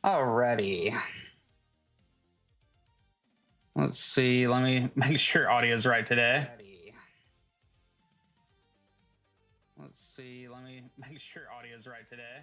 Alrighty. Let's see. Let me make sure audio's right today. Let's see. Let me make sure audio's right today.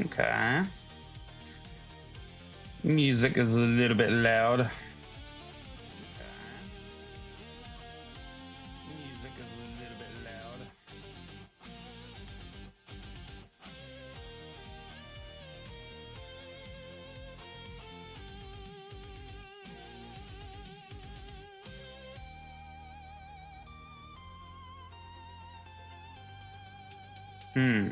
Okay. Music is a little bit loud. Okay. Music is a little bit loud. Hmm.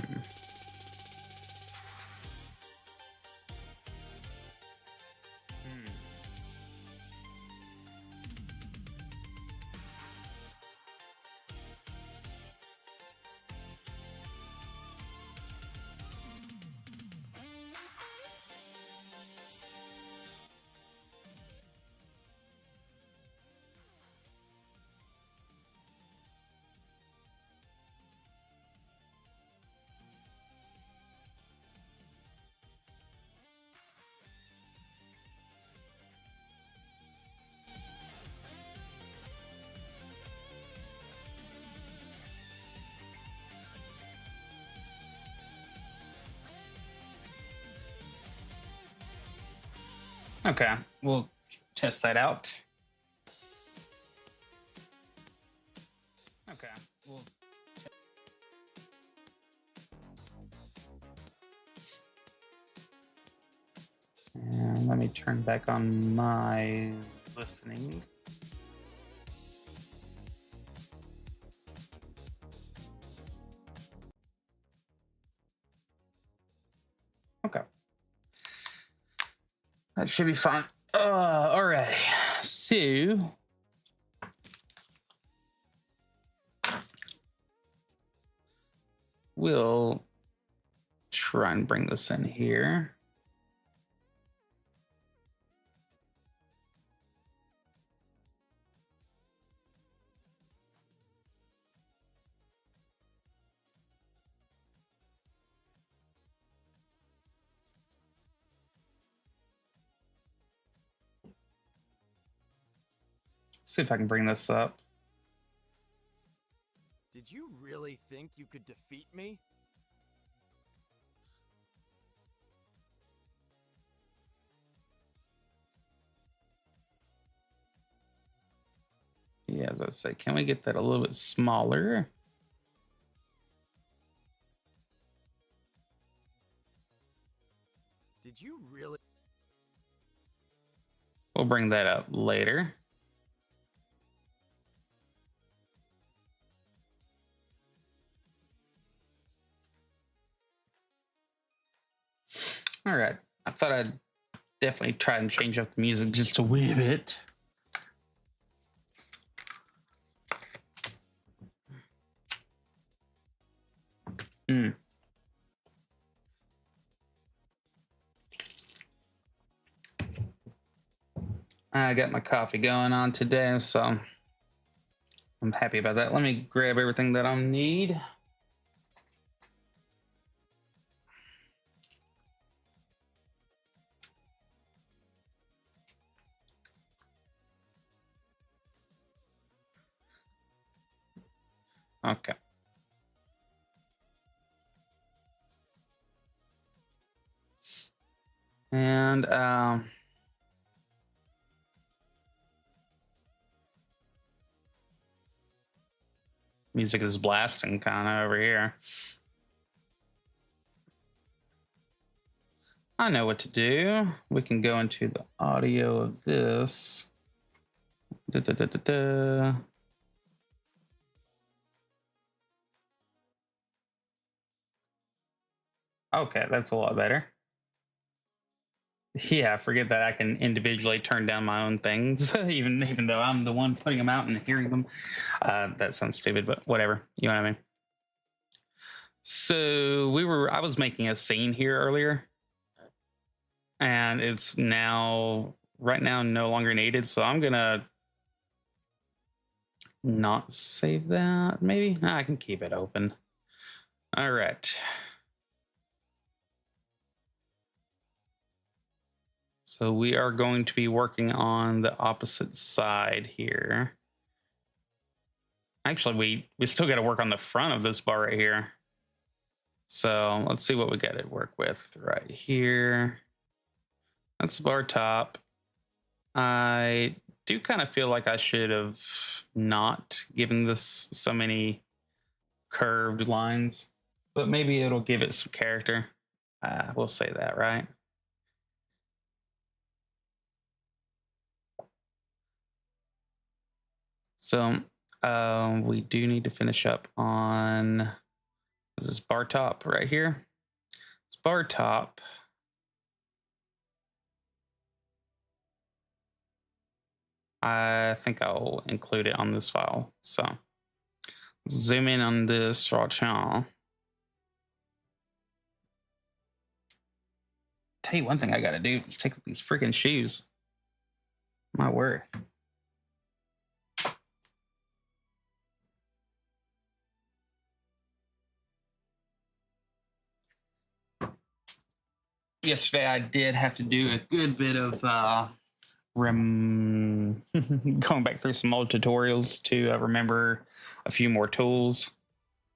Okay, we'll test that out. Okay, we'll. And let me turn back on my listening. Okay. That should be fine. Alrighty. So we'll try and bring this in here. See if I can bring this up. Did you really think you could defeat me? Yeah, as I say, can we get that a little bit smaller? Did you really? We'll bring that up later. All right. I thought I'd definitely try and change up the music just a wee bit. I got my coffee going on today, so I'm happy about that. Let me grab everything that I'll need. Okay. And music is blasting kind of over here. I know what to do. We can go into the audio of this. Da, da, da, da, da. Okay, that's a lot better. Yeah, forget that I can individually turn down my own things, even though I'm the one putting them out and hearing them. That sounds stupid, but whatever. You know what I mean? So I was making a scene here earlier, and it's now right now no longer needed. So I'm gonna not save that. Maybe I can keep it open. All right. So we are going to be working on the opposite side here. Actually, we still got to work on the front of this bar right here. So let's see what we got to work with right here. That's the bar top. I do kind of feel like I should have not given this so many curved lines, but maybe it'll give it some character. We'll say that, right? So we do need to finish up on this bar top right here. This bar top. I think I'll include it on this file. So zoom in on this right now. Tell you one thing I got to do is take up these freaking shoes. My word. Yesterday I did have to do a good bit of going back through some old tutorials to remember a few more tools,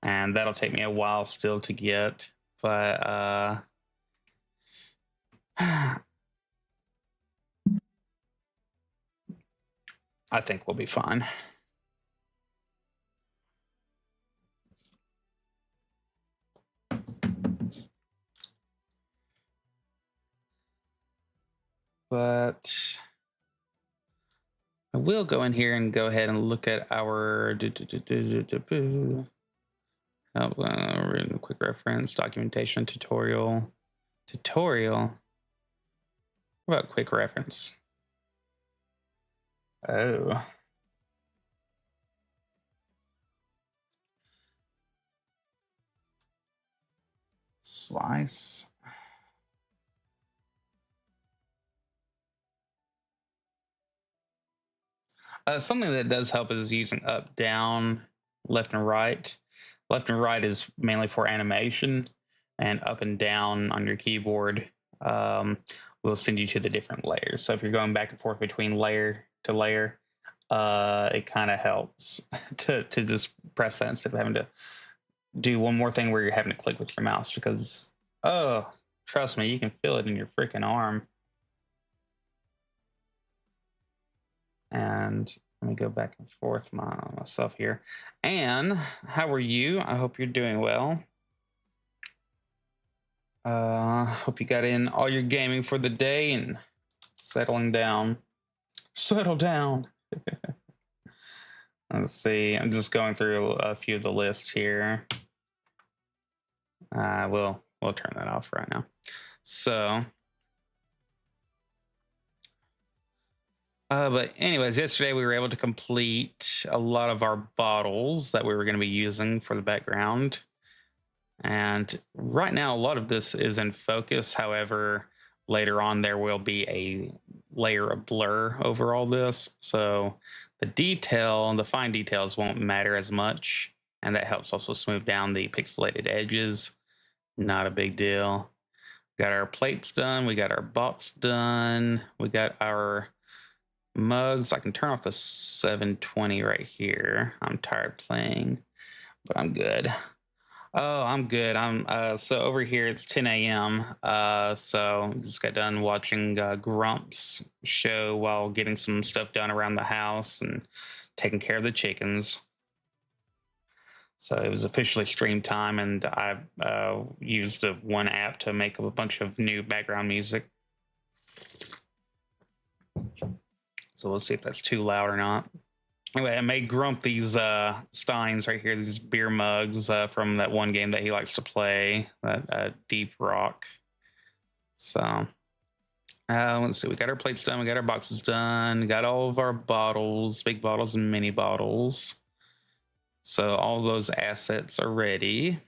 and that'll take me a while still to get, but I think we'll be fine. But I will go in here and go ahead and look at our quick reference, documentation, tutorial. What about quick reference? Oh. Slice. Something that does help is using up, down, left, and right. Left and right is mainly for animation, and up and down on your keyboard will send you to the different layers. So if you're going back and forth between layer to layer, it kind of helps to just press that instead of having to do one more thing where you're having to click with your mouse, because, oh, trust me, you can feel it in your freaking arm. And let me go back and forth myself here. And how are you? I hope you're doing well. Hope you got in all your gaming for the day and settling down. Settle down. Let's see. I'm just going through a few of the lists here. We'll turn that off right now. So. But anyways, yesterday we were able to complete a lot of our bottles that we were going to be using for the background. And right now, a lot of this is in focus. However, later on, there will be a layer of blur over all this. So the fine details won't matter as much. And that helps also smooth down the pixelated edges. Not a big deal. Got our plates done. We got our box done. We got our mugs. I can turn off the 720 right here. I'm tired playing, but I'm good. Oh, I'm good. So over here it's 10 a.m. So just got done watching Grump's show while getting some stuff done around the house and taking care of the chickens. So it was officially stream time, and I used one app to make a bunch of new background music. So we'll see if that's too loud or not. Anyway, I made Grump these steins right here, these beer mugs from that one game that he likes to play, that Deep Rock. So let's see. We got our plates done. We got our boxes done. Got all of our bottles, big bottles and mini bottles. So all those assets are ready.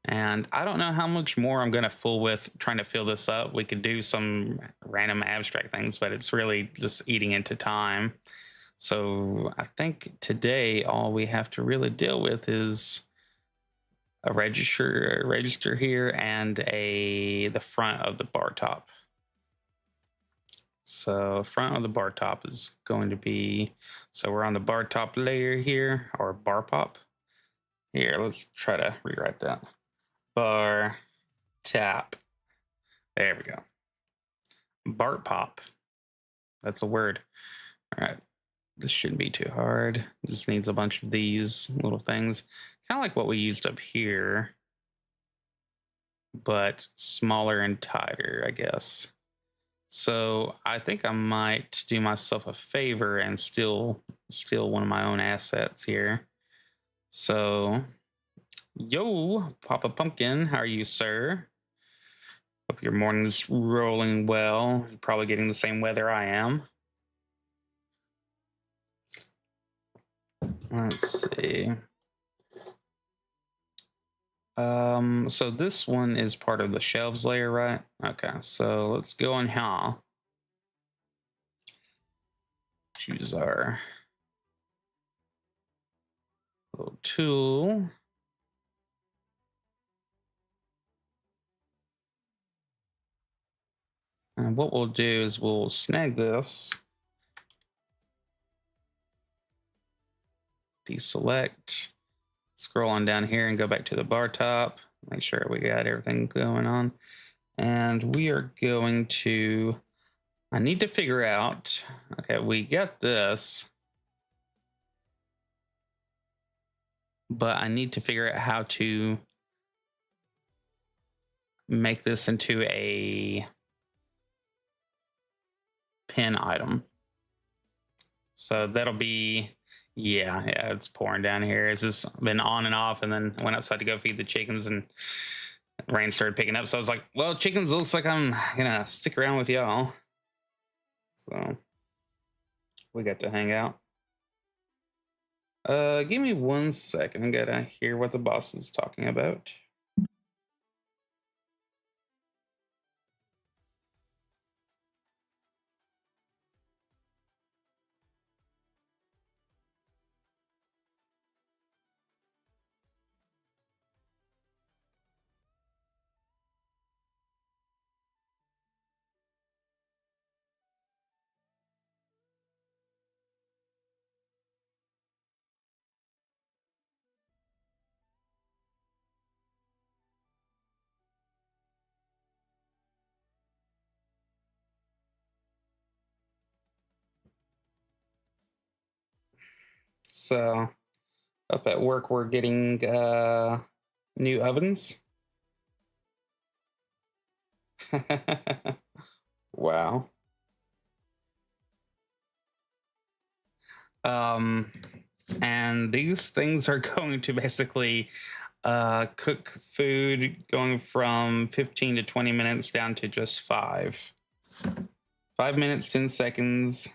And I don't know how much more I'm going to fool with trying to fill this up. We could do some random abstract things, but it's really just eating into time. So I think today all we have to really deal with is a register here and the front of the bar top. So front of the bar top is going to be, so we're on the bar top layer here, or bar pop. Here, let's try to rewrite that. Bar tap. There we go. Bar pop. That's a word. All right. This shouldn't be too hard. It just needs a bunch of these little things. Kind of like what we used up here, but smaller and tighter, I guess. So I think I might do myself a favor and steal one of my own assets here. So, yo, Papa Pumpkin, how are you, sir? Hope your morning's rolling well. You're probably getting the same weather I am. Let's see. So this one is part of the shelves layer, right? Okay, so let's go on here. Choose our little tool. And what we'll do is we'll snag this, deselect, scroll on down here and go back to the bar top. Make sure we got everything going on. And we are going to, I need to figure out, okay, we got this, but I need to figure out how to make this into a pin item. So that'll be, yeah, it's pouring down here. It's just been on and off, and then went outside to go feed the chickens, and rain started picking up. So I was like, well, chickens, looks like I'm gonna stick around with y'all. So we got to hang out. Give me 1 second. I gotta hear what the boss is talking about. So up at work, we're getting new ovens. Wow. And these things are going to basically cook food going from 15 to 20 minutes down to just 5 minutes 10 seconds.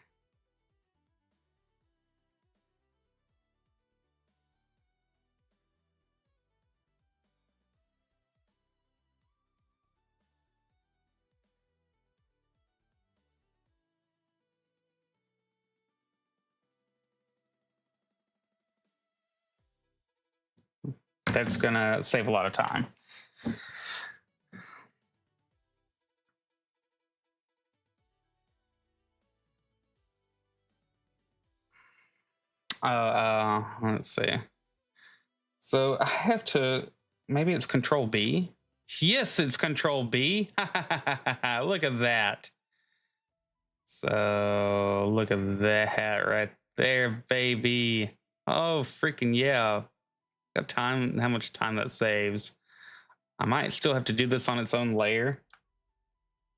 That's gonna save a lot of time. Let's see. So I have to, maybe it's Control B. Yes, it's Control B. Look at that. So look at that right there, baby. Oh, freaking yeah. Got time, how much time that saves. I might still have to do this on its own layer.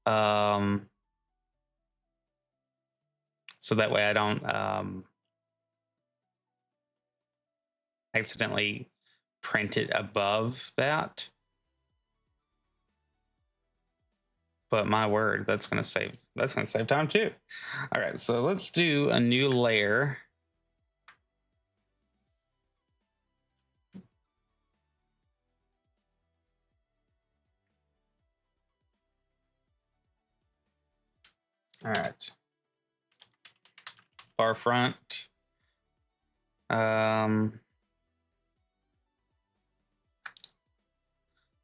So that way I don't accidentally print it above that. But my word, that's gonna save time too. All right, so let's do a new layer. All right. Bar front.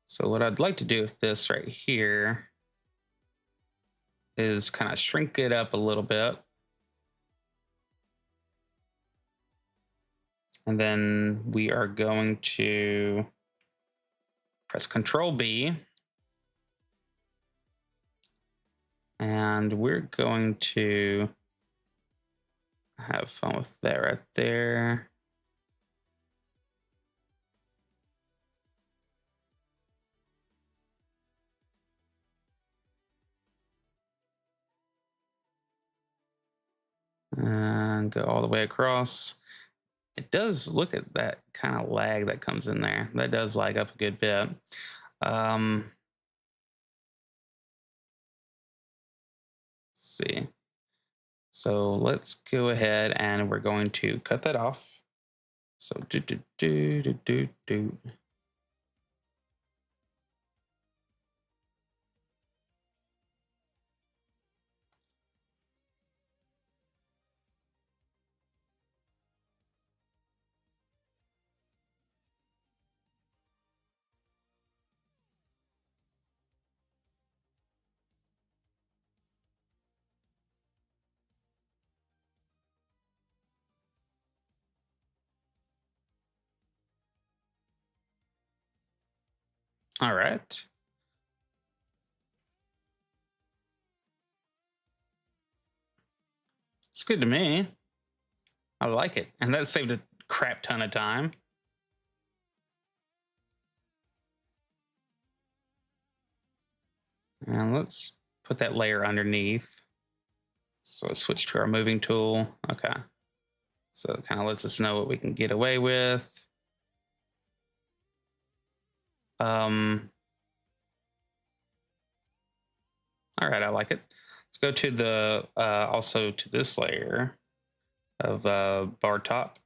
So what I'd like to do with this right here is kind of shrink it up a little bit. And then we are going to press Control B. And we're going to have fun with that right there. And go all the way across. It does look at that kind of lag that comes in there. That does lag up a good bit. Let's see. So let's go ahead and we're going to cut that off. So do. All right. It's good to me. I like it. And that saved a crap ton of time. And let's put that layer underneath. So let's switch to our moving tool. Okay. So it kind of lets us know what we can get away with. All right, I like it. Let's go to the also to this layer of bar top.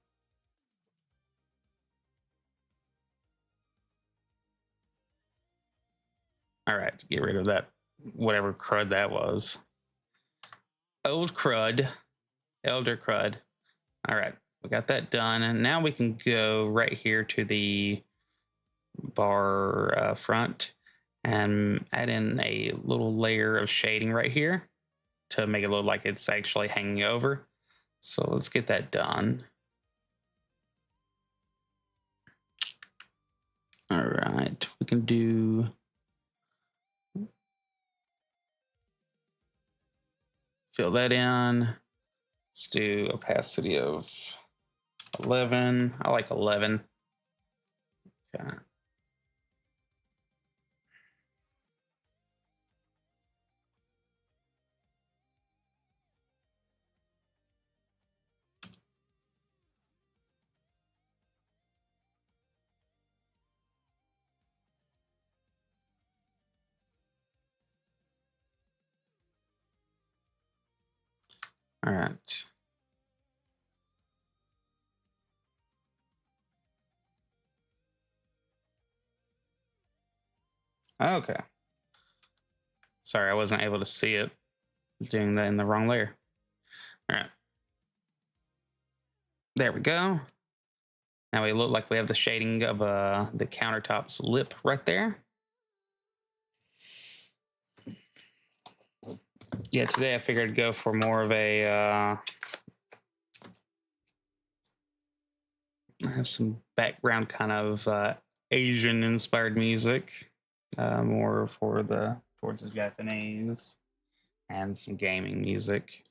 All right, get rid of that whatever crud that was. Old crud, elder crud. All right, we got that done, and now we can go right here to the bar front and add in a little layer of shading right here to make it look like it's actually hanging over. So let's get that done. All right, we can do fill that in. Let's do opacity of 11. I like 11. Okay. All right. Okay. Sorry, I wasn't able to see it. I was doing that in the wrong layer. All right. There we go. Now we look like we have the shading of the countertop's lip right there. Yeah, today I figured I'd go for more of a have some background kind of Asian inspired music, more for the towards the Japanese, and some gaming music.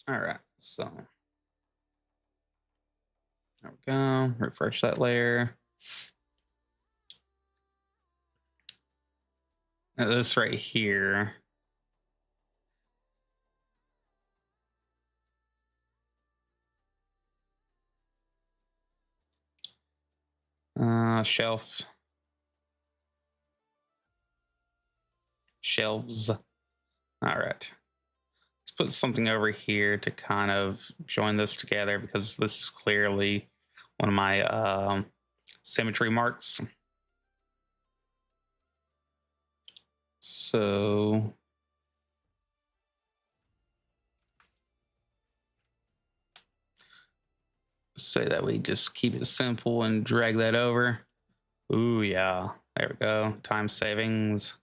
All right, so there we go. Refresh that layer. This right here. Shelf. Shelves. All right. Let's put something over here to kind of join this together because this is clearly one of my symmetry marks. So say that we just keep it simple and drag that over. Ooh, yeah. There we go. Time savings.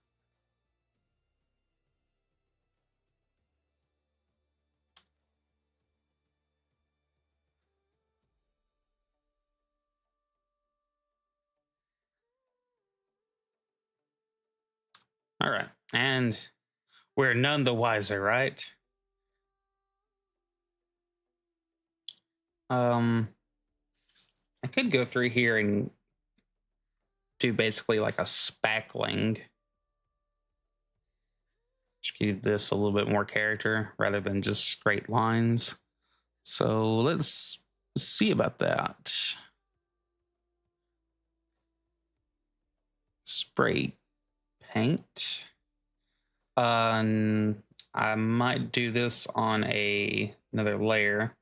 All right. And we're none the wiser, right? I could go through here and do basically like a spackling. Just give this a little bit more character rather than just straight lines. So let's see about that. Spray paint. I might do this on another layer.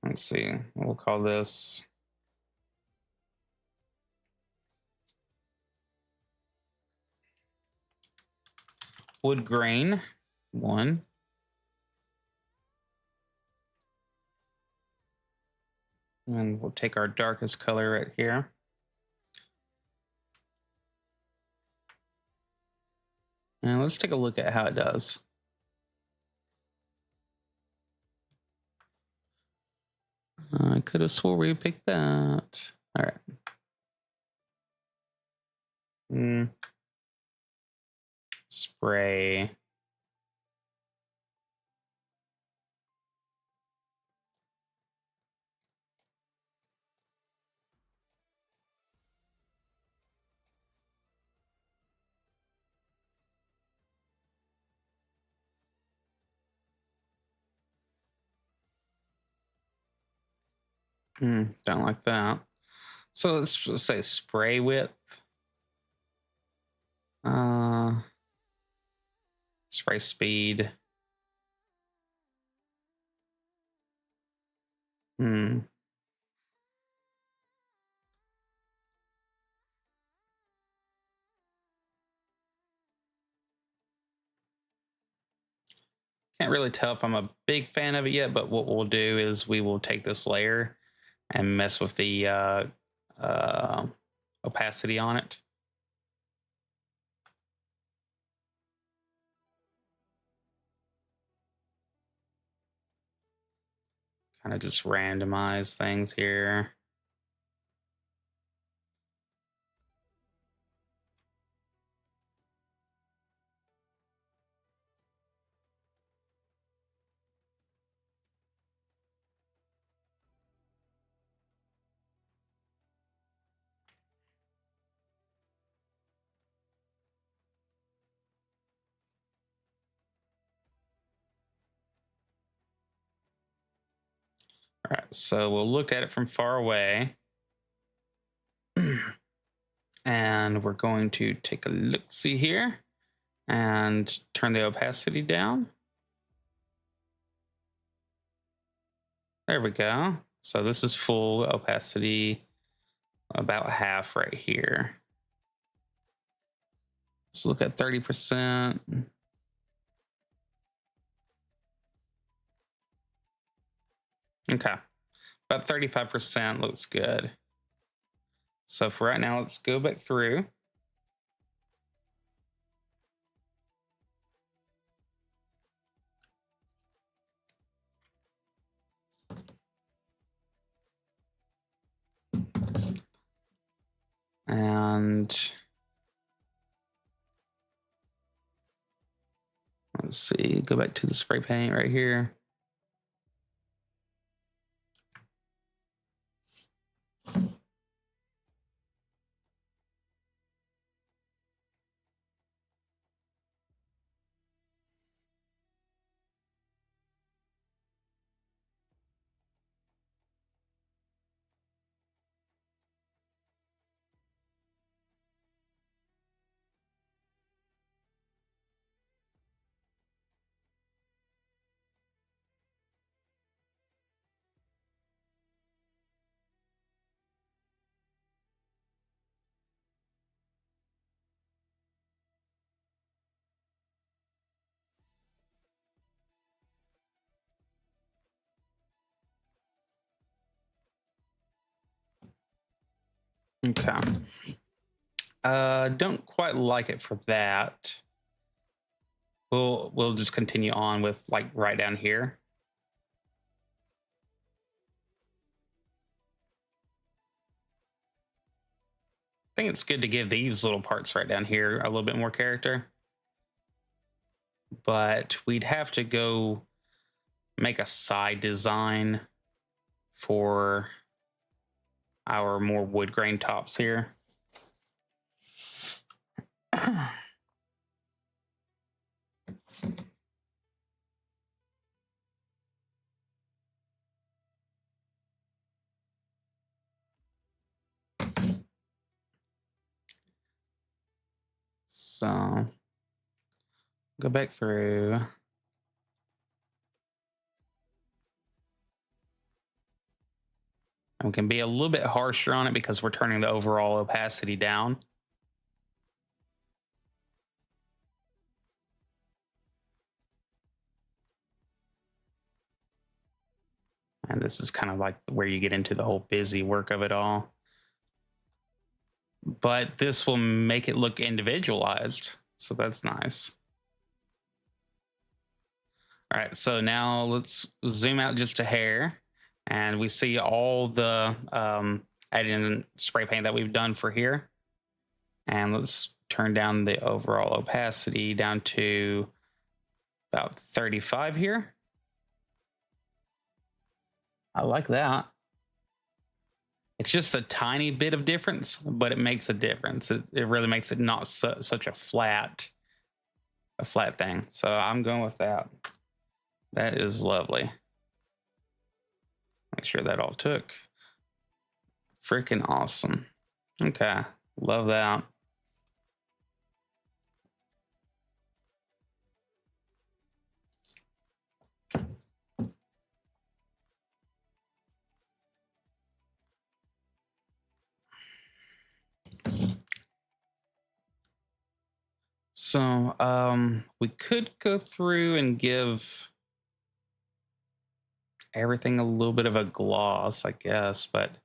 Let's see. We'll call this wood grain 1. And we'll take our darkest color right here. And let's take a look at how it does. I could have swore we picked that. All right. Spray. Don't like that. So let's just say spray width. Spray speed. Can't really tell if I'm a big fan of it yet, but what we'll do is we will take this layer and mess with the opacity on it. Kind of just randomize things here. All right, so we'll look at it from far away. And we're going to take a look-see here and turn the opacity down. There we go. So this is full opacity, about half right here. Let's look at 30%. Okay, about 35% looks good. So for right now, let's go back through. And let's see, go back to the spray paint right here. Okay. Don't quite like it for that. We'll just continue on with like right down here. I think it's good to give these little parts right down here a little bit more character. But we'd have to go make a side design for our more wood grain tops here. So go back through. And we can be a little bit harsher on it because we're turning the overall opacity down. And this is kind of like where you get into the whole busy work of it all. But this will make it look individualized. So that's nice. All right, so now let's zoom out just a hair, and we see all the added spray paint that we've done for here. And let's turn down the overall opacity down to about 35 here. I like that. It's just a tiny bit of difference, but it makes a difference. It really makes it not such a flat thing. So I'm going with that. That is lovely. Make sure that all took. Freaking awesome. Okay, love that. So we could go through and give everything a little bit of a gloss, I guess, but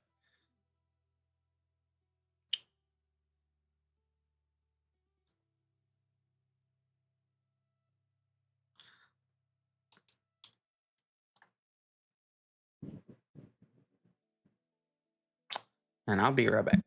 and I'll be right back.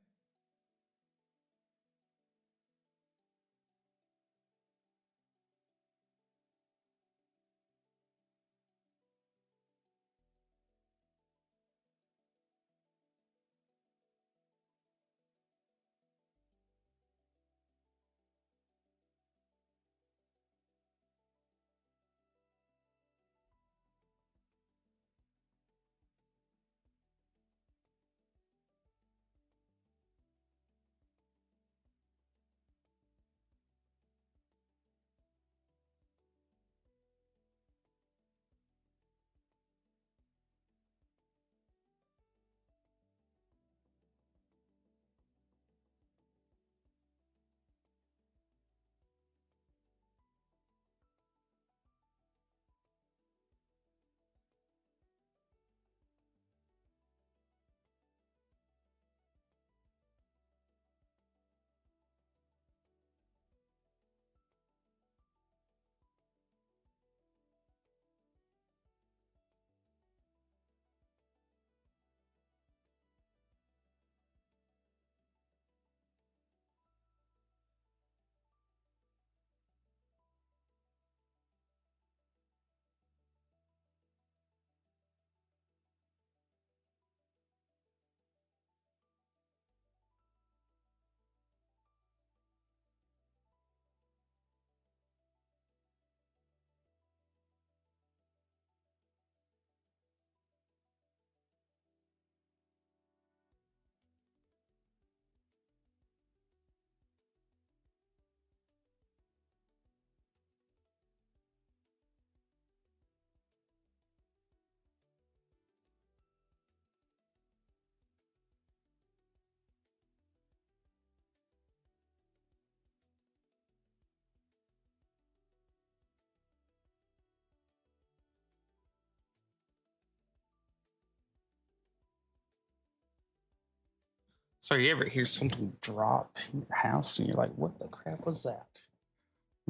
So you ever hear something drop in your house and you're like, what the crap was that?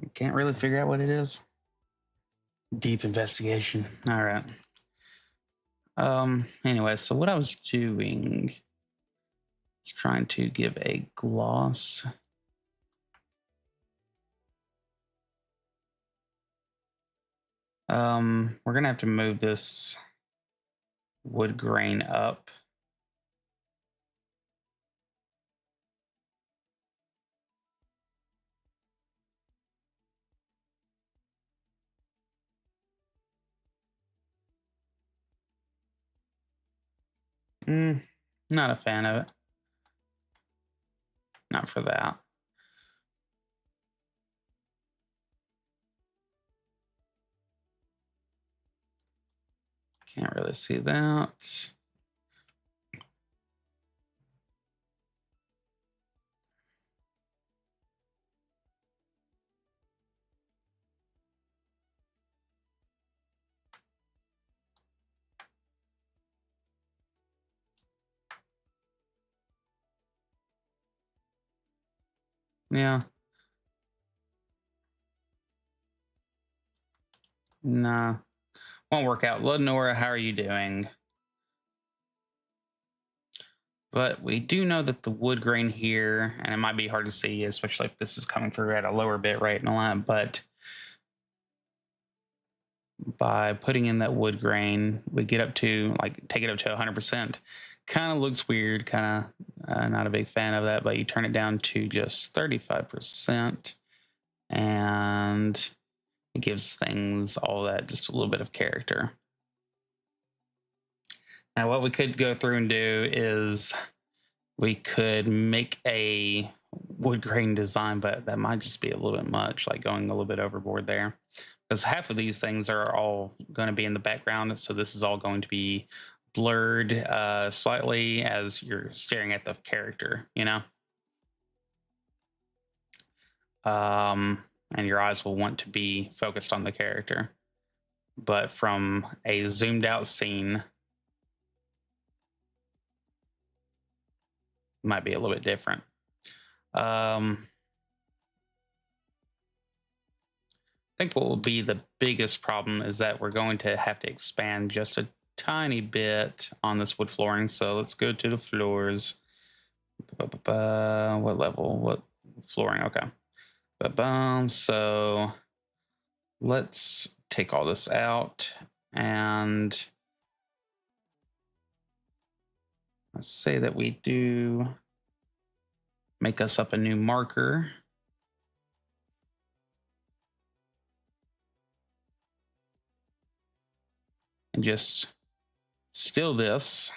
You can't really figure out what it is. Deep investigation. All right. Anyway, so what I was doing is trying to give a gloss. We're gonna have to move this wood grain up. Not a fan of it. Not for that. Can't really see that. Yeah. Nah. Won't work out. Lenora, how are you doing? But we do know that the wood grain here, and it might be hard to see, especially if this is coming through at a lower bit rate and all that, but by putting in that wood grain, we get up to, like, take it up to 100%. Kind of looks weird, kind of not a big fan of that, but you turn it down to just 35%, and it gives things all that just a little bit of character. Now, what we could go through and do is we could make a wood grain design, but that might just be a little bit much, like going a little bit overboard there. Because half of these things are all going to be in the background. So this is all going to be blurred slightly as you're staring at the character, you know? And your eyes will want to be focused on the character. But from a zoomed out scene, might be a little bit different. I think what will be the biggest problem is that we're going to have to expand just a tiny bit on this wood flooring. So let's go to the floors. What level? What flooring? Okay. So let's take all this out and let's say that we do make us up a new marker. And just steal this.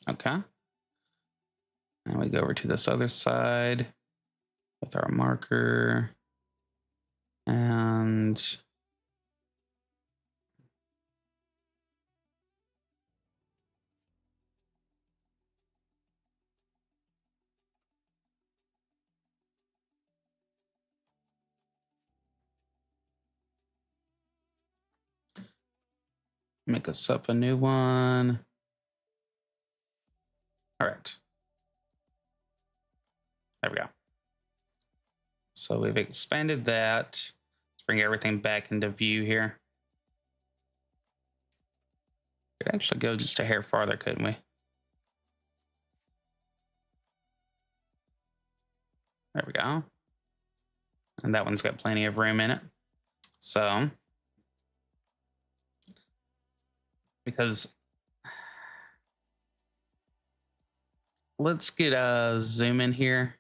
Okay. And we go over to this other side with our marker. And make us up a new one. All right. There we go. So we've expanded that. Let's bring everything back into view here. Could actually go just a hair farther, couldn't we? There we go. And that one's got plenty of room in it. So, because let's get a zoom in here.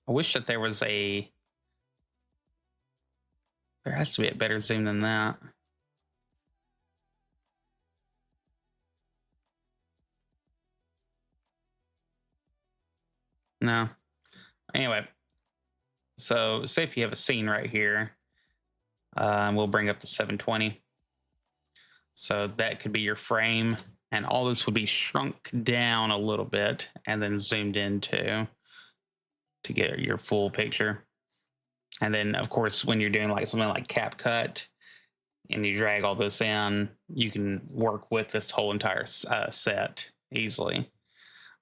I wish that there has to be a better zoom than that. No. Anyway, So say if you have a scene right here, we'll bring up to 720. So that could be your frame, and all this would be shrunk down a little bit and then zoomed into to get your full picture. And then, of course, when you're doing like something like CapCut and you drag all this in, you can work with this whole entire set easily.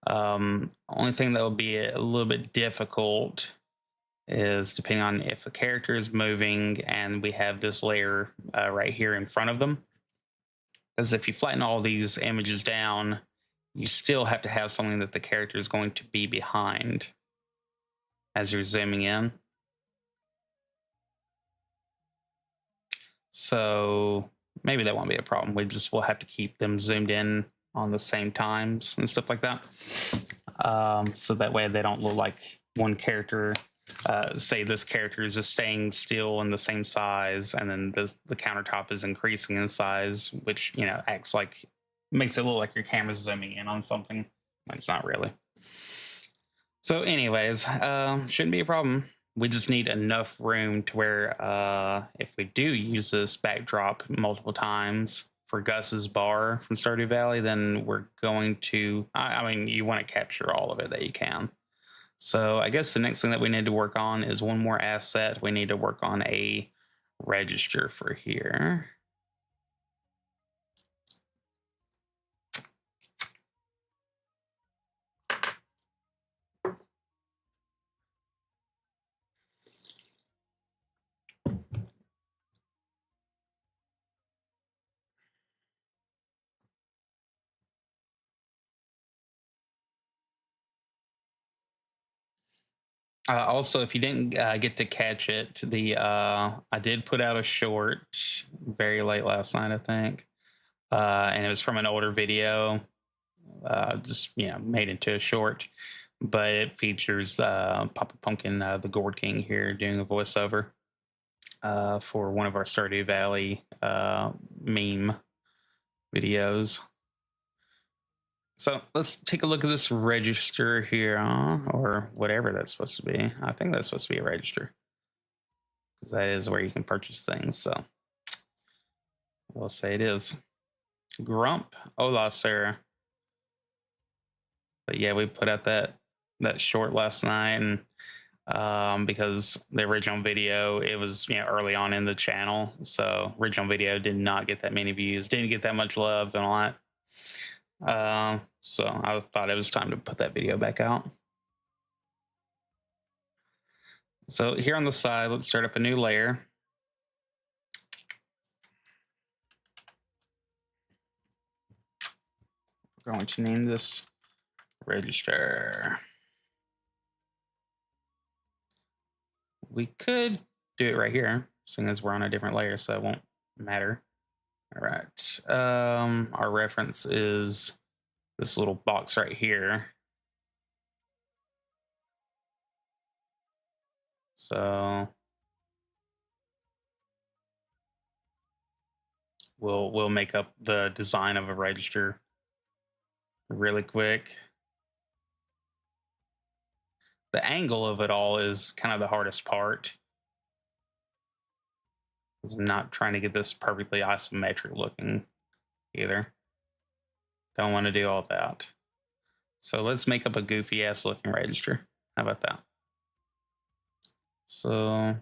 Only thing that will be a little bit difficult is depending on if the character is moving and we have this layer right here in front of them. Because if you flatten all these images down, you still have to have something that the character is going to be behind as you're zooming in. So maybe that won't be a problem. We'll have to keep them zoomed in on the same times and stuff like that. So that way they don't look like one character. Say this character is just staying still in the same size, and then the countertop is increasing in size, which acts like makes it look like your camera's zooming in on something. It's not really. So, anyways, shouldn't be a problem. We just need enough room to where if we do use this backdrop multiple times for Gus's bar from Stardew Valley, then we're going to, I mean, you want to capture all of it that you can. So I guess the next thing that we need to work on is one more asset. We need to work on a register for here. Also, if you didn't get to catch it, I did put out a short very late last night, I think, and it was from an older video, just made into a short. But it features Papa Pumpkin, the Gourd King, here doing a voiceover for one of our Stardew Valley meme videos. So let's take a look at this register here, or whatever that's supposed to be. I think that's supposed to be a register, because that is where you can purchase things. So we'll say it is. Grump, hola, sir. But yeah, we put out that short last night, and because the original video, it was early on in the channel, so original video did not get that many views, didn't get that much love and all that. So I thought it was time to put that video back out. So here on the side, let's start up a new layer. We're going to name this register. We could do it right here, seeing as we're on a different layer, so it won't matter. All right. Our reference is this little box right here. So we'll make up the design of a register really quick. The angle of it all is kind of the hardest part, because I'm not trying to get this perfectly isometric looking either. Don't want to do all that. So let's make up a goofy ass looking register. How about that? So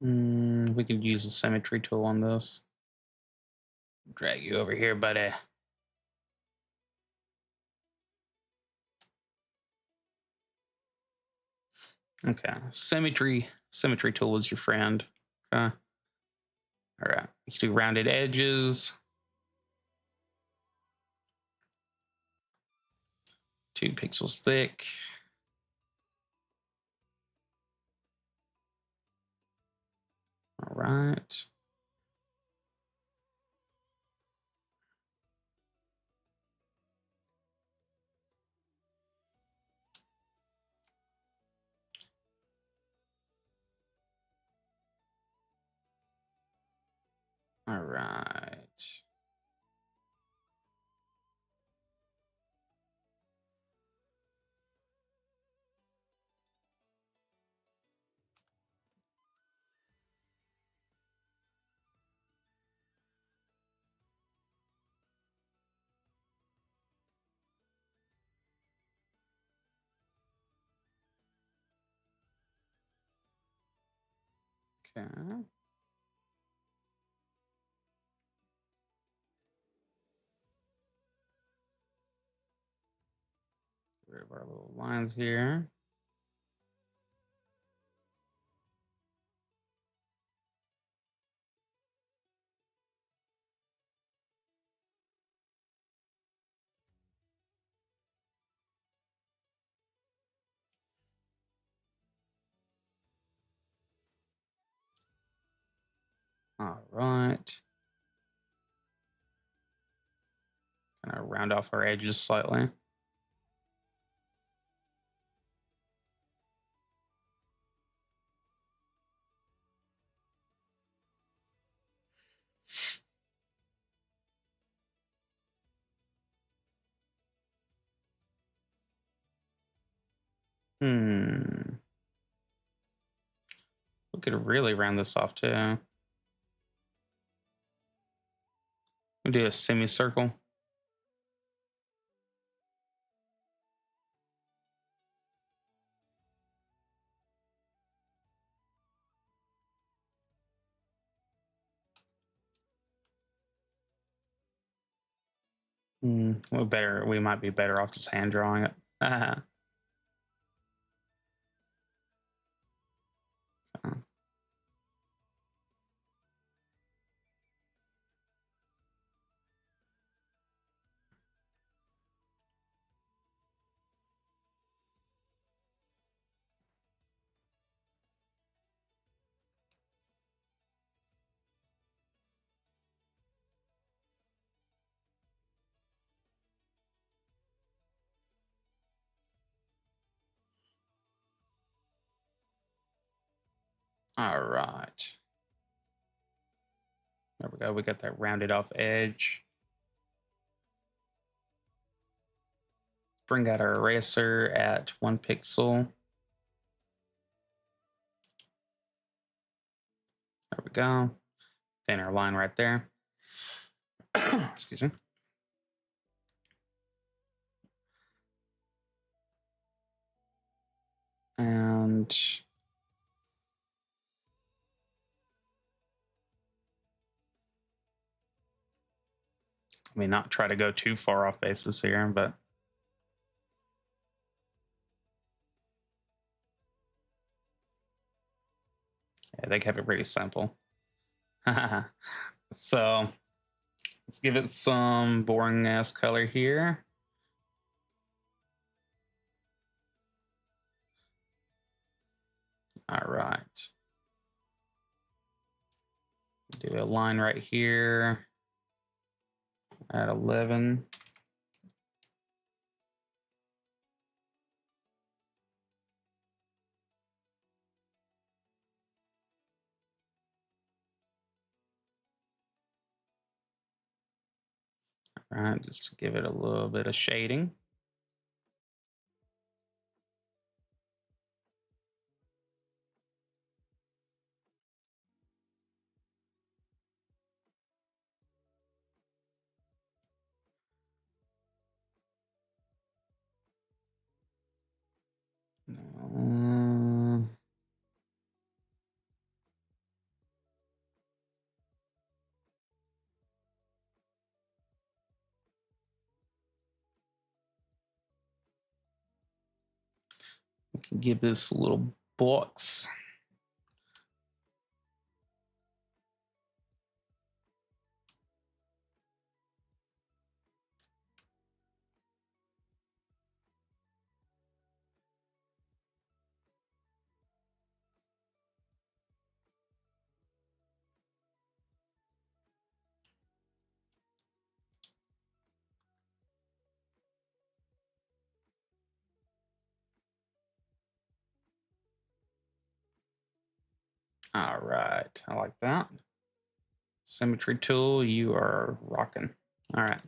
we could use the symmetry tool on this. Drag you over here, buddy. Okay, symmetry tool is your friend. Okay. All right, let's do rounded edges. 2 pixels thick. All right. All right. Okay. Get rid of our little lines here. All right. Kind of round off our edges slightly. Hmm. We could really round this off too. We do a semicircle. We might be better off just hand drawing it. All right. There we go. We got that rounded off edge. Bring out our eraser at 1 pixel. There we go. Thinner line right there. Excuse me. And I mean, not try to go too far off basis here, but yeah, they kept it pretty simple. So let's give it some boring ass color here. All right. Do a line right here at 11. All right, just to give it a little bit of shading. Uh, we can give this a little box. All right. I like that. Symmetry tool, you are rocking. All right.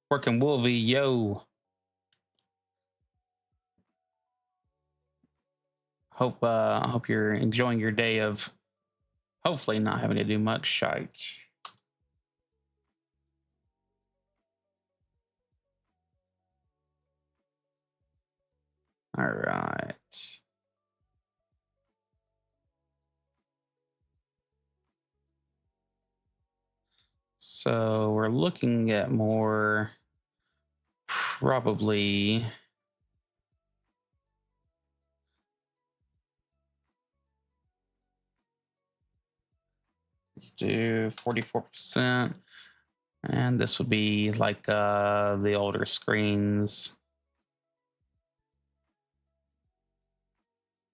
Working Wolvie, yo. Hope you're enjoying your day of hopefully not having to do much shite. All right. So we're looking at more probably let's do 44%. And this would be like the older screens.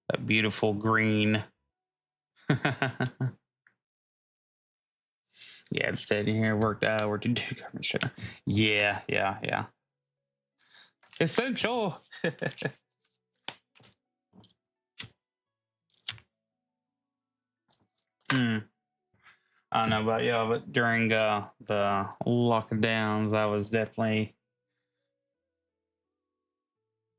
That beautiful green. Yeah, it stayed in here, worked to do government shit. Yeah. Essential. I don't know about y'all, but during the lockdowns, I was definitely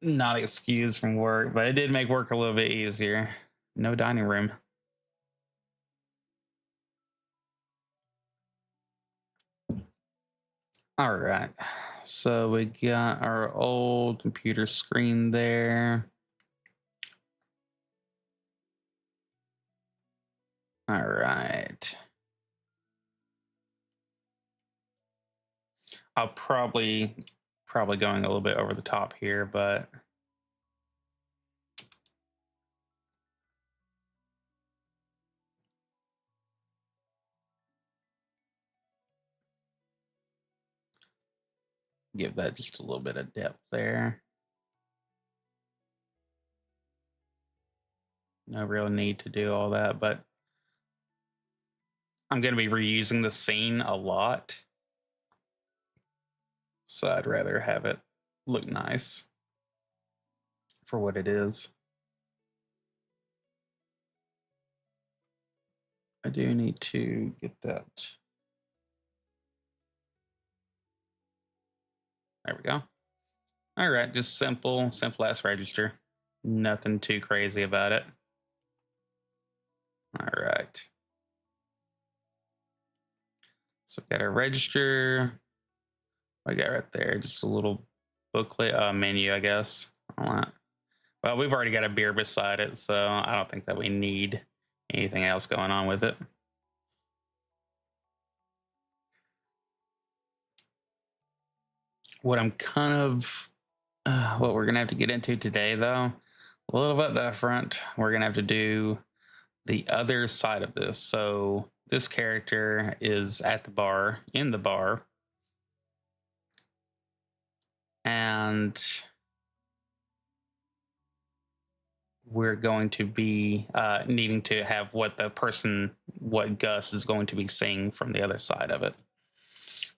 not excused from work, but it did make work a little bit easier. No dining room. All right. So we got our old computer screen there. All right. I'll probably going a little bit over the top here, but give that just a little bit of depth there. No real need to do all that, but I'm going to be reusing the scene a lot. So I'd rather have it look nice for what it is. I do need to get that. There we go. All right, just simple ass register. Nothing too crazy about it. All right. So we got our register. I got right there, just a little booklet menu, I guess. Well, we've already got a beer beside it, so I don't think that we need anything else going on with it. What I'm kind of, what we're gonna have to get into today, though, a little bit different. We're gonna have to do the other side of this. So this character is at the bar, in the bar, and we're going to be needing to have what Gus is going to be seeing from the other side of it.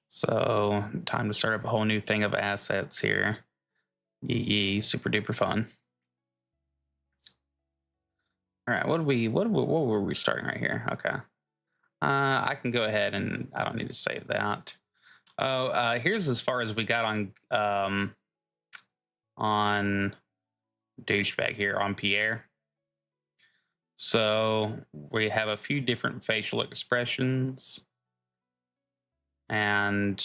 So time to start up a whole new thing of assets here. Yee, super duper fun. All right, what were we starting right here? Okay. I can go ahead and I don't need to save that. Oh, here's as far as we got on douchebag here on Pierre. So we have a few different facial expressions, and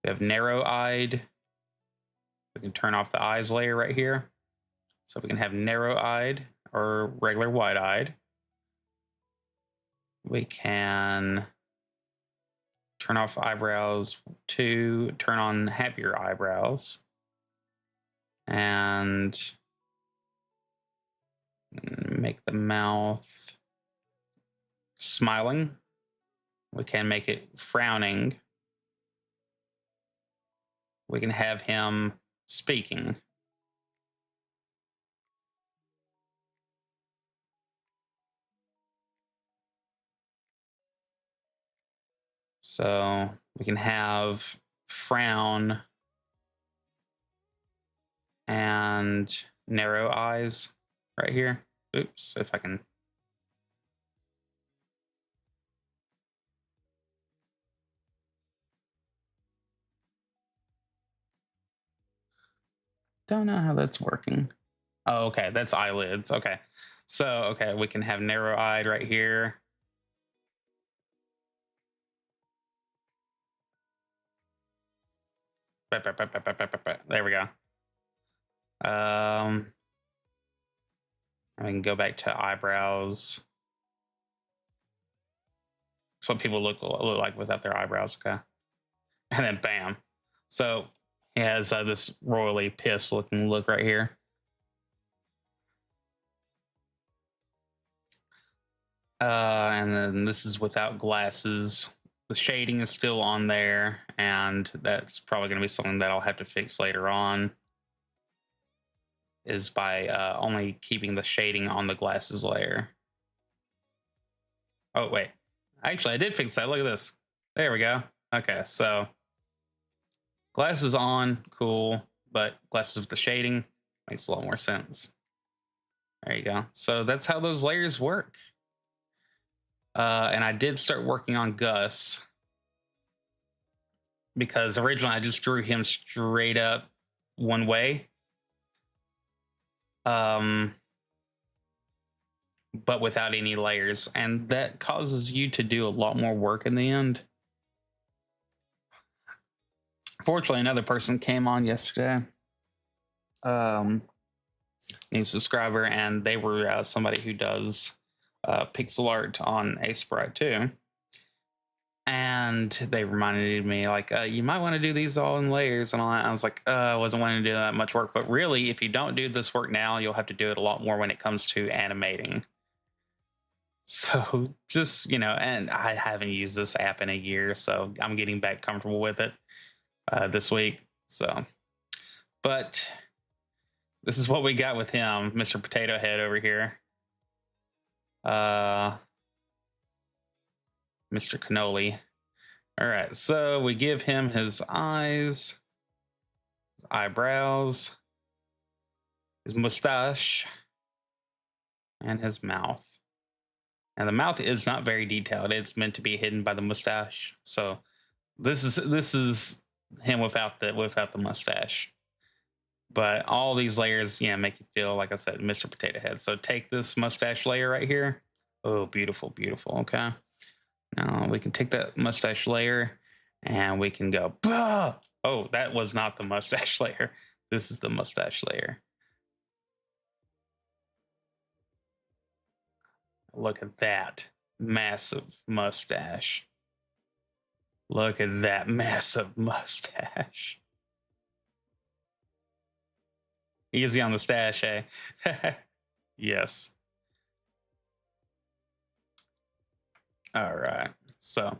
we have narrow-eyed. We can turn off the eyes layer right here, so we can have narrow-eyed or regular wide-eyed. We can turn off eyebrows to turn on happier eyebrows, and make the mouth smiling. We can make it frowning. We can have him speaking. So we can have frown and narrow eyes right here. Oops, if I can. Don't know how that's working. Oh, okay, that's eyelids. Okay. So, okay, we can have narrow eyed right here. There we go. I can go back to eyebrows. That's what people look like without their eyebrows. Okay. And then bam. So he has this royally pissed looking look right here. And then this is without glasses. The shading is still on there, and that's probably going to be something that I'll have to fix later on. Is by only keeping the shading on the glasses layer. Oh wait, actually I did fix that. Look at this. There we go. Okay, so glasses on, cool, but glasses with the shading makes a lot more sense. There you go. So that's how those layers work. And I did start working on Gus because originally I just drew him straight up one way. But without any layers. And that causes you to do a lot more work in the end. Fortunately, another person came on yesterday. New subscriber, and they were somebody who does pixel art on Aseprite too. And they reminded me, like, you might want to do these all in layers and all that. I was like, I wasn't wanting to do that much work. But really, if you don't do this work now, you'll have to do it a lot more when it comes to animating. So just, and I haven't used this app in a year, so I'm getting back comfortable with it this week. So, but this is what we got with him, Mr. Potato Head over here. Mr. Cannoli. All right, so we give him his eyes, his eyebrows, his mustache, and his mouth. And the mouth is not very detailed. It's meant to be hidden by the mustache. So this is him without the mustache. But all these layers, make you feel, like I said, Mr. Potato Head. So take this mustache layer right here. Oh, beautiful, beautiful. Okay. Now we can take that mustache layer and we can go, bah! Oh, that was not the mustache layer. This is the mustache layer. Look at that massive mustache. Look at that massive mustache. Easy on the stash, eh? Yes. All right. So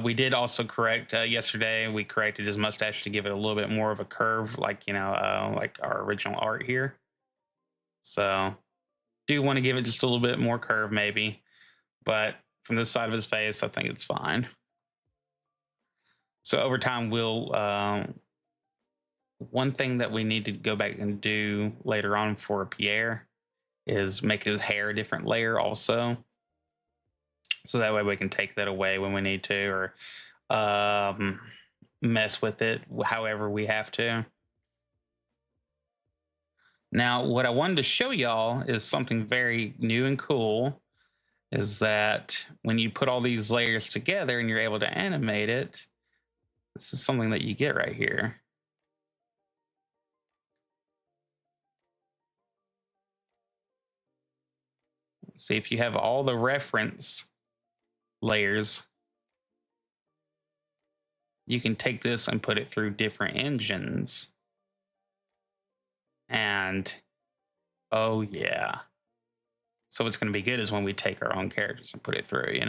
we did also correct yesterday. We corrected his mustache to give it a little bit more of a curve, like like our original art here. So do want to give it just a little bit more curve, maybe, but from this side of his face, I think it's fine. So over time, we'll one thing that we need to go back and do later on for Pierre is make his hair a different layer also. So that way we can take that away when we need to, or mess with it however we have to. Now, what I wanted to show y'all is something very new and cool, is that when you put all these layers together and you're able to animate it, this is something that you get right here. See, if you have all the reference layers, you can take this and put it through different engines. And oh yeah. So what's going to be good is when we take our own characters and put it through,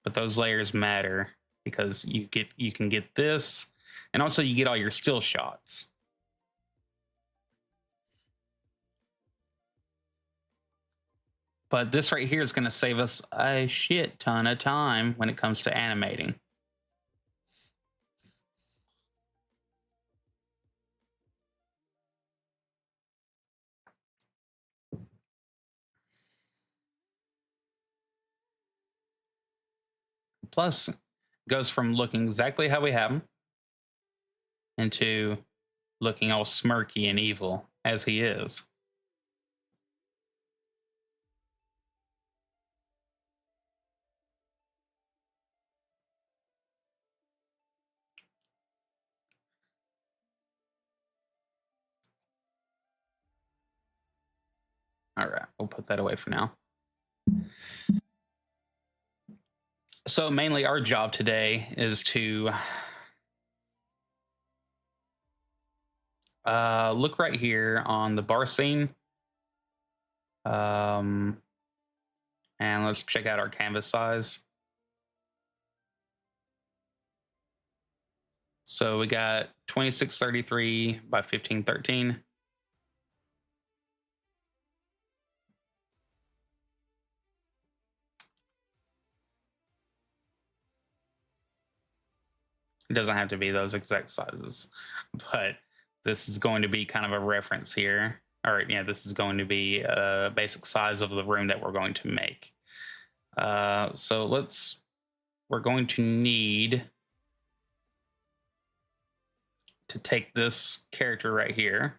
But those layers matter because you can get this, and also you get all your still shots. But this right here is going to save us a shit ton of time when it comes to animating. Plus, goes from looking exactly how we have him into looking all smirky and evil as he is. All right, we'll put that away for now. So mainly our job today is to look right here on the bar scene. And let's check out our canvas size. So we got 2633 by 1513. It doesn't have to be those exact sizes, but this is going to be kind of a reference here. All right, yeah, this is going to be a basic size of the room that we're going to make. So we're going to need to take this character right here.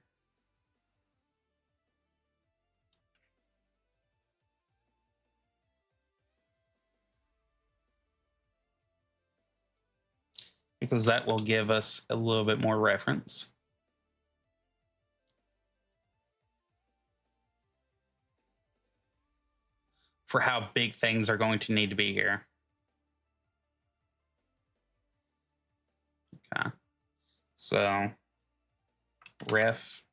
Because that will give us a little bit more reference. For how big things are going to need to be here. Okay. So, ref.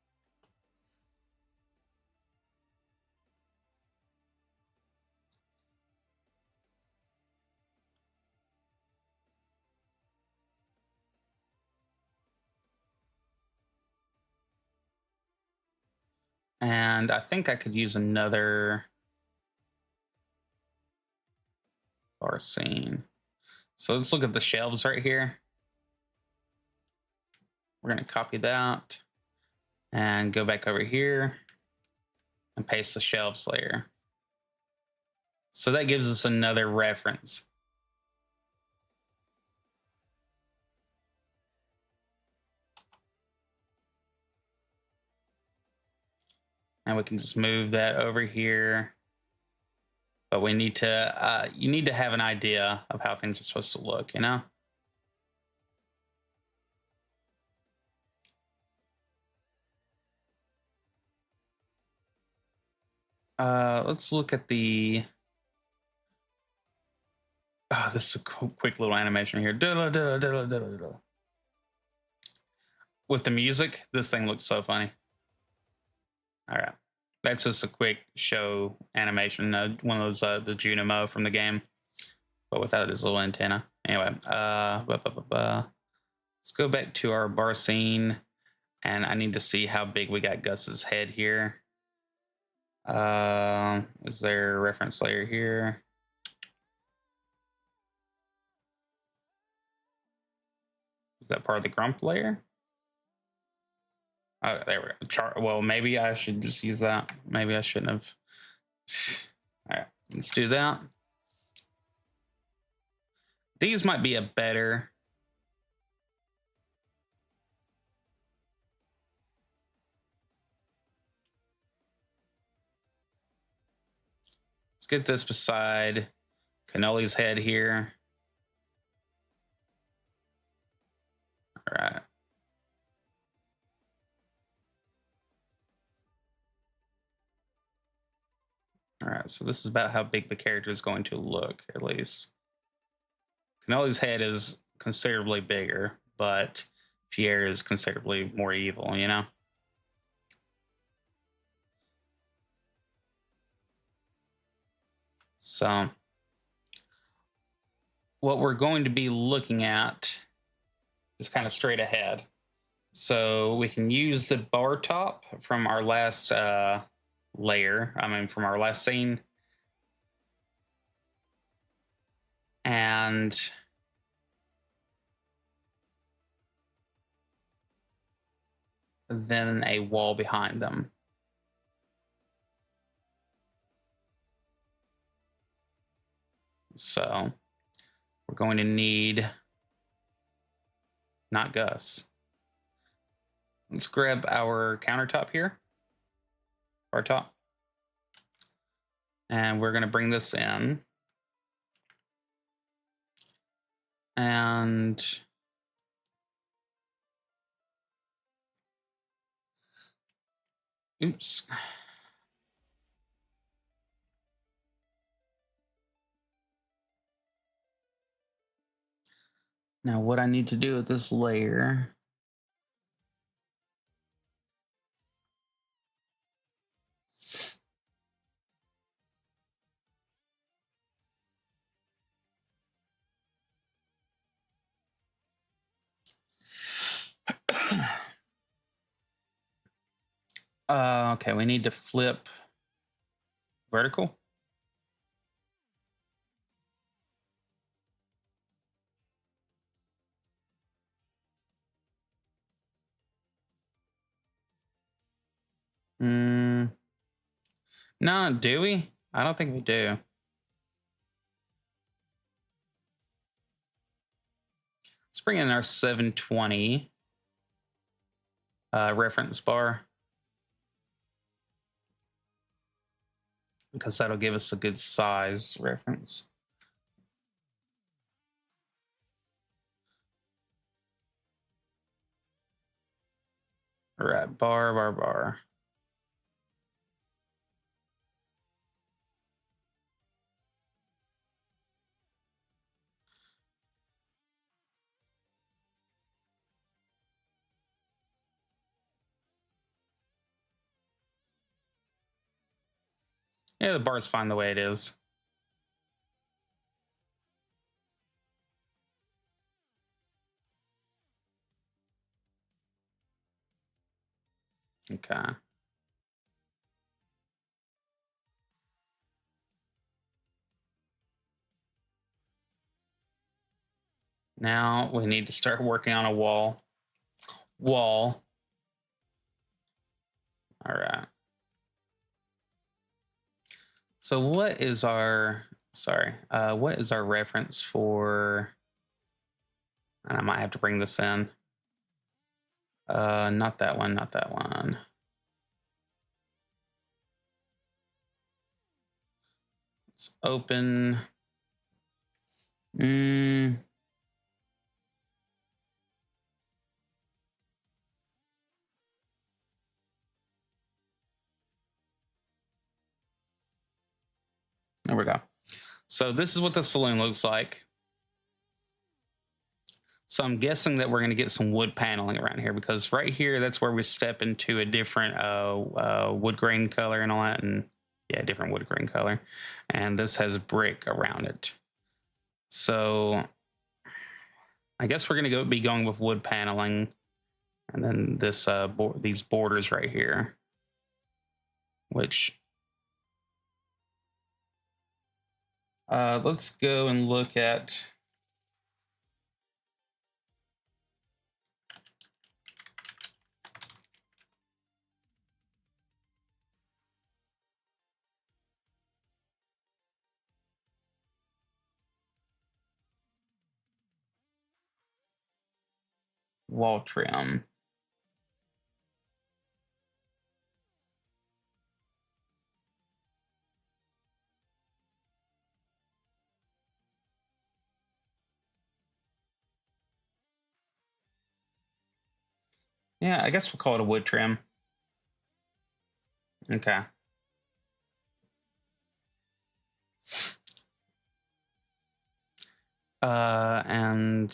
And I think I could use another bar scene. So let's look at the shelves right here. We're going to copy that and go back over here and paste the shelves layer. So that gives us another reference. And we can just move that over here. But we need to, you need to have an idea of how things are supposed to look, you know? Let's look at the, oh, this is a quick little animation here. With the music, this thing looks so funny. All right. That's just a quick show animation. One of those, the Junimo from the game, but without his little antenna. Anyway, let's go back to our bar scene, and I need to see how big we got Gus's head here. Is there a reference layer here? Is that part of the grump layer? Oh, there we go. Well, maybe I should just use that. Maybe I shouldn't have. All right, let's do that. These might be a better. Let's get this beside Cannoli's head here. All right. All right, so this is about how big the character is going to look, at least. Cannoli's head is considerably bigger, but Pierre is considerably more evil, you know? So, what we're going to be looking at is kind of straight ahead. So, we can use the bar top from our last layer, from our last scene, and then a wall behind them. So we're going to need not Gus. Let's grab our countertop here, our top, and we're going to bring this in. And oops. Now what I need to do with this layer okay, we need to flip vertical. No, do we? I don't think we do. Let's bring in our 720 reference bar, because that'll give us a good size reference. All right, bar. Yeah, the bar's fine the way it is. Okay. Now we need to start working on a wall. All right. So what is our reference for, and I might have to bring this in. Not that one. Let's open. There we go. So this is what the saloon looks like. So I'm guessing that we're going to get some wood paneling around here, because right here, that's where we step into a different wood grain color and all that. And yeah, different wood grain color. And this has brick around it. So I guess we're going to be going with wood paneling. And then this these borders right here, which let's go and look at. Wall trim. Yeah, I guess we'll call it a wood trim. Okay. And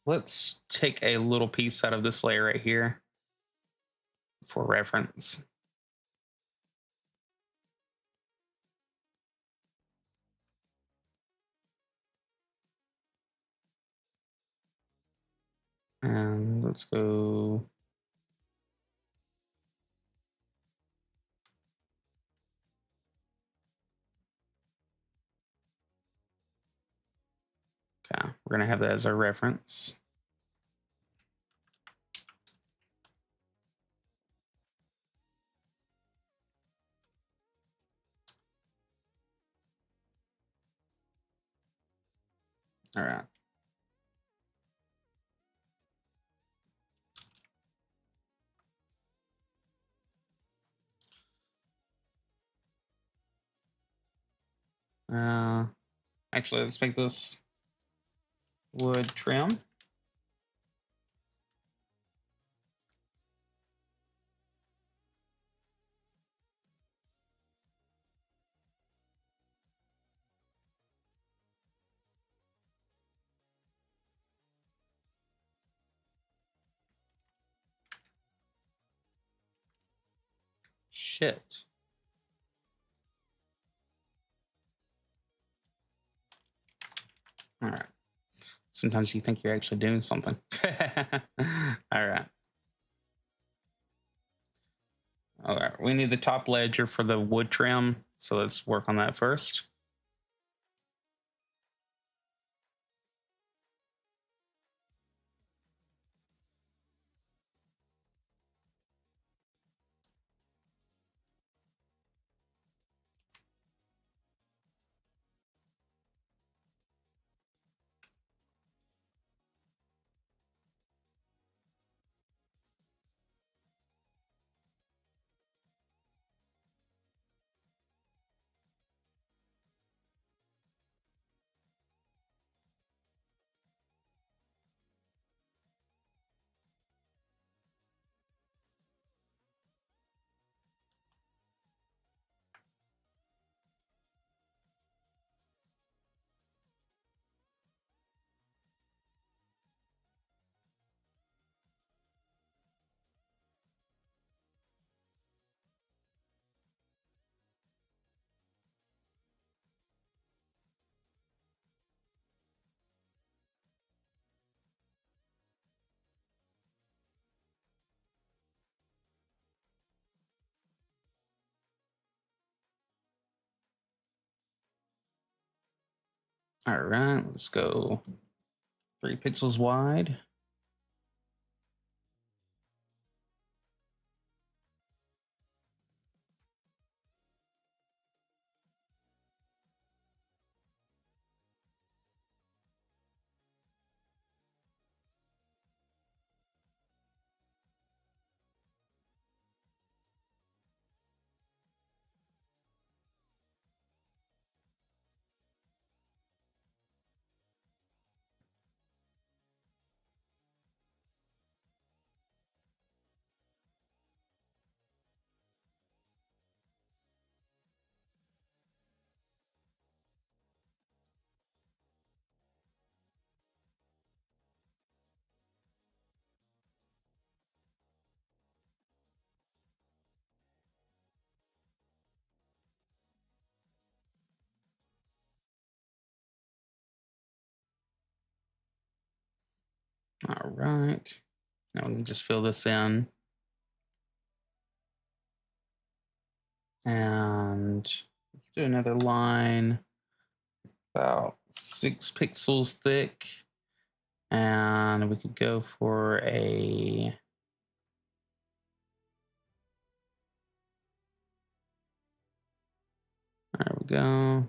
let's take a little piece out of this layer right here for reference. And let's go. Okay, we're gonna have that as our reference. All right. Actually, let's make this wood trim. Shit. All right. Sometimes you think you're actually doing something. All right. All right. We need the top ledger for the wood trim. So let's work on that first. All right. Let's go 3 pixels wide. All right. Now we can just fill this in. And let's do another line about 6 pixels thick. And we could go for a there we go.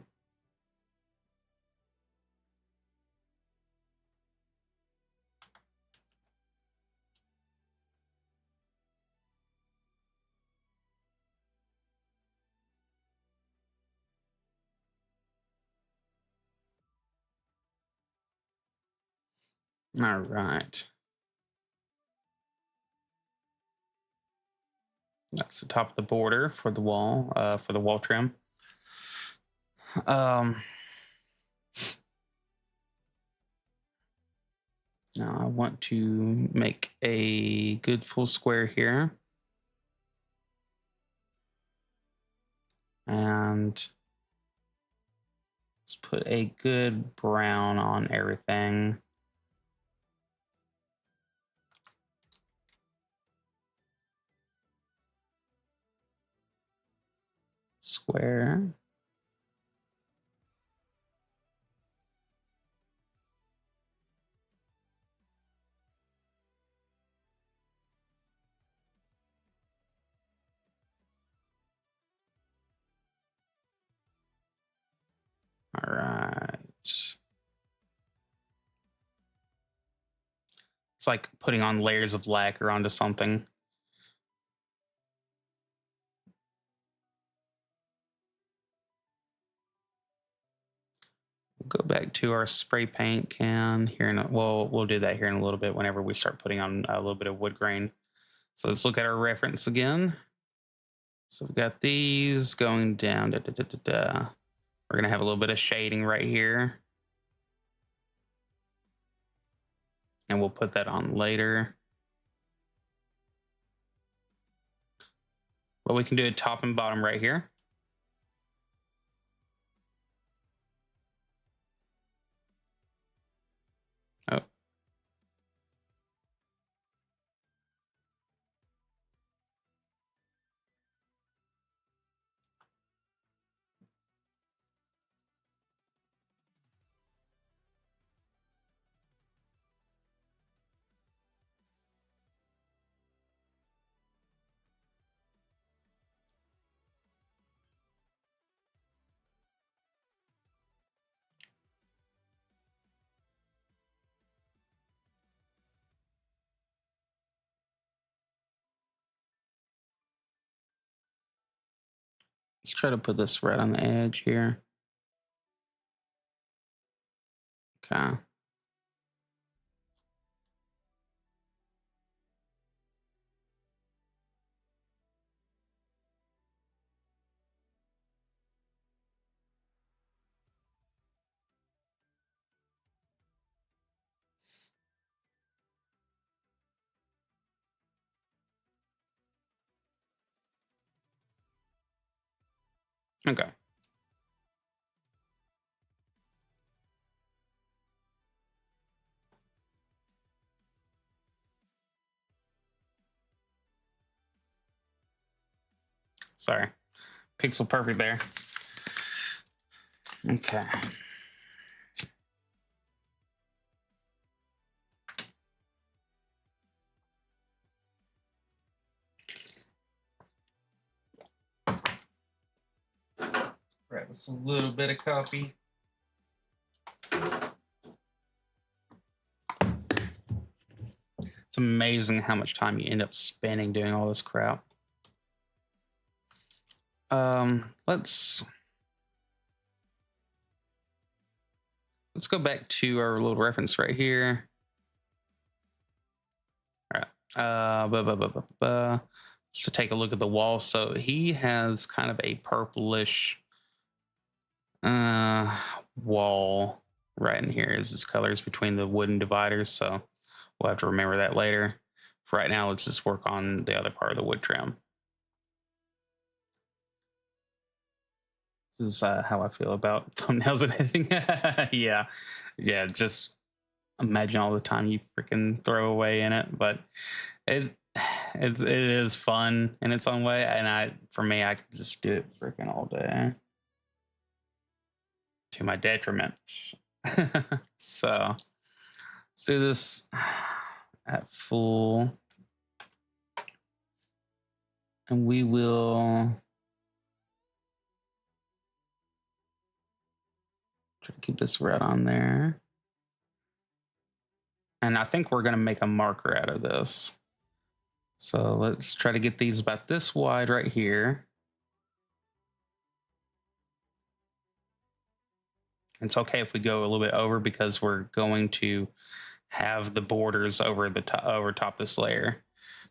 All right. That's the top of the border for the wall trim. Now I want to make a good full square here. And let's put a good brown on everything. Square. It's like putting on layers of lacquer onto something. Go back to our spray paint can here in we'll do that here in a little bit whenever we start putting on a little bit of wood grain. So let's look at our reference again. So we've got these going down. We're gonna have a little bit of shading right here, and we'll put that on later. But we can do a top and bottom right here. Oh. Let's try to put this right on the edge here. Okay. Okay. Sorry. Pixel perfect there. Okay. Grab us a little bit of coffee. It's amazing how much time you end up spending doing all this crap. Let's go back to our little reference right here. All right. Just to take a look at the wall. So he has kind of a purplish wall right in here is his colors between the wooden dividers. So we'll have to remember that later. For right now, let's just work on the other part of the wood trim. This is how I feel about thumbnails and editing. Yeah. Just imagine all the time you freaking throw away in it, but it is fun in its own way. And I could just do it freaking all day to my detriment. So let's do this at full, and we will try to keep this right on there. And I think we're going to make a marker out of this. So let's try to get these about this wide right here. It's okay if we go a little bit over because we're going to have the borders over the top this layer.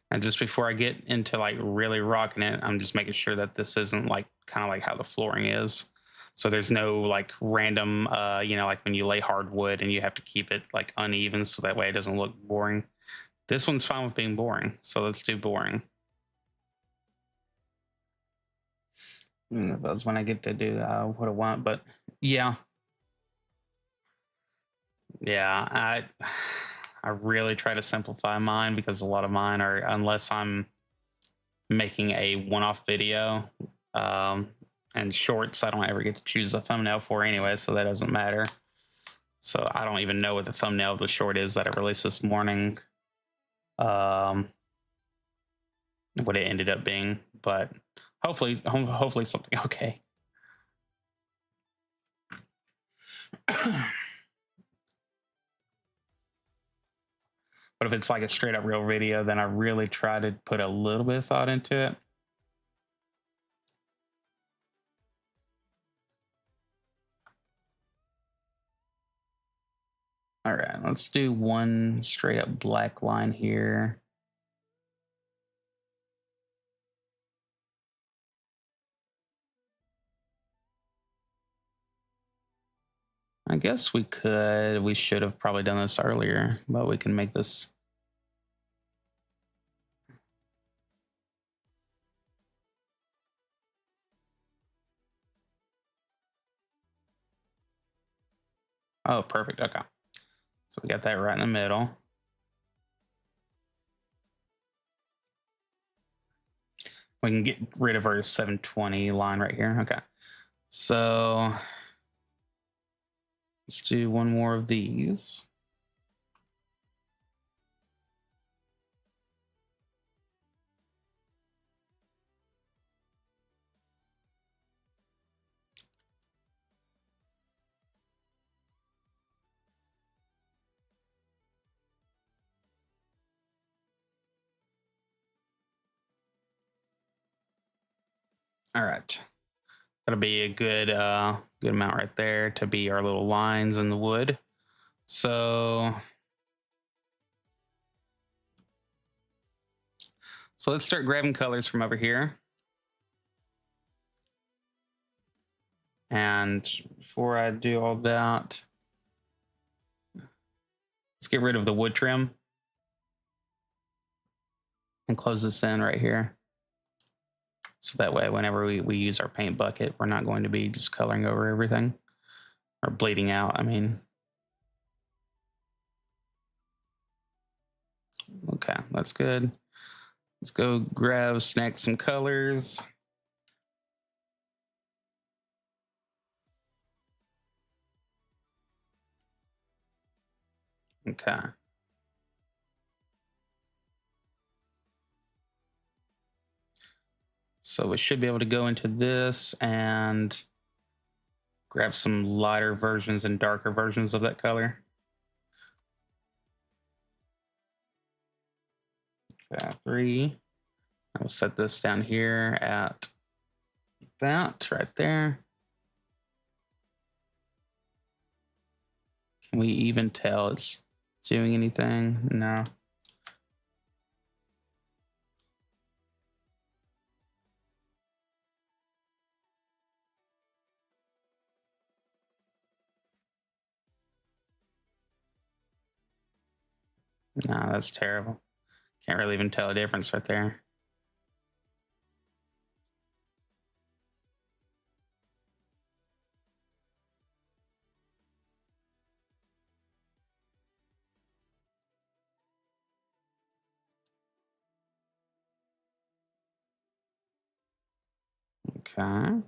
And just before I get into like really rocking it, I'm just making sure that this isn't like kind of like how the flooring is. So there's no like random, like when you lay hardwood and you have to keep it like uneven so that way it doesn't look boring. This one's fine with being boring. So let's do boring. That's when I get to do what I want. But yeah. Yeah, I really try to simplify mine because a lot of mine are, unless I'm making a one-off video, and shorts, I don't ever get to choose a thumbnail for anyway, so that doesn't matter. So I don't even know what the thumbnail of the short is that I released this morning. What it ended up being, but hopefully something okay. But if it's like a straight up real video, then I really try to put a little bit of thought into it. All right, let's do one straight up black line here. I guess we should have probably done this earlier, but we can make this. Oh, perfect. Okay. So we got that right in the middle. We can get rid of our 720 line right here. Okay. So let's do one more of these. All right. That'll be a good amount right there to be our little lines in the wood. So let's start grabbing colors from over here. And before I do all that, let's get rid of the wood trim and close this in right here. So that way, whenever we use our paint bucket, we're not going to be just coloring over everything or bleeding out. I mean, okay, that's good. Let's go grab, snag some colors. Okay. So we should be able to go into this and grab some lighter versions and darker versions of that color. Okay, 3. I'll set this down here at that right there. Can we even tell it's doing anything? No. No, that's terrible. Can't really even tell a difference right there. Okay.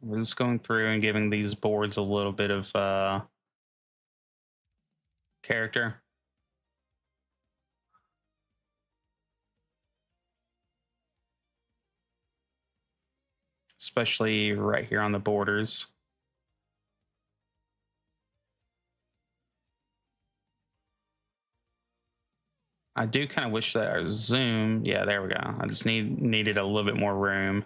We're just going through and giving these boards a little bit of character. Especially right here on the borders. I do kind of wish that our zoom, yeah, there we go. I just needed a little bit more room.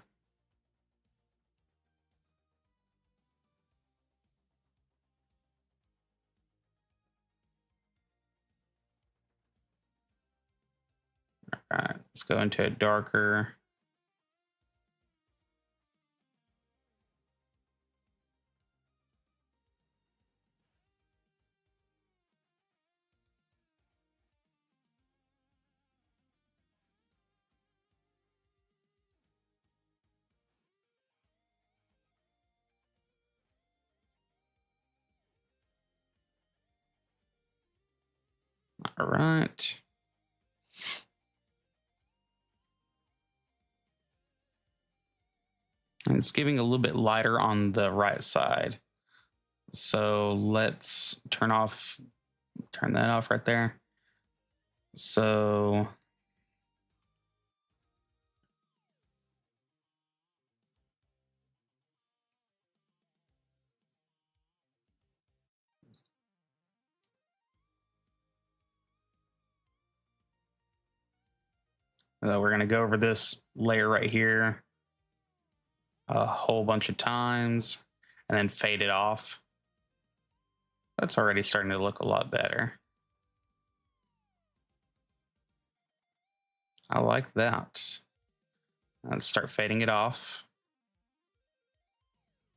All right, let's go into a darker. All right. And it's giving a little bit lighter on the right side. So let's turn that off right there. So We're going to go over this layer right here a whole bunch of times and then fade it off. That's already starting to look a lot better. I like that. Let's start fading it off.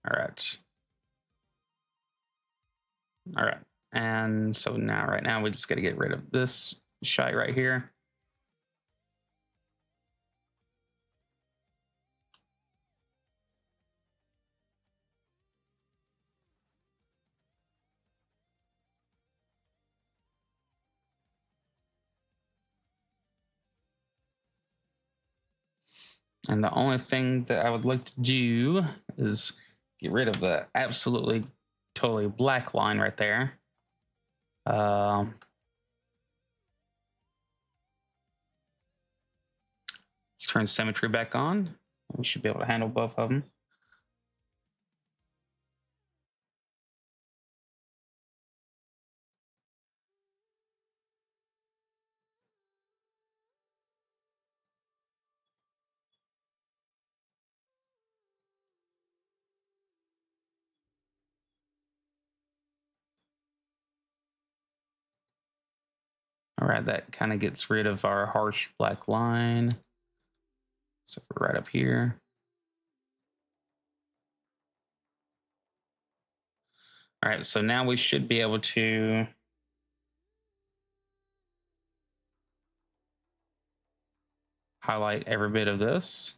All right. All right. And so now, right now, we just got to get rid of this shite right here. And the only thing that I would like to do is get rid of the absolutely totally black line right there. Let's turn symmetry back on. We should be able to handle both of them. All right, that kind of gets rid of our harsh black line. So we're right up here. All right, so now we should be able to highlight every bit of this.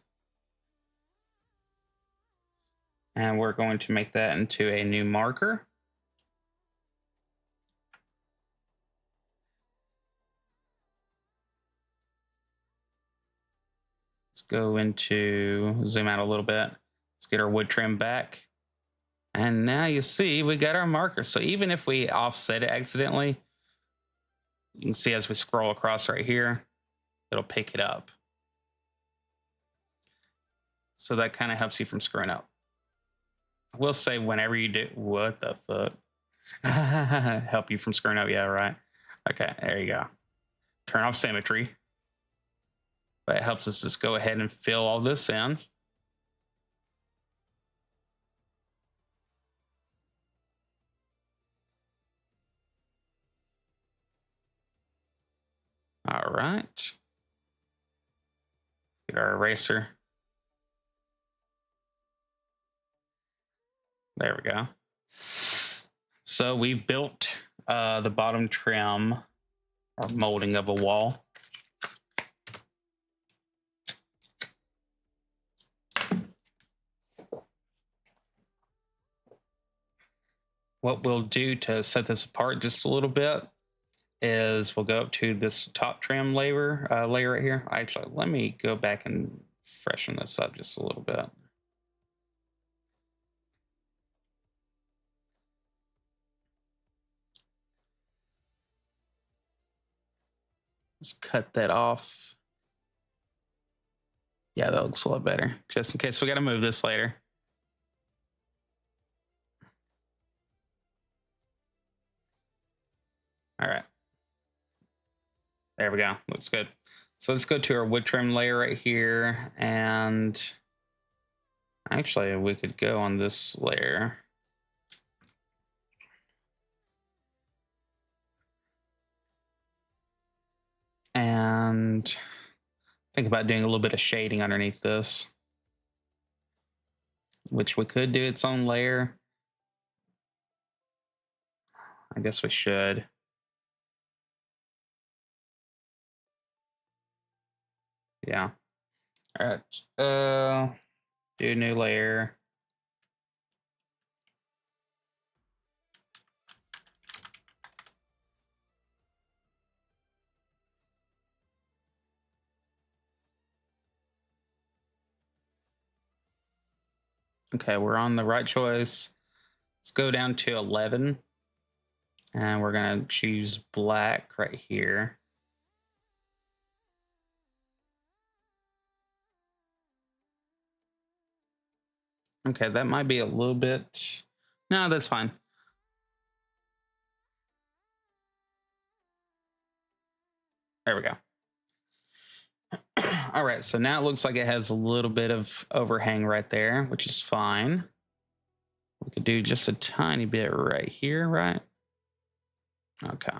And we're going to make that into a new marker. Let's go into, zoom out a little bit. Let's get our wood trim back. And now you see we got our marker. So even if we offset it accidentally, you can see as we scroll across right here, it'll pick it up. So that kind of helps you from screwing up. I will say whenever you do, what the fuck? Help you from screwing up, yeah, right. Okay, there you go. Turn off symmetry. But it helps us just go ahead and fill all this in. All right. Get our eraser. There we go. So we've built the bottom trim or molding of a wall. What we'll do to set this apart just a little bit is we'll go up to this top trim layer right here. Actually, let me go back and freshen this up just a little bit. Just cut that off. Yeah, that looks a lot better. Just in case we got to move this later. All right. There we go. Looks good. So let's go to our wood trim layer right here. And actually, we could go on this layer. And think about doing a little bit of shading underneath this, which we could do its own layer. I guess we should. Yeah. All right. Do new layer. Okay, we're on the right choice. Let's go down to 11. And we're going to choose black right here. Okay, that might be a little bit. No, that's fine. There we go. All right, so now it looks like it has a little bit of overhang right there, which is fine. We could do just a tiny bit right here, right? Okay.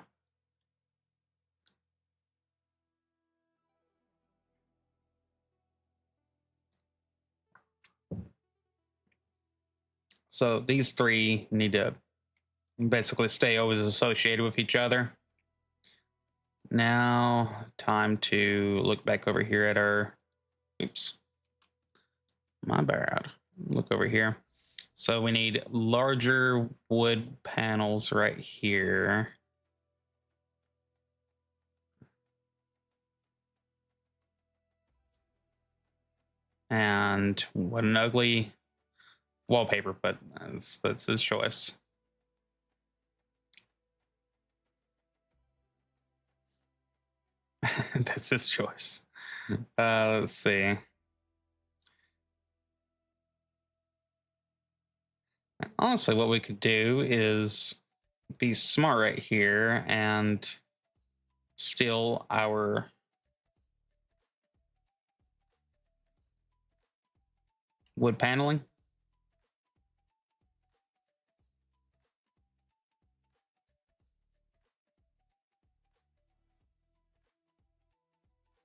So these three need to basically stay always associated with each other. Now, time to look back over here at our, oops, my bad. Look over here. So we need larger wood panels right here. And what an ugly wallpaper, but that's his choice. That's his choice. Let's see. Honestly, what we could do is be smart right here and steal our wood paneling.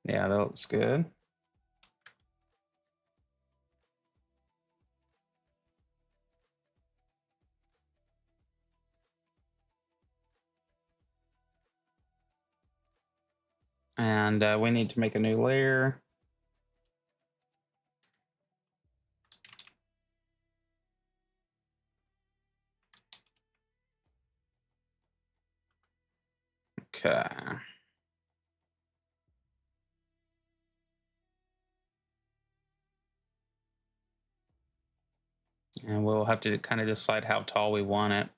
Yeah, that looks good. And we need to make a new layer. Okay. And we'll have to kind of decide how tall we want it.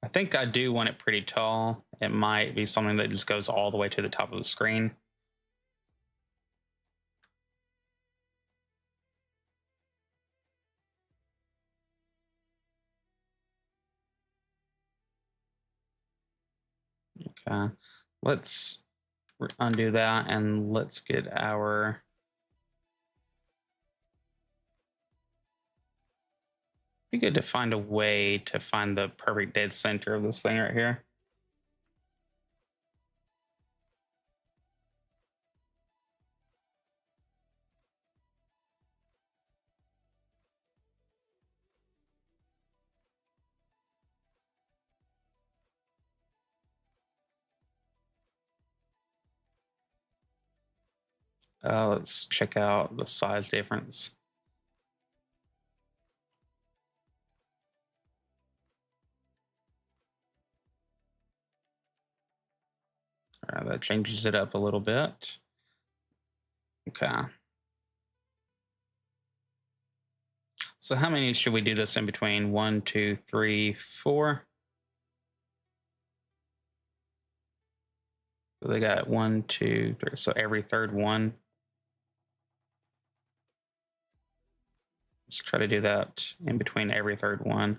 I think I do want it pretty tall. It might be something that just goes all the way to the top of the screen. Okay. Let's undo that and let's get our be good to find a way to find the perfect dead center of this thing right here. Let's check out the size difference. That changes it up a little bit. Okay. So how many should we do this in between? 1, 2, 3, 4. So they got 1, 2, 3. So every third one. Let's try to do that in between every third one.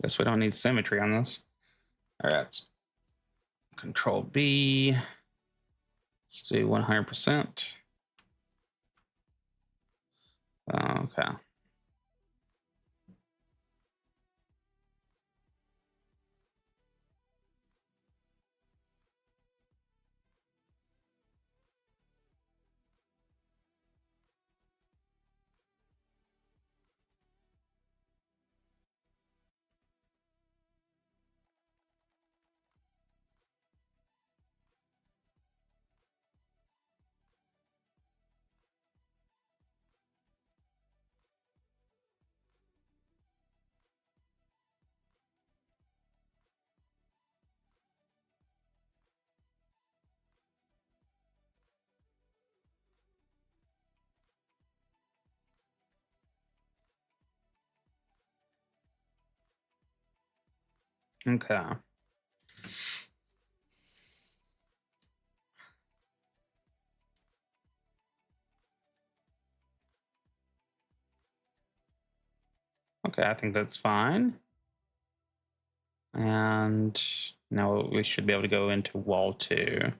Guess we don't need symmetry on this. All right. Control B. Let's do 100%. Okay. Okay. Okay, I think that's fine. And now we should be able to go into wall 2.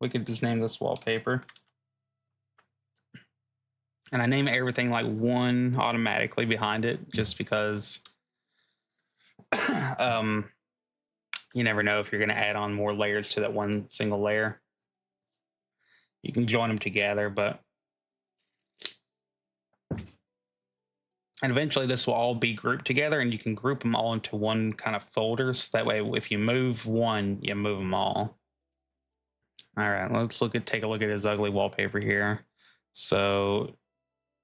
We could just name this wallpaper. And I name everything like 1 automatically behind it just because you never know if you're going to add on more layers to that one single layer. You can join them together, and eventually this will all be grouped together, and you can group them all into one kind of folder. So that way, if you move one, you move them all. All right, let's take a look at his ugly wallpaper here. So,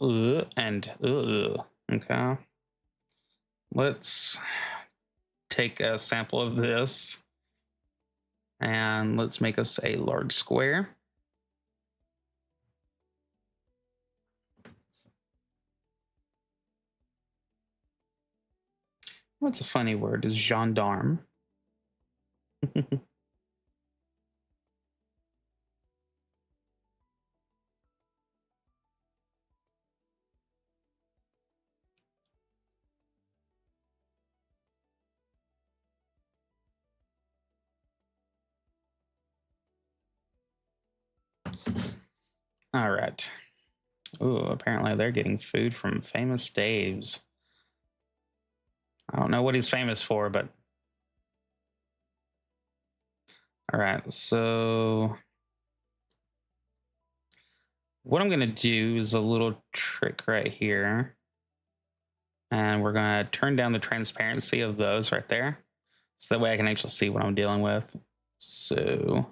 okay. Let's take a sample of this and let's make us a large square. What's a funny word? Is gendarme. All right. Ooh, apparently they're getting food from Famous Dave's. I don't know what he's famous for, but all right. So what I'm going to do is a little trick right here. And we're going to turn down the transparency of those right there. So that way I can actually see what I'm dealing with. So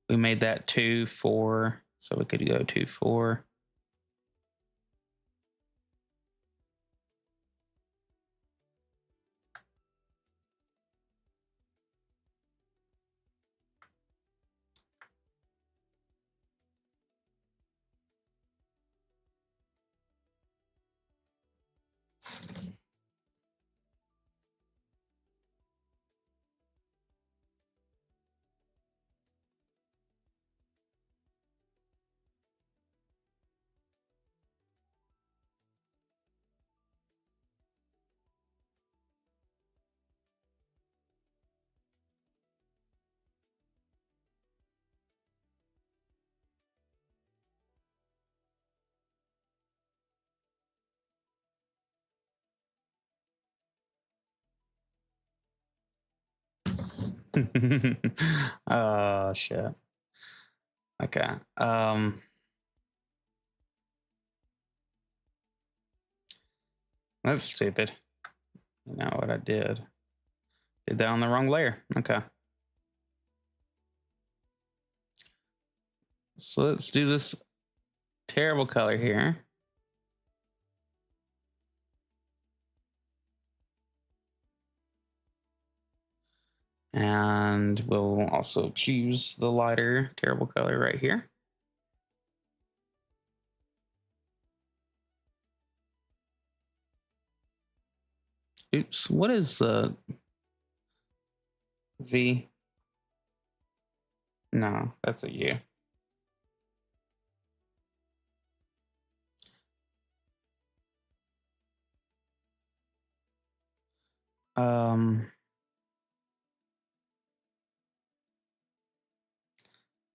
we made that 2, 4. So we could go 2, 4. Oh shit. Okay. That's stupid. You know what I did? Did that on the wrong layer. Okay. So let's do this terrible color here. And we'll also choose the lighter terrible color right here. Oops, what is V? No, that's a U.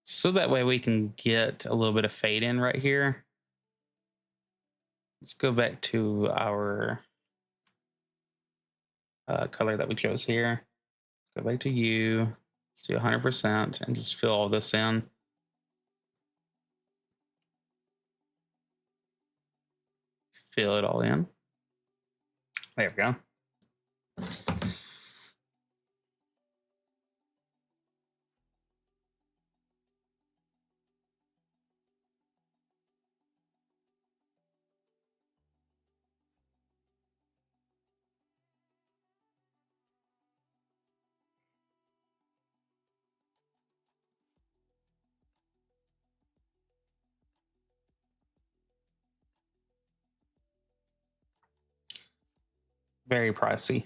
So that way we can get a little bit of fade in right here. Let's go back to our color that we chose here. Go back to U. Let's do 100% and just fill all this in. Fill it all in. There we go. very pricey.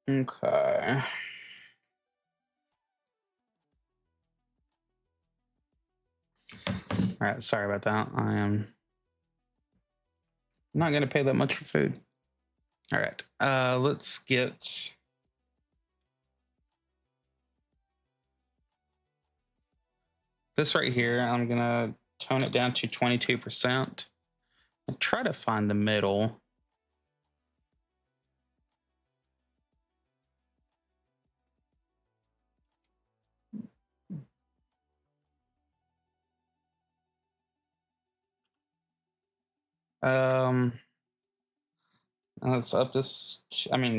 Okay. All right. Sorry about that. I am not going to pay that much for food. All right. Let's get this right here. I'm going to tone it down to 22% and try to find the middle. Um, let's up this,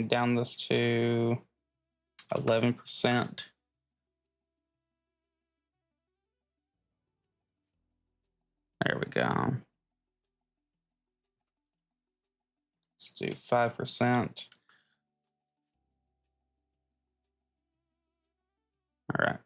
down this to 11%. There we go. Let's do 5%. All right.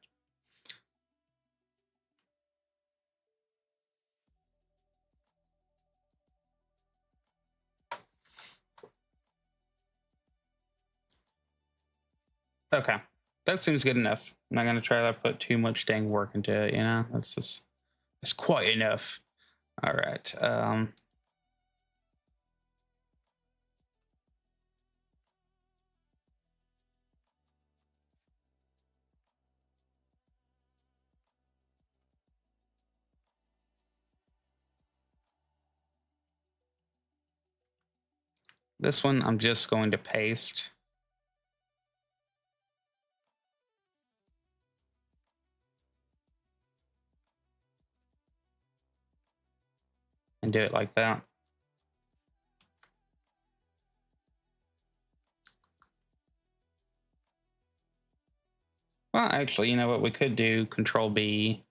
Okay. That seems good enough. I'm not going to try to put too much dang work into it, it's quite enough. All right. This one I'm just going to paste. And do it like that. Well, actually, you know what? We could do Control B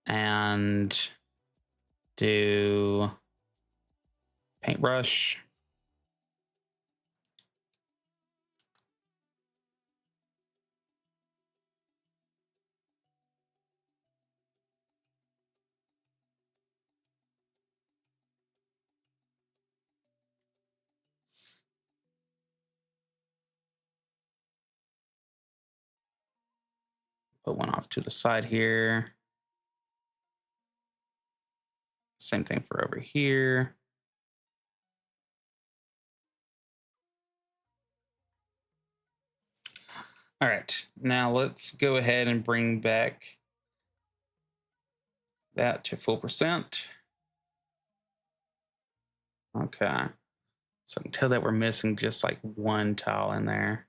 and do paintbrush. Put one off to the side here. Same thing for over here. All right, now let's go ahead and bring back that to full percent. Okay. So I can tell that we're missing just like one tile in there.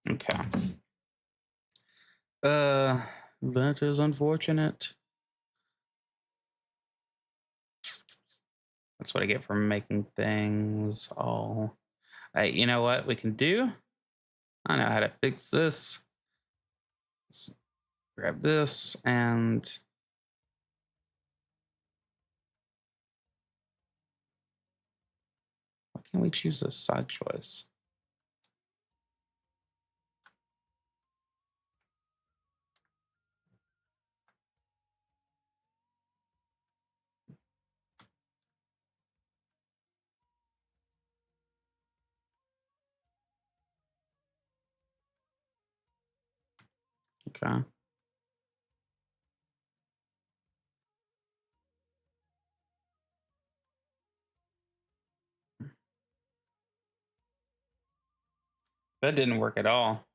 Okay. That is unfortunate. That's what I get for making things all. Hey, you know what we can do? I know how to fix this. Let's grab this and why can't we choose a side choice? Okay. That didn't work at all.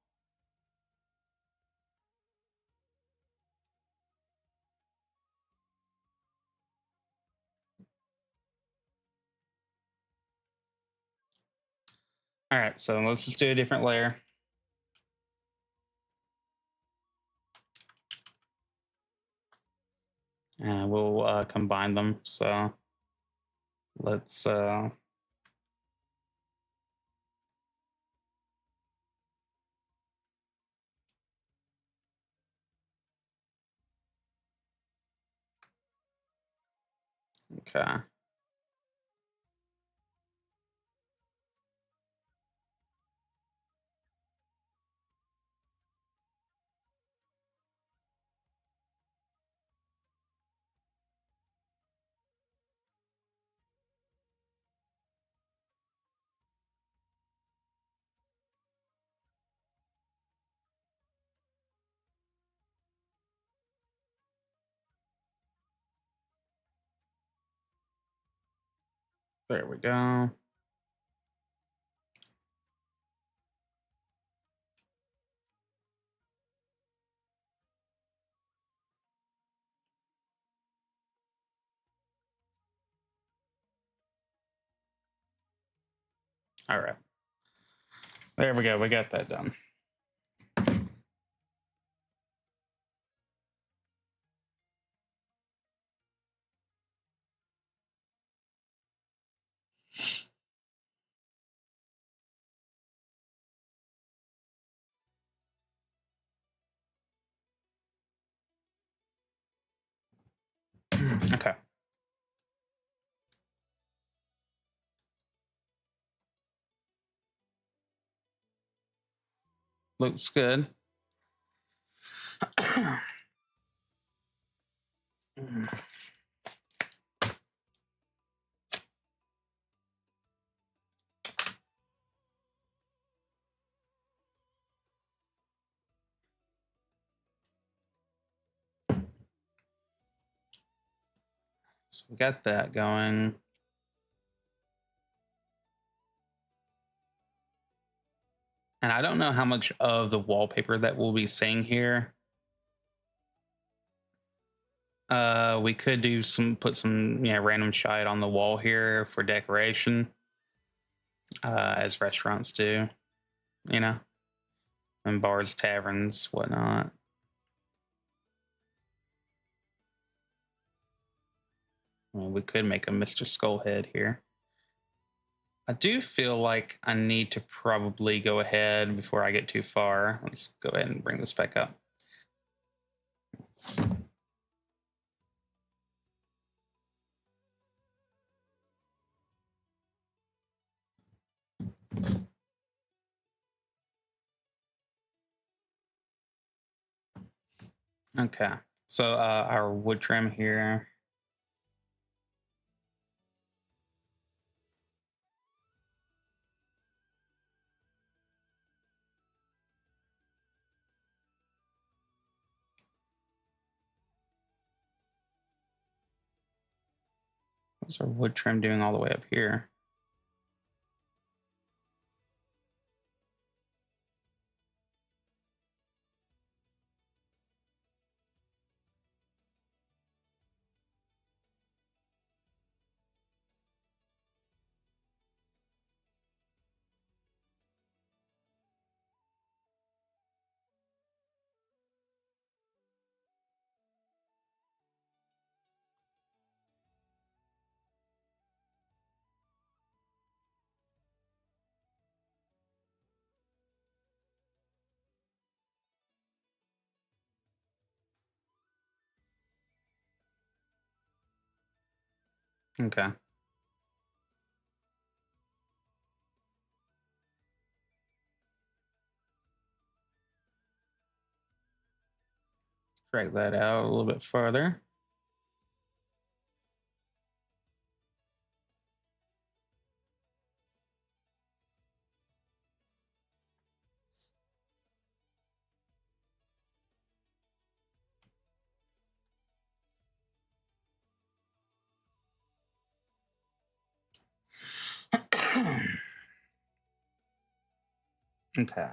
All right, so let's just do a different layer. And we'll combine them. So let's okay. There we go. All right. There we go. We got that done. Okay. Looks good. So we got that going. And I don't know how much of the wallpaper that we'll be seeing here. We could do put some random shite on the wall here for decoration, as restaurants do, you know, and bars, taverns, whatnot. I mean, we could make a Mr. Skullhead here. I do feel like I need to probably go ahead before I get too far. Let's go ahead and bring this back up. Okay, so our wood trim here. What's our wood trim doing all the way up here? Okay. Drag that out a little bit further. Okay.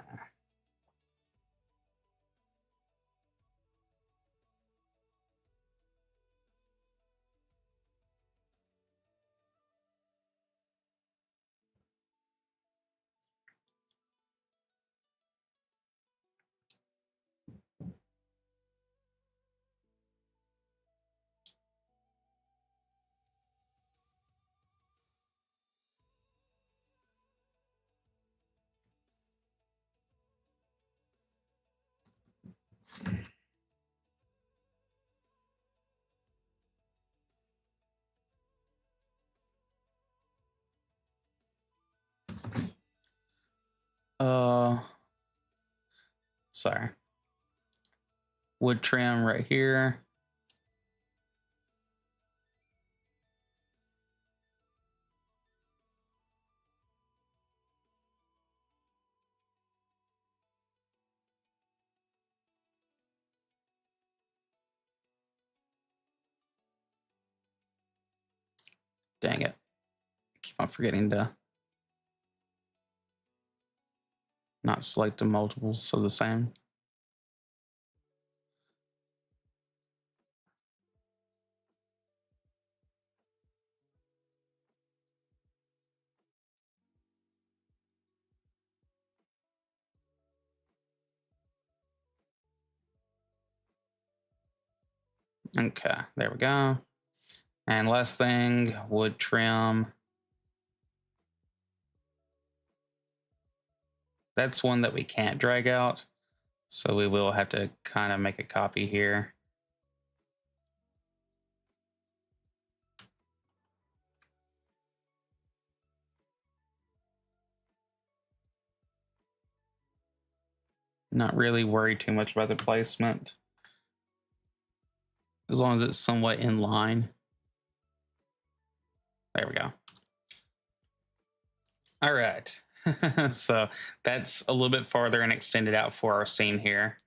Uh, sorry. Wood trim right here. Dang it. Keep on forgetting to not select the multiples of the same. Okay, there we go. And last thing, wood trim. That's one that we can't drag out. So we will have to kind of make a copy here. Not really worry too much about the placement, as long as it's somewhat in line. There we go. All right. So that's a little bit farther and extended out for our scene here.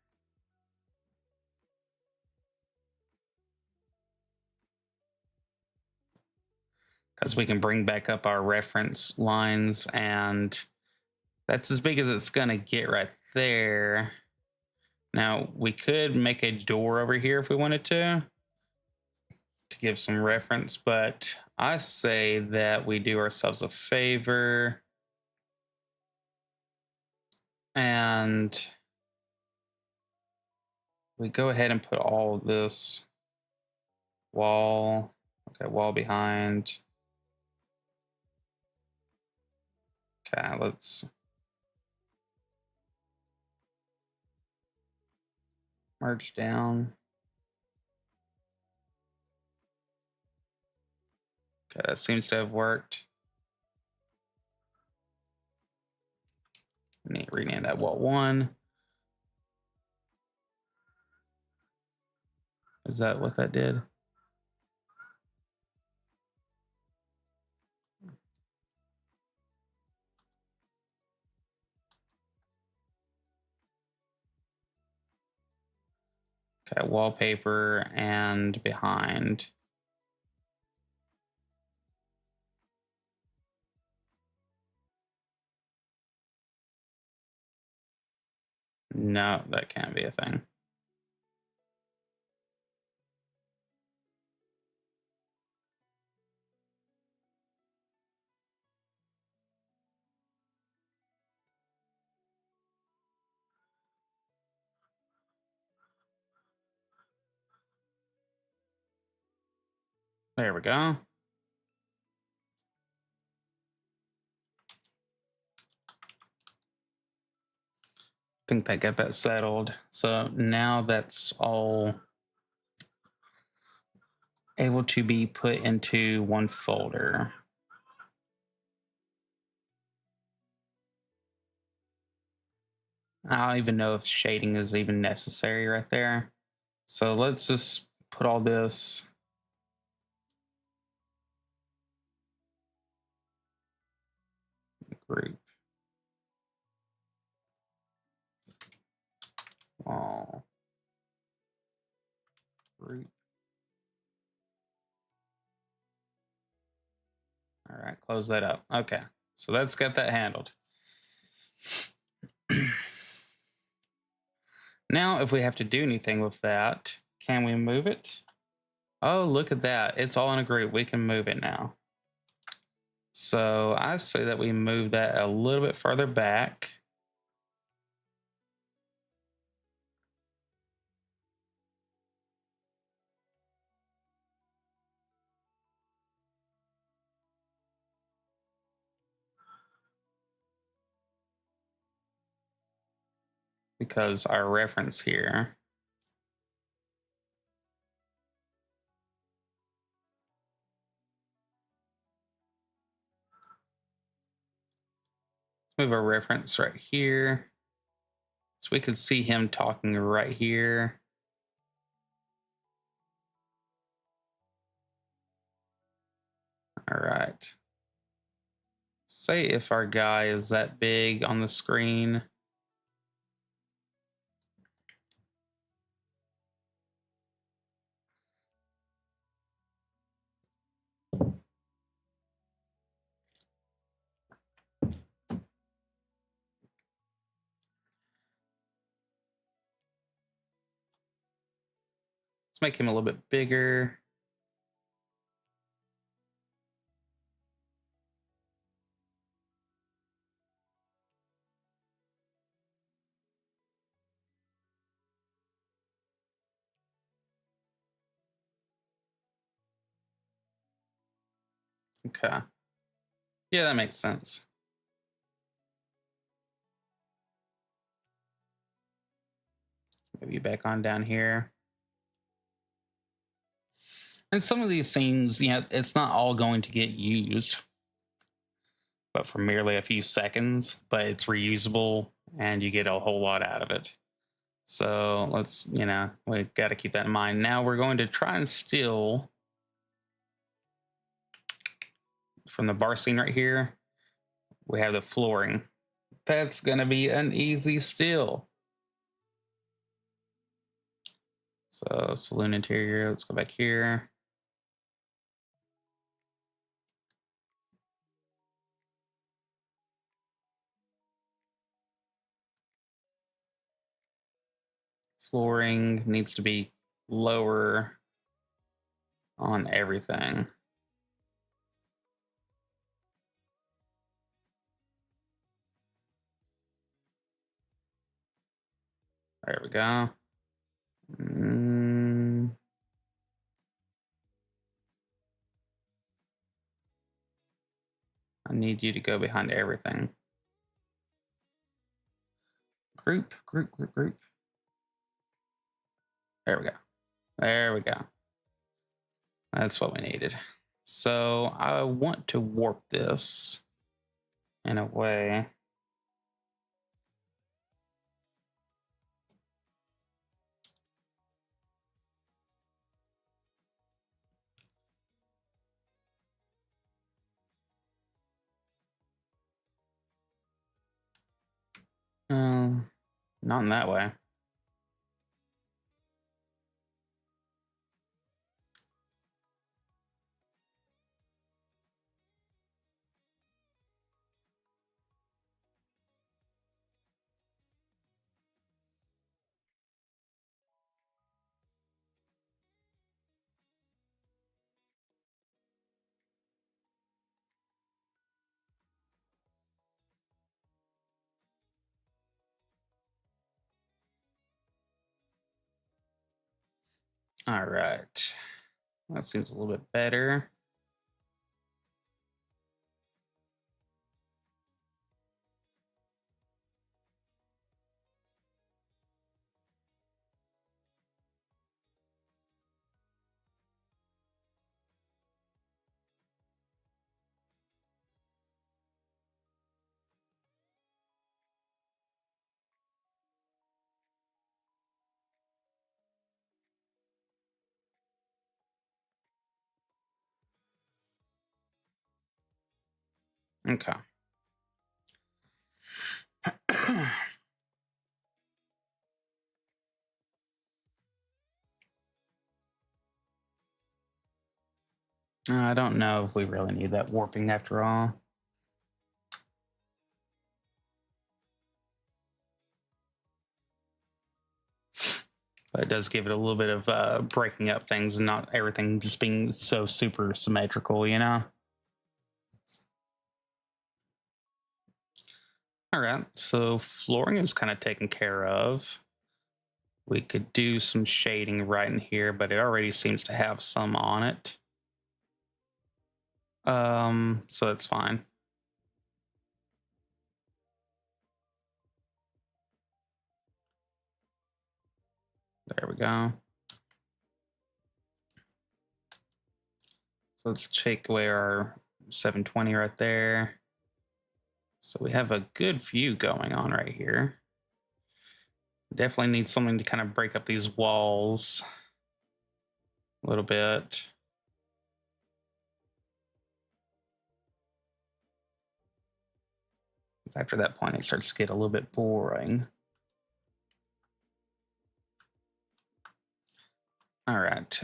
Because we can bring back up our reference lines, and that's as big as it's going to get right there. Now, we could make a door over here if we wanted to give some reference, but I say that we do ourselves a favor and we go ahead and put all of this wall, okay, wall behind. Okay, let's merge down. Okay, that seems to have worked. Rename that wall 1. Is that what that did? Okay, wallpaper and behind. No, that can't be a thing. There we go. Think that got that settled. So now that's all able to be put into one folder. I don't even know if shading is even necessary right there. So let's just put all this group. Wall group. All right, close that up. Okay, so that's got that handled. Now, if we have to do anything with that, can we move it? Oh, look at that. It's all in a group. We can move it now. So I say that we move that a little bit further back. Because our reference here. Move our reference right here. So we could see him talking right here. All right. Say if our guy is that big on the screen. Let's make him a little bit bigger. Okay. Yeah, that makes sense. Maybe back on down here. And some of these scenes, it's not all going to get used, but for merely a few seconds, but it's reusable and you get a whole lot out of it. So let's, we got to keep that in mind. Now we're going to try and steal from the bar scene right here. We have the flooring. That's going to be an easy steal. So saloon interior, let's go back here. Flooring needs to be lower on everything. There we go. I need you to go behind everything. Group. There we go. There we go. That's what we needed. So I want to warp this in a way. Not in that way. All right. That seems a little bit better. Okay. I don't know if we really need that warping after all. But it does give it a little bit of breaking up things and not everything just being so super symmetrical, you know? All right, so flooring is kind of taken care of. We could do some shading right in here, but it already seems to have some on it. So that's fine. There we go. So let's take away our 720 right there. So we have a good view going on right here. Definitely need something to kind of break up these walls a little bit. After that point, it starts to get a little bit boring. All right.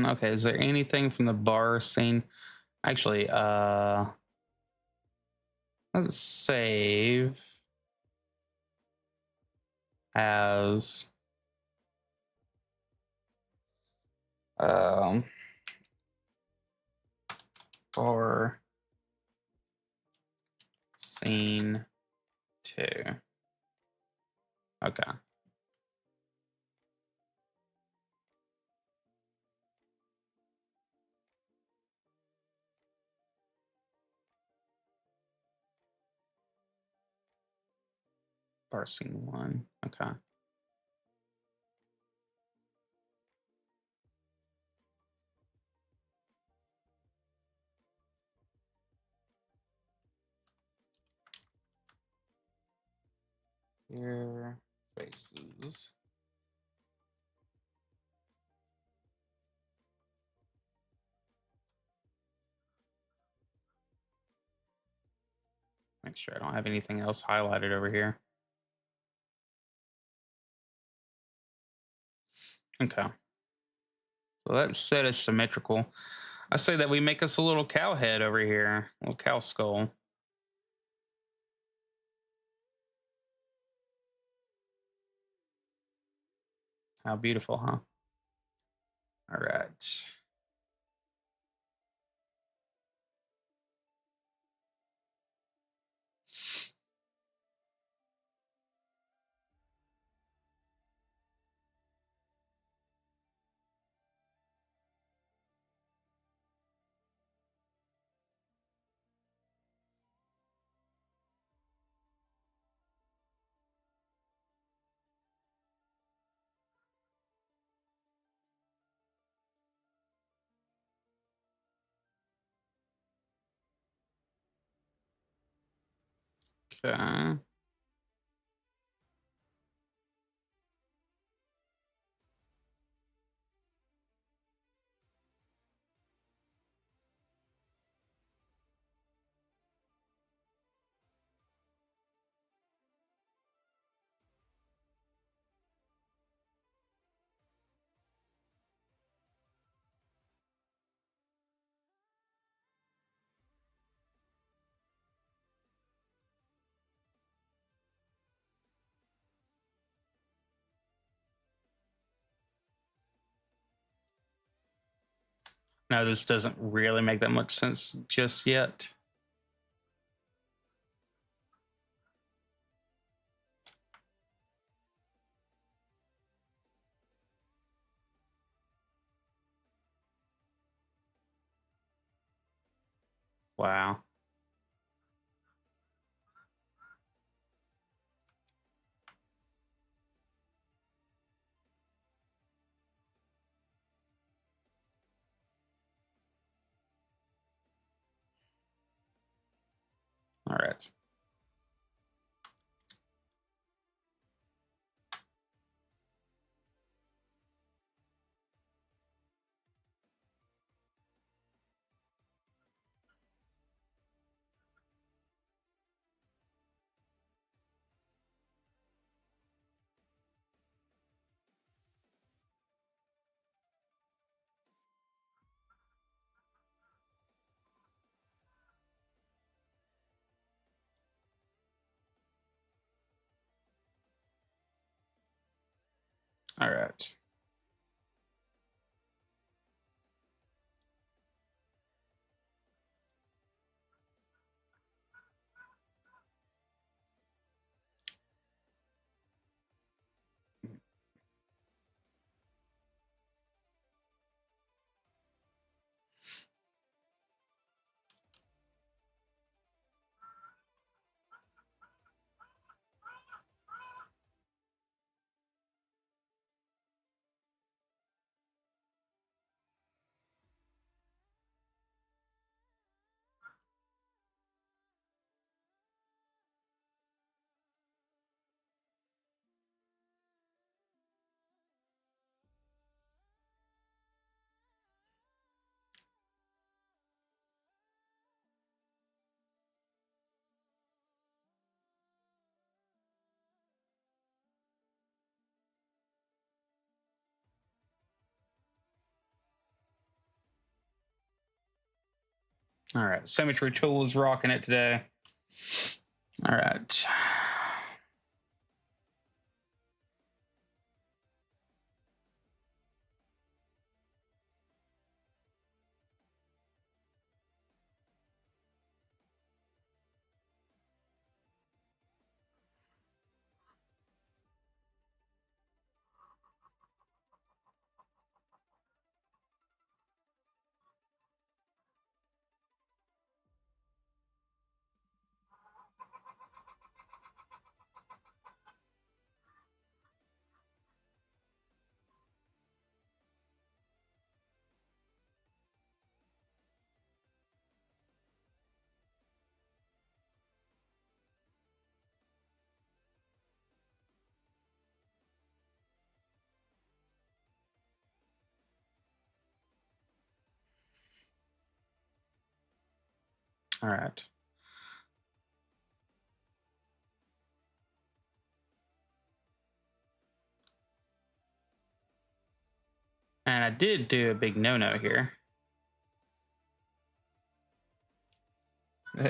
Okay, is there anything from the bar scene? Actually, let's save as um bar scene 2. Okay. Bar scene 1. Okay. Here faces. Make sure I don't have anything else highlighted over here. Okay. So that set is symmetrical. I say that we make us a little cow head over here, a little cow skull. How beautiful, huh? All right. Okay. No, this doesn't really make that much sense just yet. Wow. All right. All right. All right. Symmetry Tool is rocking it today. All right. All right. And I did do a big no-no here. All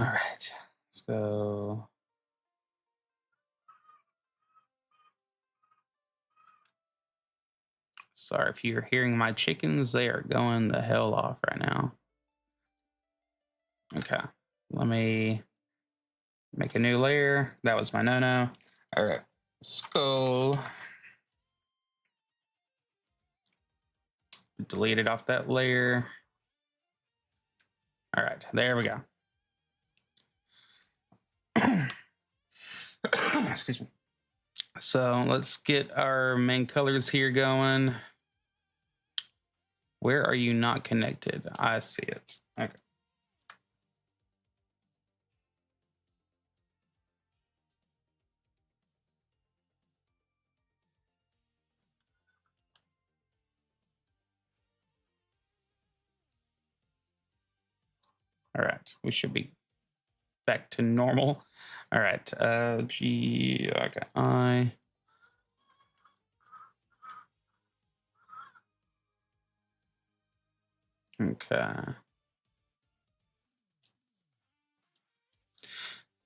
right. Let's go. Sorry if you're hearing my chickens, they are going the hell off right now. Okay. Let me make a new layer. That was my no-no. All right. Let's go delete it off that layer. All right. There we go. Excuse me. So let's get our main colors here going. Where are you not connected? I see it. Okay. All right. We should be back to normal. All right. G. Okay. I. Okay.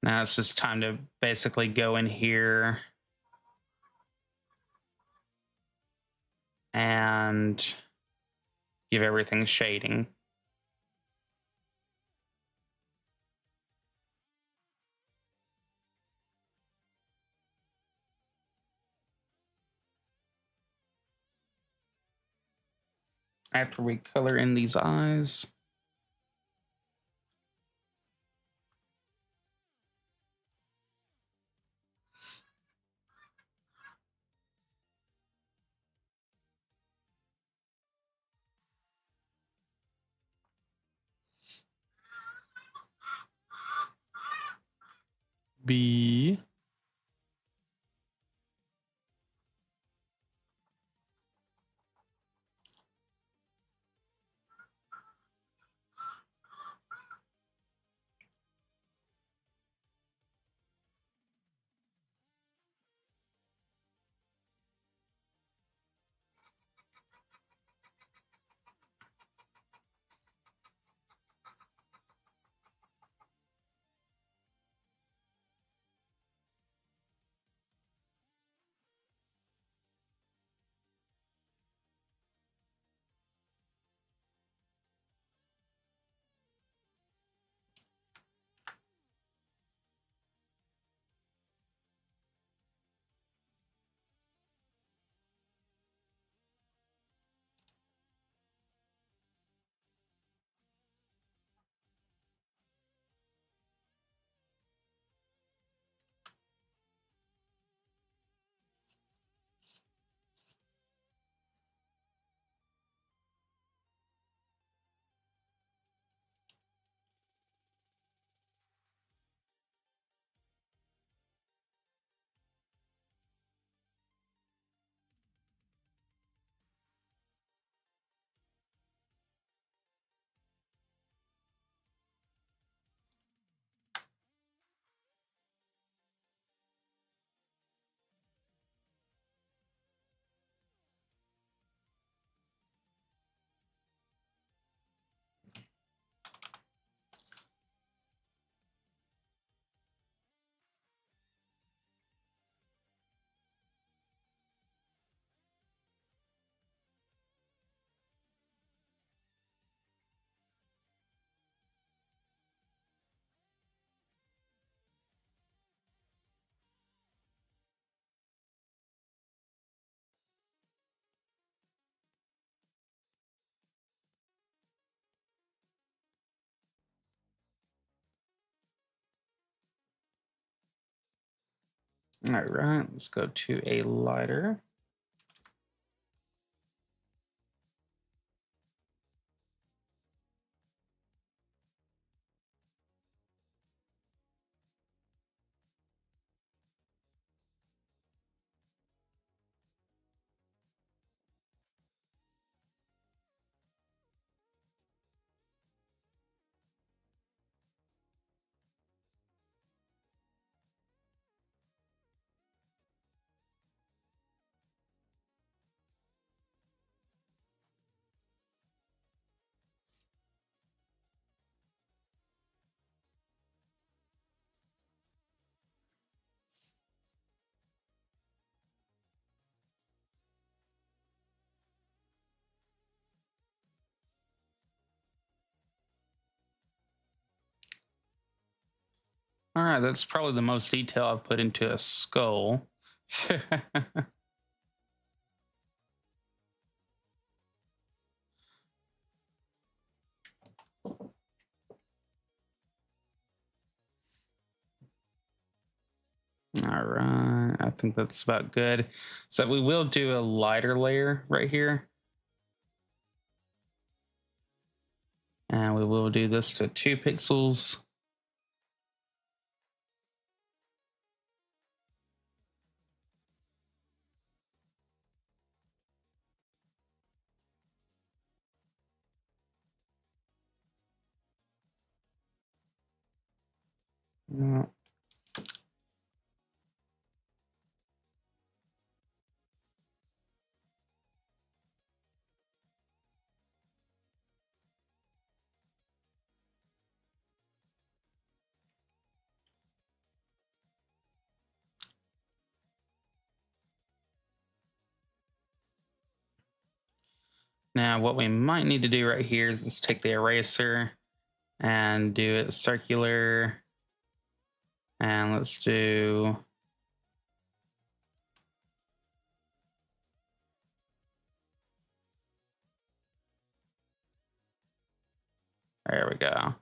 Now it's just time to basically go in here and give everything shading. After we color in these eyes. B. All right, let's go to a lighter. All right, that's probably the most detail I've put into a skull. All right, I think that's about good. So we will do a lighter layer right here. And we will do this to 2 pixels. Yeah. Now, what we might need to do right here is just take the eraser and do it circular. And let's do, there we go.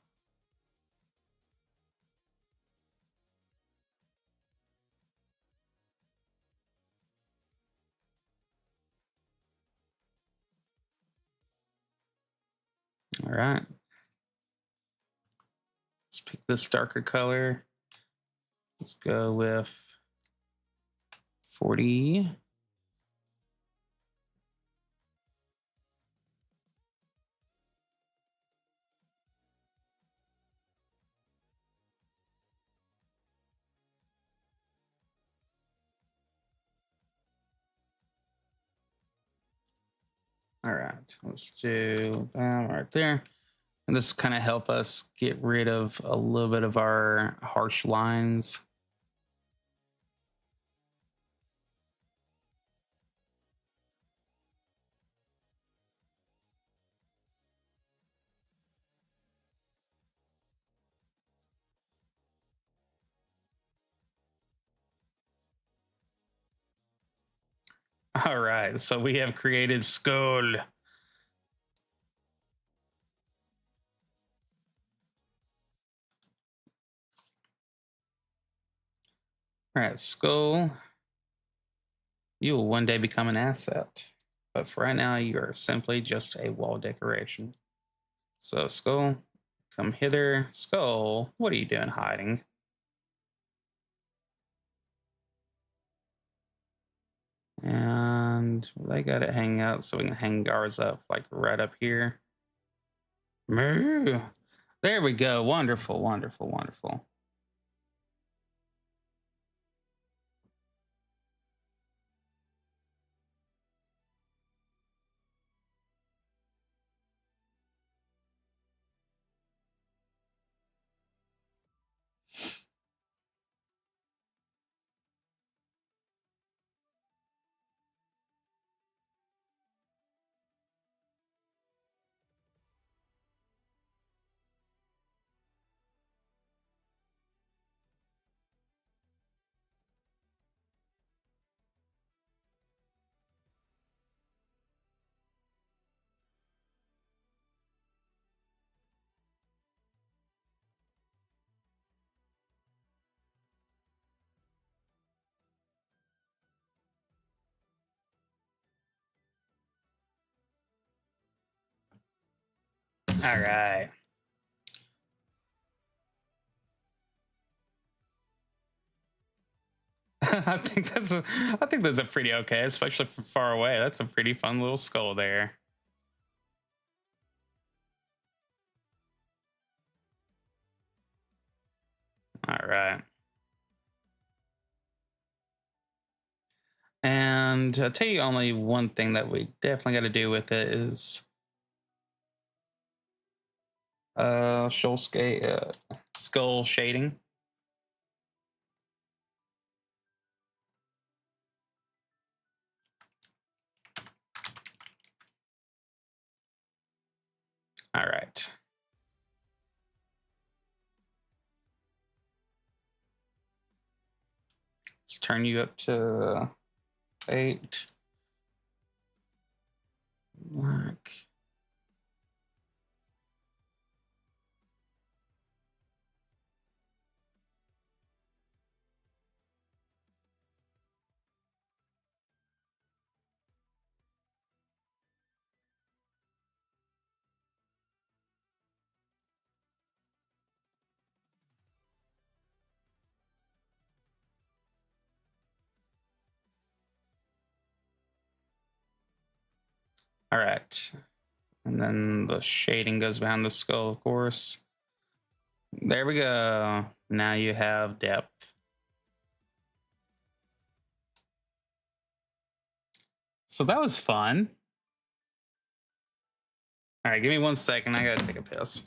All right. Let's pick this darker color. Let's go with 40. All right, let's do that right there. And this kind of help us get rid of a little bit of our harsh lines. All right, so we have created skull. All right, skull. You will one day become an asset, but for right now, you are simply just a wall decoration. So, skull, come hither. Skull, what are you doing hiding? And they got it hanging out, so we can hang ours up like right up here. Moo. There we go. Wonderful, wonderful, wonderful. All right. I think that's a pretty okay, especially from far away. That's a pretty fun little skull there. All right. And I'll tell you only one thing that we definitely got to do with it is skull shading. All right. Let's turn you up to 8. Black. All right. And then the shading goes behind the skull, of course. There we go. Now you have depth. So that was fun. All right, give me 1 second. I gotta take a piss.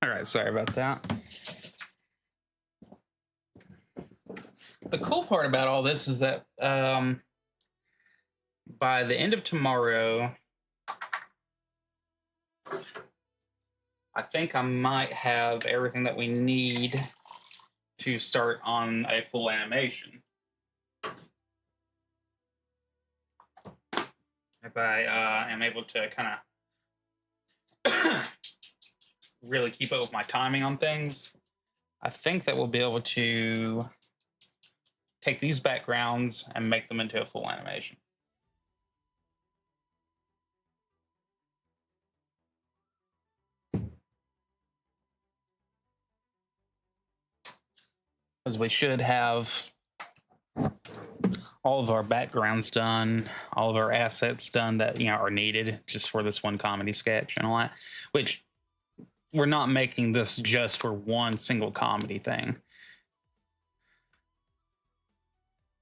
All right, sorry about that. The cool part about all this is that by the end of tomorrow, I think I might have everything that we need to start on a full animation. If I am able to kind of really keep up with my timing on things, I think that we'll be able to take these backgrounds and make them into a full animation. Because we should have all of our backgrounds done, all of our assets done that are needed just for this one comedy sketch and all that. Which we're not making this just for one single comedy thing,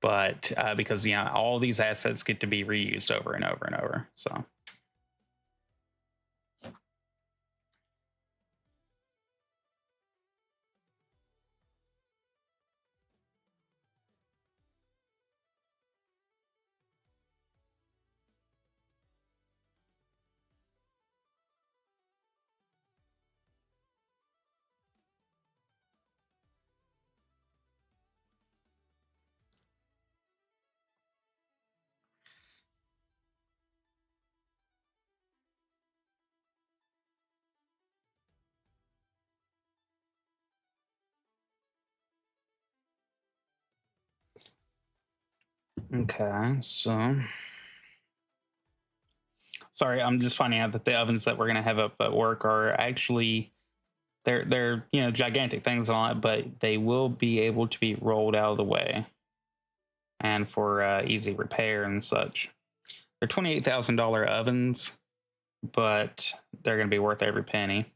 but because all these assets get to be reused over and over and over. So. Okay, so sorry, I'm just finding out that the ovens that we're gonna have up at work are actually they're gigantic things and all that, but they will be able to be rolled out of the way and for easy repair and such. They're $28,000 ovens, but they're gonna be worth every penny.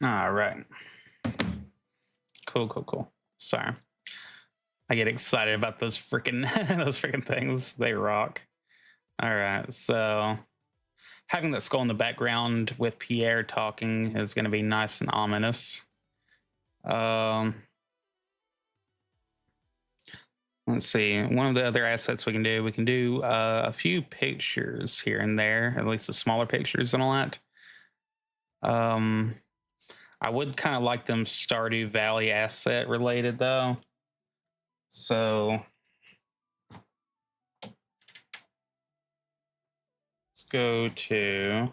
All right, cool, cool, cool. Sorry, I get excited about those freaking those freaking things. They rock. All right, so having that skull in the background with Pierre talking is going to be nice and ominous. Um, let's see. One of the other assets we can do a few pictures here and there, at least the smaller pictures and all that. Um, I would kind of like them Stardew Valley asset related though. So let's go to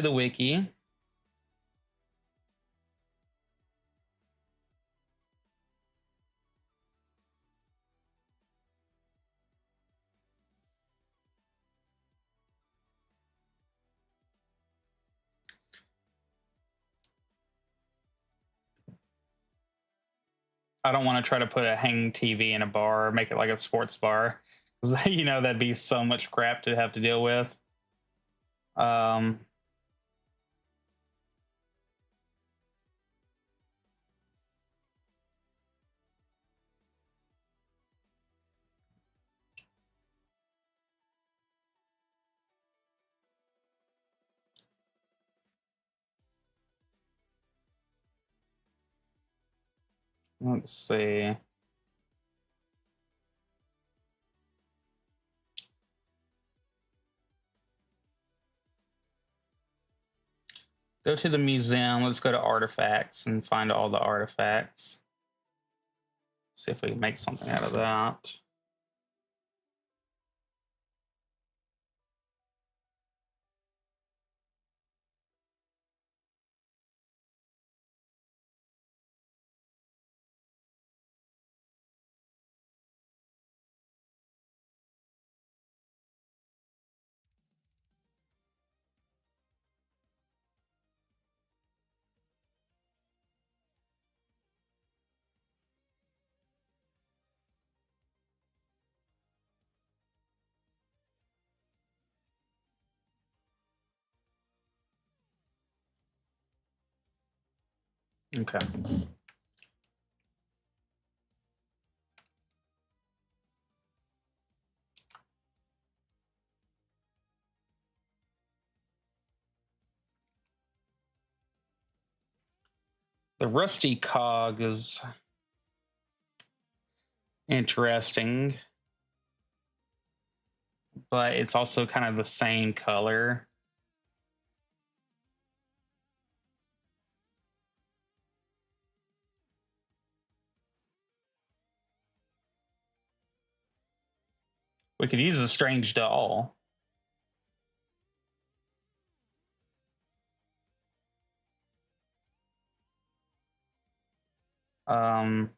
the wiki. I don't want to try to put a hanging TV in a bar or make it like a sports bar. That'd be so much crap to have to deal with. Um, let's see. Go to the museum. Let's go to artifacts and find all the artifacts. See if we can make something out of that. Okay. The rusty cog is interesting, but it's also kind of the same color. We could use a strange doll. Um,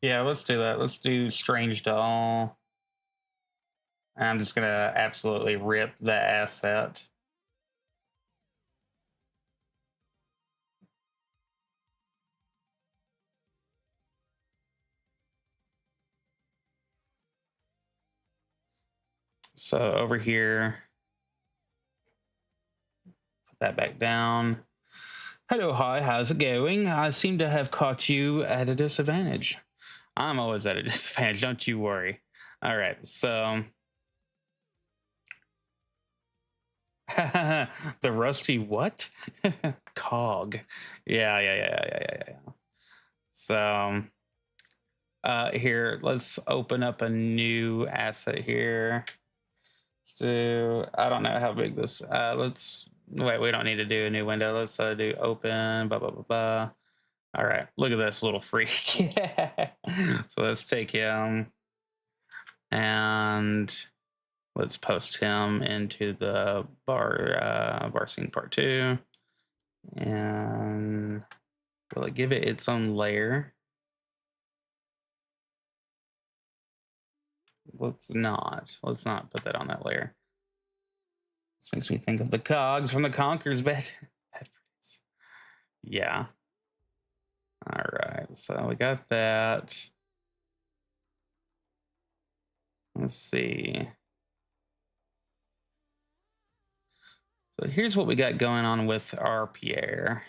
Yeah, let's do that. Let's do Strange Doll. And I'm just gonna absolutely rip the asset. So over here, put that back down. Hello, hi, how's it going? I seem to have caught you at a disadvantage. I'm always at a disadvantage, don't you worry. All right, so the rusty what? Cog. Yeah. So here, let's open up a new asset here. So I don't know how big this. Let's wait. We don't need to do a new window. Let's do open. Blah blah blah blah. All right. Look at this little freak. Yeah. So let's take him and let's post him into the bar scene part 2. And will it give it its own layer? Let's not put that on that layer. This makes me think of the cogs from the Conqueror's bed. Yeah. All right. So we got that. Let's see. So here's what we got going on with our Pierre.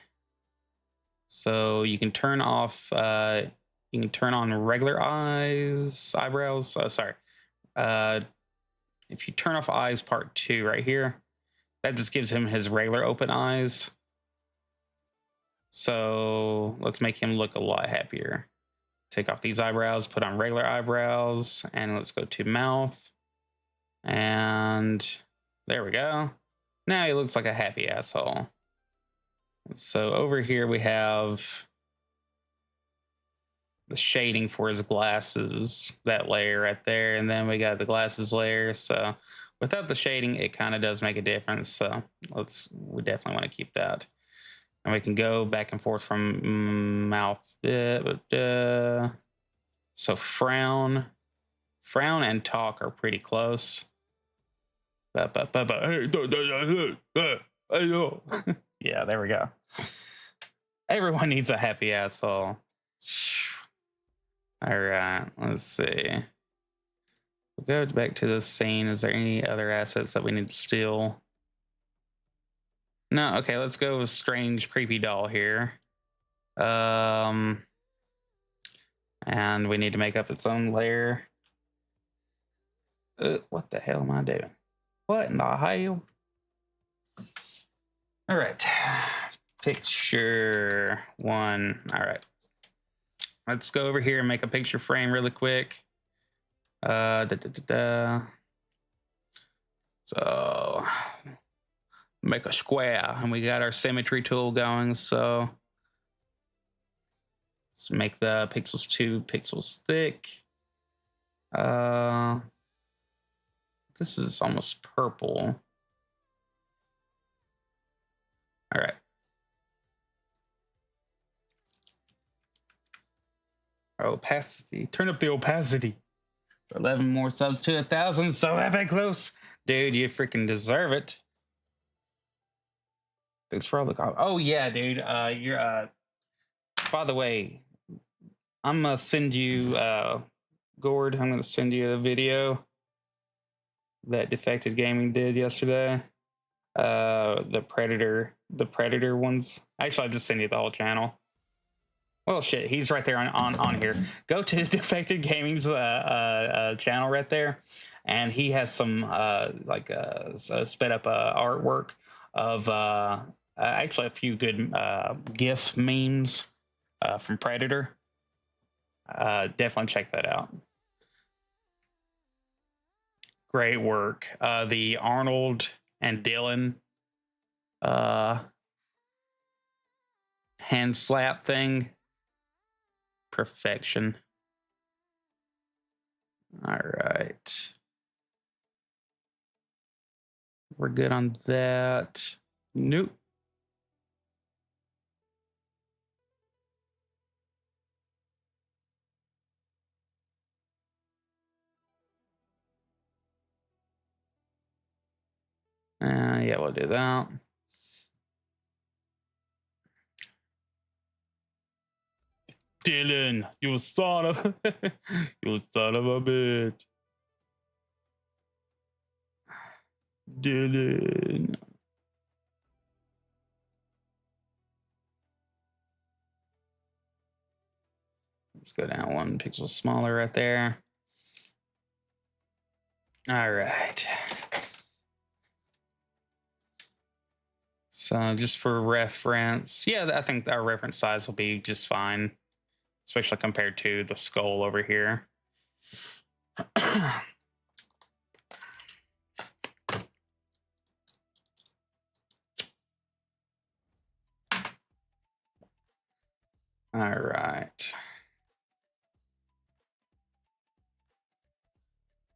So you can turn off, you can turn on regular eyebrows. Sorry. If you turn off eyes part 2 right here, that just gives him his regular open eyes. So let's make him look a lot happier. Take off these eyebrows, put on regular eyebrows, and let's go to mouth. And there we go. Now he looks like a happy asshole. So over here we have the shading for his glasses, that layer right there. And then we got the glasses layer. So without the shading, it kind of does make a difference. So we definitely want to keep that. And we can go back and forth from mouth. So frown and talk are pretty close. Yeah, there we go. Everyone needs a happy asshole. All right, let's see. We'll go back to this scene. Is there any other assets that we need to steal? No, okay, let's go with strange, creepy doll here. And we need to make up its own layer. What the hell am I doing? What in the hell? All right. Picture 1. All right. Let's go over here and make a picture frame really quick. So make a square, and we got our symmetry tool going. So let's make the pixels 2 pixels thick. This is almost purple. All right. Opacity. Turn up the opacity. 11 more subs to 1,000. So epic close. Dude, you freaking deserve it. Thanks for all the comments. Oh, yeah, dude. You're, by the way, I'm going to send you, Gord, I'm going to send you a video that Defected Gaming did yesterday. The Predator ones. Actually, I just sent you the whole channel. Well, shit, he's right there on here. Go to Defected Gaming's channel right there, and he has some sped up artwork of actually a few good GIF memes from Predator. Definitely check that out. Great work. The Arnold and Dylan hand slap thing. Perfection. All right. We're good on that. Nope. Yeah, we'll do that. Dylan, you son of you son of a bitch. Dylan. Let's go down 1 pixel smaller right there. All right. So just for reference, yeah, I think our reference size will be just fine, especially compared to the skull over here. All right.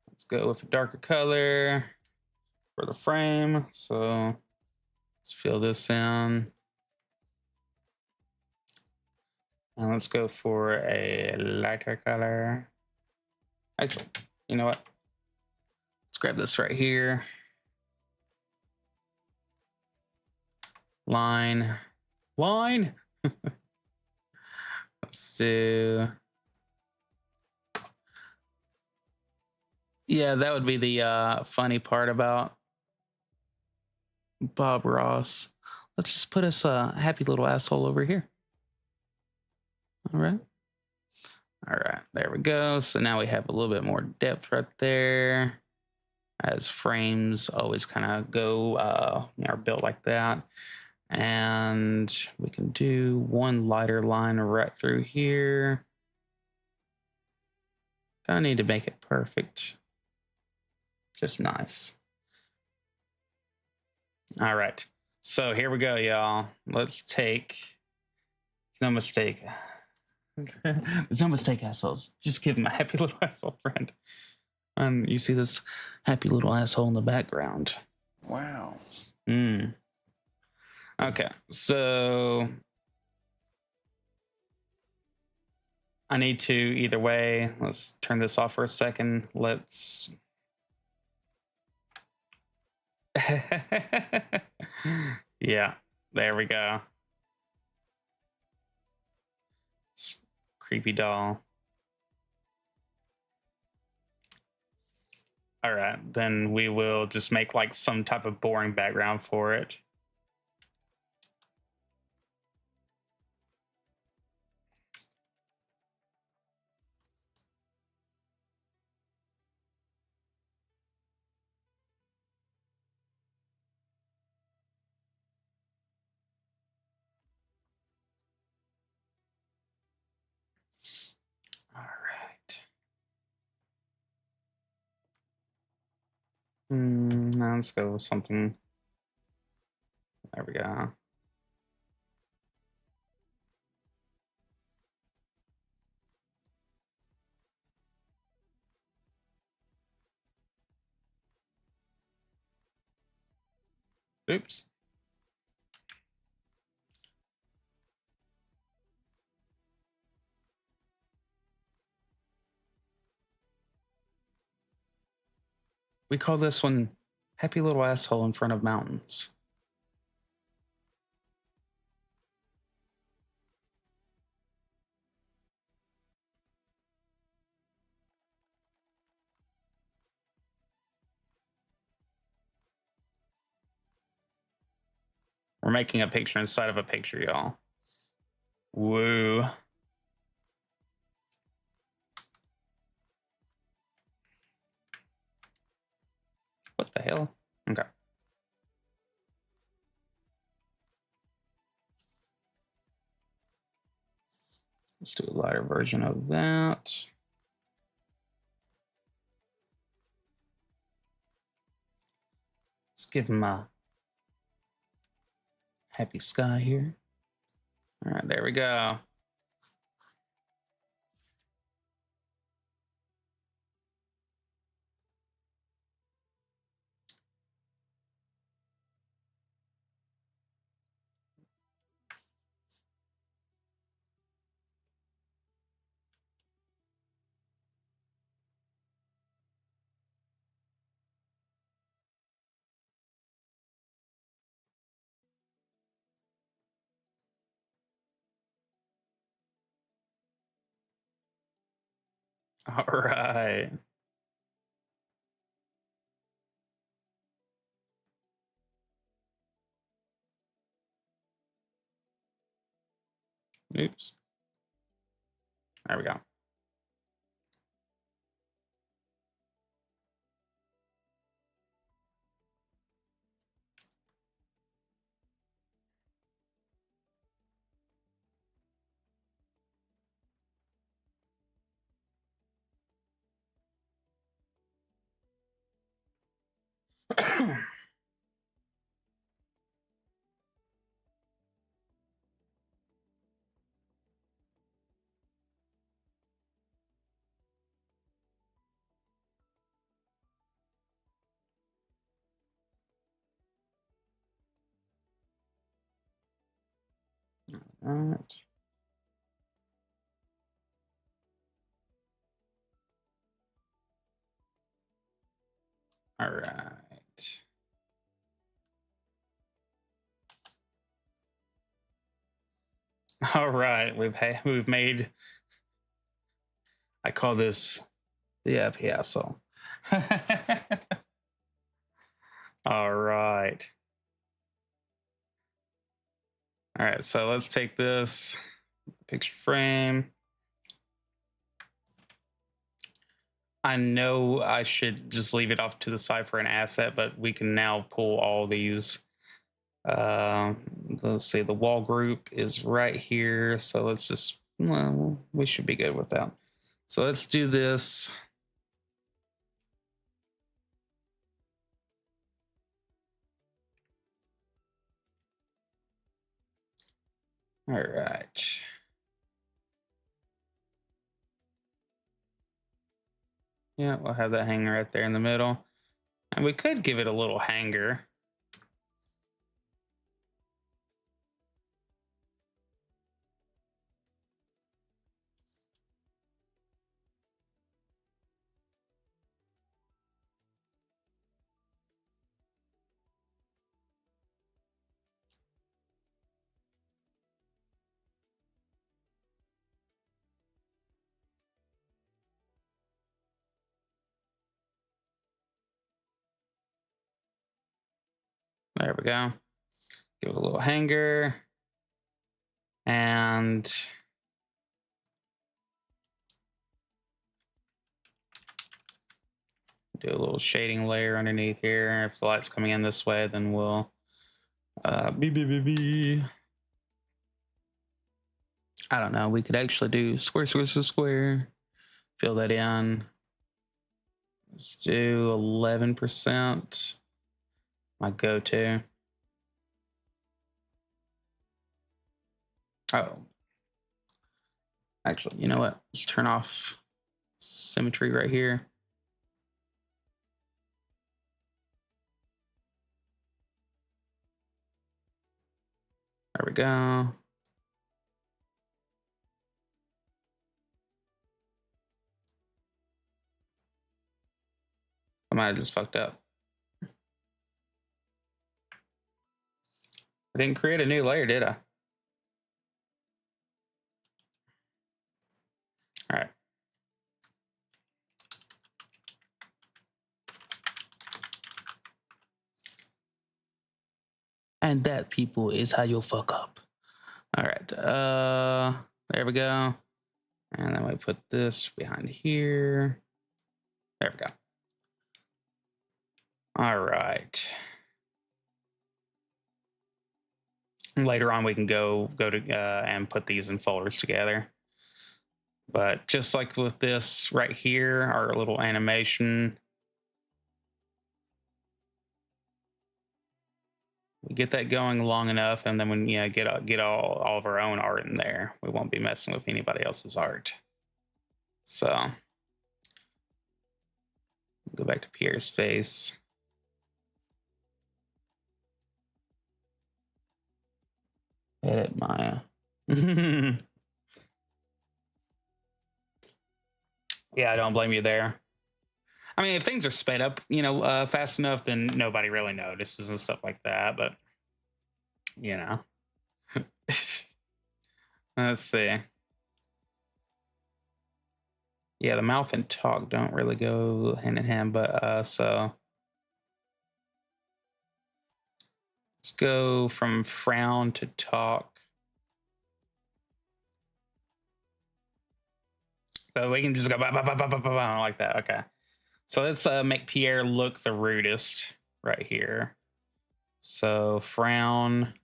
Let's go with a darker color for the frame. So let's fill this in. And let's go for a lighter color. Actually, you know what? Let's grab this right here. Line. Let's do. Yeah, that would be the funny part about Bob Ross. Let's just put us a happy little asshole over here. All right. All right, there we go. So now we have a little bit more depth right there, as frames always kind of go are built like that. And we can do one lighter line right through here. Don't need to make it perfect. Just nice. All right. So here we go, y'all. Let's take. No mistake. There's no mistake, assholes. Just give him a happy little asshole friend. And you see this happy little asshole in the background. Wow. Okay, so I need to either way. Let's turn this off for a second. Let's. Yeah, there we go. Creepy doll. All right, then we will just make like some type of boring background for it. All right. Now let's go with something. There we go. Oops. We call this one Happy Little Asshole in Front of Mountains. We're making a picture inside of a picture, y'all. Woo. What the hell? Okay. Let's do a lighter version of that. Let's give him a happy sky here. All right, there we go. All right. Oops. There we go. All right. All right. All right. We've made. I call this the piasso. All right. All right. So let's take this picture frame. I know I should just leave it off to the side for an asset, but we can now pull all these. Let's see, the wall group is right here. So let's just, well, we should be good with that. So let's do this. All right. Yeah, we'll have that hanger right there in the middle. And we could give it a little hanger. There we go. Give it a little hanger. And do a little shading layer underneath here. If the light's coming in this way, then we'll I don't know. We could actually do square, square, square, square. Fill that in. Let's do 11%. My go-to. Oh. Actually, you know what? Let's turn off symmetry right here. There we go. I might have just fucked up. I didn't create a new layer, did I? All right. And that, people, is how you'll fuck up. All right. There we go. And then we put this behind here. There we go. All right. Later on, we can go to and put these in folders together. But just like with this right here, our little animation, we get that going long enough, and then when get all of our own art in there, we won't be messing with anybody else's art. So go back to Pierre's face. Edit Maya. Yeah, I don't blame you there. I mean, if things are sped up, fast enough, then nobody really notices and stuff like that. But let's see. Yeah, the mouth and talk don't really go hand in hand, but so let's go from frown to talk. So we can just go like that. Okay. So let's make Pierre look the rudest right here. So frown,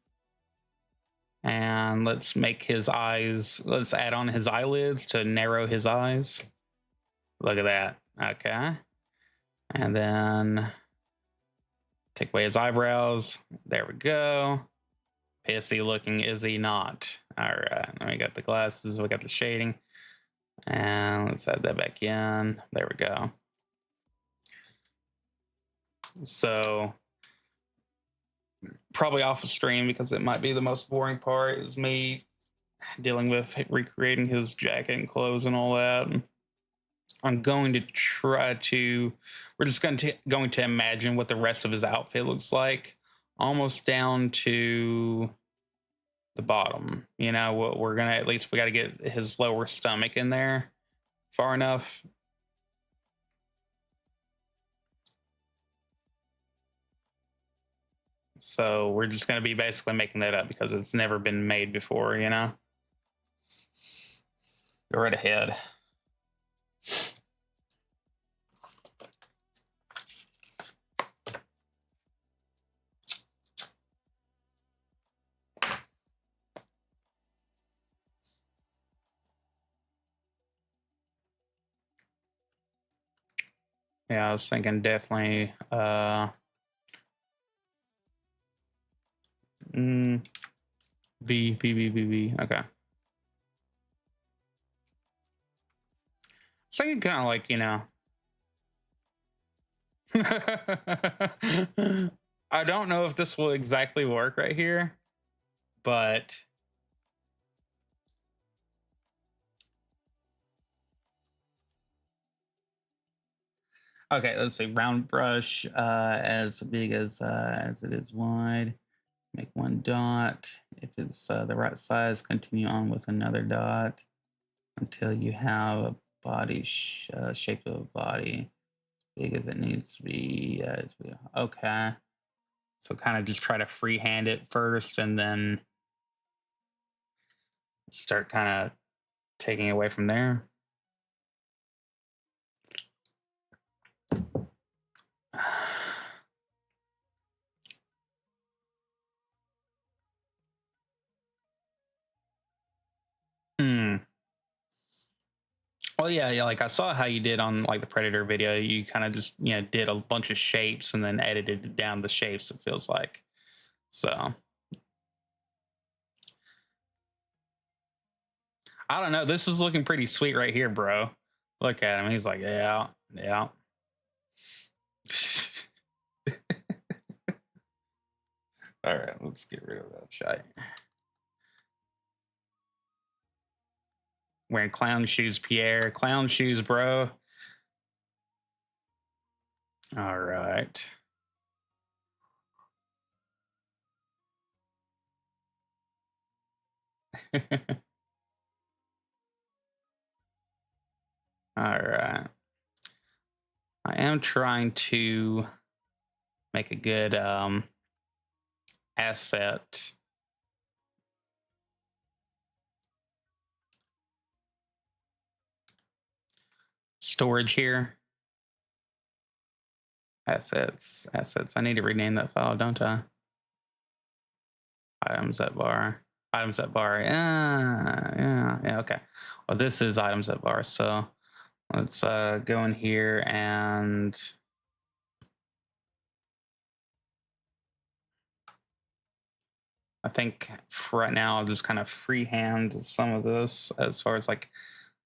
and let's make his eyes, let's add on his eyelids to narrow his eyes. Look at that. Okay. And then take away his eyebrows. There we go. Pissy looking, is he not? All right. Then we got the glasses, we got the shading. And let's add that back in. There we go. So probably off the stream because it might be the most boring part is me dealing with recreating his jacket and clothes and all that. I'm going to try to. We're just going to imagine what the rest of his outfit looks like, almost down to the bottom. You know, what we're gonna at least we got to get his lower stomach in there far enough. So we're just going to be basically making that up because it's never been made before. You know, go right ahead. Yeah, I was thinking definitely V. Okay. So you kind of like, you know. I don't know if this will exactly work right here, but okay, let's see. Round brush as big as it is wide. Make one dot. If it's the right size, continue on with another dot until you have a body shape of a body big as it needs to be. Okay. So kind of just try to freehand it first and then start kind of taking away from there. Hmm. Well, yeah, like I saw how you did on like the Predator video. You kind of just did a bunch of shapes and then edited down the shapes. It feels like so. I don't know. This is looking pretty sweet right here, bro. Look at him. He's like, yeah, yeah. All right, let's get rid of that shite. Wearing clown shoes, Pierre. Clown shoes, bro. All right. All right. I am trying to make a good asset. Storage here. Assets. I need to rename that file, don't I? Items at bar. Items at bar. Yeah. Okay. Well, this is items at bar. So let's go in here and I think for right now I'll just kind of freehand some of this as far as like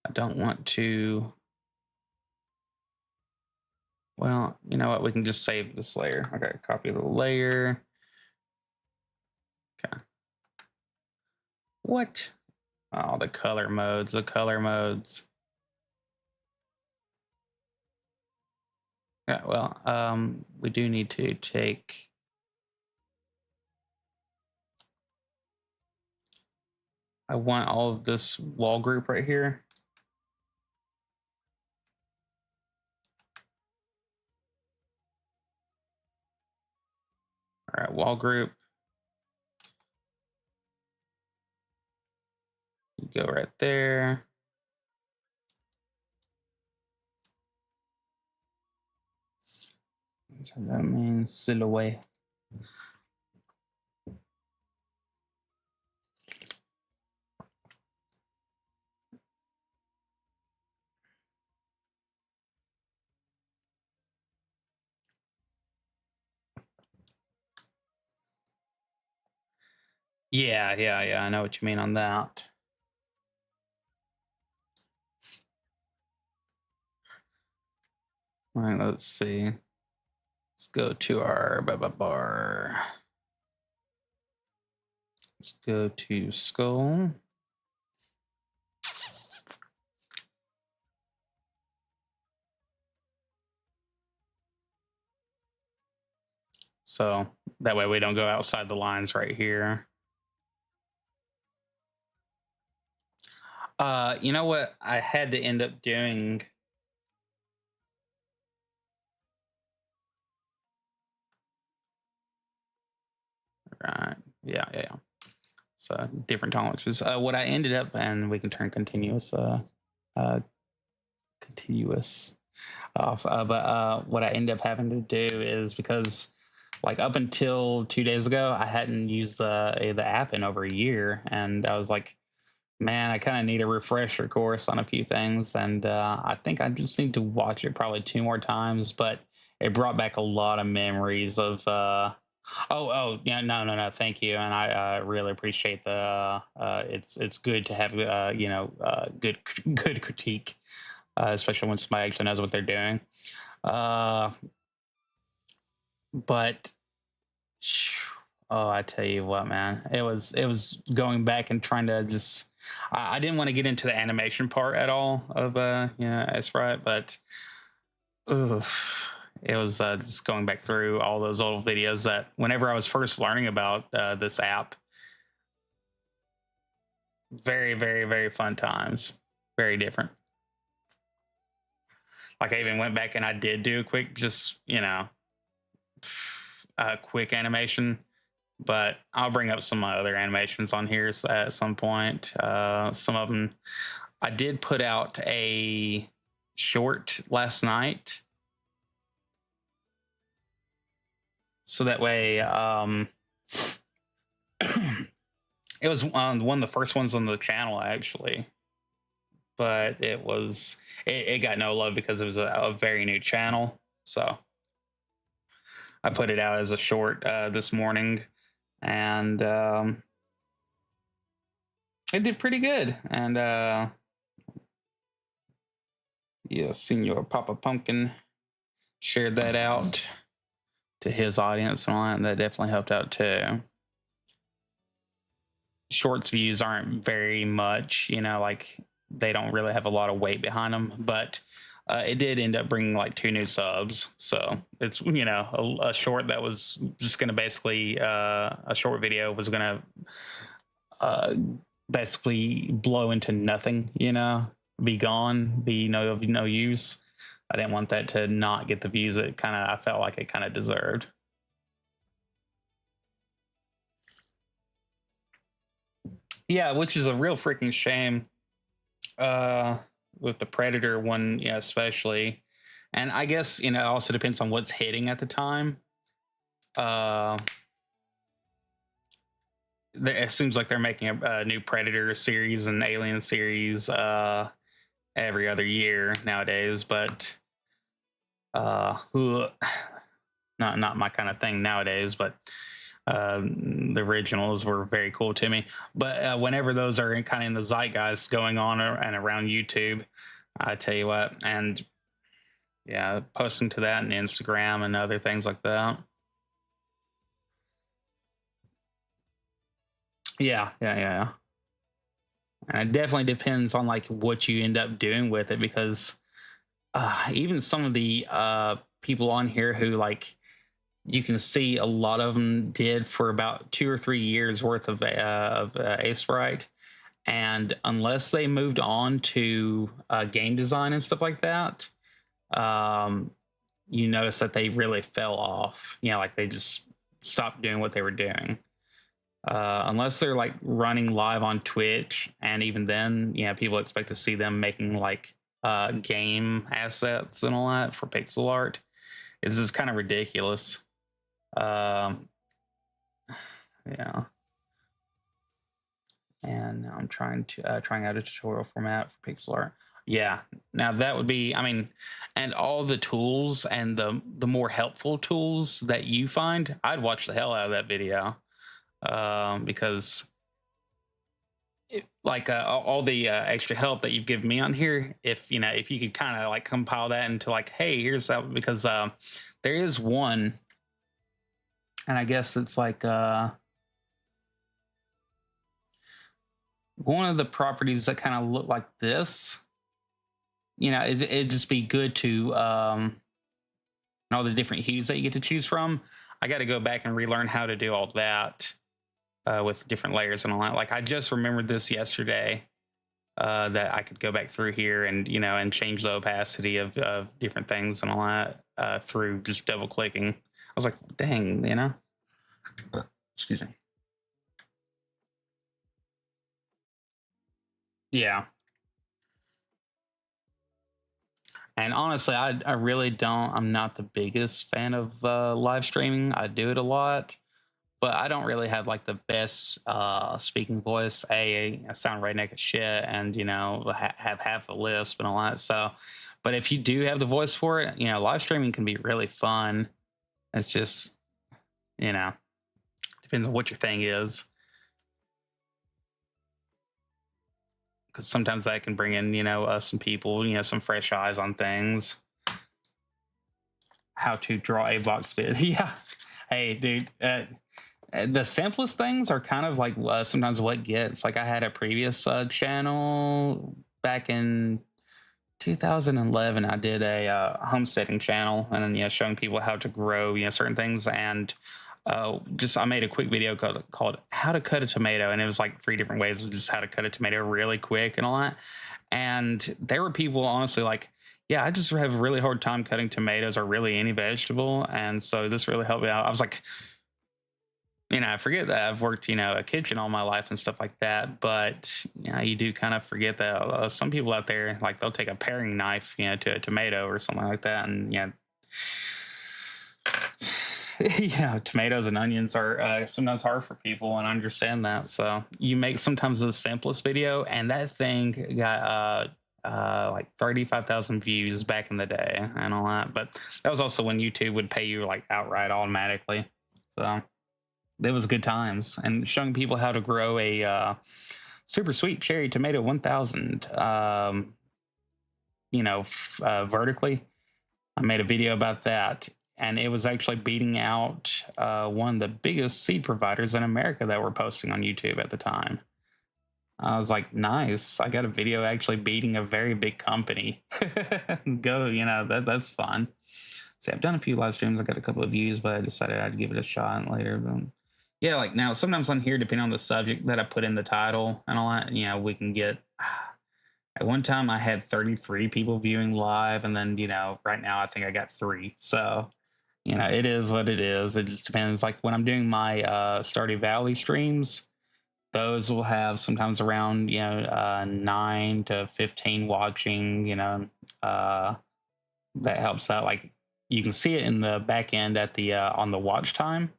I don't want to. Well, you know what? We can just save this layer. Okay, copy the layer. Okay. What? Oh, the color modes. Yeah, well, we do need to take. I want all of this wall group right here. All right, wall group. You go right there. So that means silhouette. Yeah. I know what you mean on that. All right, let's see. Let's go to our bar. Let's go to skull. So that way we don't go outside the lines right here. You know what I had to end up doing? Right. Yeah. So different tolerances. What I ended up, and we can turn continuous continuous off. But what I end up having to do is because, like, up until 2 days ago, I hadn't used the app in over a year, and I was like, man, I kind of need a refresher course on a few things, and I think I just need to watch it probably 2 more times. But it brought back a lot of memories of. Yeah, no, thank you, and I really appreciate the. It's good to have good good critique, especially when somebody actually knows what they're doing. Uh, but oh, I tell you what, man, it was going back and trying to just. I didn't want to get into the animation part at all of Aseprite, but oof, it was just going back through all those old videos that whenever I was first learning about this app, very, very, very fun times, very different. Like I even went back and I did do a quick, just a quick animation, but I'll bring up some of my other animations on here at some point. Some of them, I did put out a short last night, so that way it was one of the first ones on the channel actually, but it got no love because it was a very new channel. So I put it out as a short this morning, and it did pretty good. And yeah, Senior Papa Pumpkin shared that out to his audience and all that, and that definitely helped out too. Shorts views aren't very much, like they don't really have a lot of weight behind them, but it did end up bringing like 2 new subs. So it's, a short that was just going to basically, a short video was going to basically blow into nothing, be gone, be no use. I didn't want that to not get the views that I felt like it kind of deserved. Yeah, which is a real freaking shame. With the Predator one, yeah, especially. And I guess, it also depends on what's hitting at the time. It seems like they're making a new Predator series and Alien series every other year nowadays, but not my kind of thing nowadays, but the originals were very cool to me. But whenever those are kind of in the zeitgeist going on and around YouTube, I tell you what, and yeah, posting to that and Instagram and other things like that. Yeah. And it definitely depends on like what you end up doing with it, because even some of the people on here who, like, you can see a lot of them did for about 2 or 3 years worth of Aseprite, and unless they moved on to game design and stuff like that, you notice that they really fell off. Like they just stop doing what they were doing. Unless they're like running live on Twitch, and even then, yeah, people expect to see them making like game assets and all that for pixel art. It's just kind of ridiculous. Um, yeah. And now I'm trying out a tutorial format for pixel art. Yeah, now that would be, I mean, and all the tools and the more helpful tools that you find, I'd watch the hell out of that video, because like all the extra help that you've given me on here, if you know, if you could kind of like compile that into like, hey, here's how, because there is one, and I guess it's like one of the properties that kind of look like this. You know, it'd just be good to and all the different hues that you get to choose from. I got to go back and relearn how to do all that with different layers and all that. Like I just remembered this yesterday, that I could go back through here and, you know, and change the opacity of different things and all that through just double clicking. I was like, dang, you know. Excuse me. Yeah. And honestly, I really don't. I'm not the biggest fan of live streaming. I do it a lot, but I don't really have like the best speaking voice. I sound redneck as shit, and you know have half a lisp and all that. So, but if you do have the voice for it, you know, live streaming can be really fun. It's just, you know, depends on what your thing is, because sometimes that can bring in, you know, some people, you know, some fresh eyes on things. How to draw a box vid? Yeah. Hey, dude. The simplest things are kind of like sometimes what gets. Like I had a previous channel back in 2011. I did a homesteading channel, and then, you know, showing people how to grow, you know, certain things. And just I made a quick video called "How to Cut a Tomato," and it was like 3 different ways of just how to cut a tomato really quick and all that. And there were people honestly like, yeah, I just have a really hard time cutting tomatoes or really any vegetable, and so this really helped me out. I was like, you know, I forget that I've worked, you know, a kitchen all my life and stuff like that. But you know, you do kind of forget that some people out there, like they'll take a paring knife, you know, to a tomato or something like that, and yeah, you know, tomatoes and onions are sometimes hard for people, and I understand that. So you make sometimes the simplest video, and that thing got like 35,000 views back in the day and all that. But that was also when YouTube would pay you like outright automatically. So it was good times, and showing people how to grow a super sweet cherry tomato 1000, you know, vertically. I made a video about that, and it was actually beating out one of the biggest seed providers in America that were posting on YouTube at the time. I was like, nice. I got a video actually beating a very big company. Go, you know, that's fun. See, I've done a few live streams. I got a couple of views, but I decided I'd give it a shot later. But yeah, like now, sometimes on here, depending on the subject that I put in the title and all that, you know, we can get. At one time, I had 33 people viewing live, and then, you know, right now I think I got 3. So, you know, it is what it is. It just depends. Like when I'm doing my Stardew Valley streams, those will have sometimes around, you know, 9 to 15 watching. You know, that helps out. Like you can see it in the back end at the on the watch time.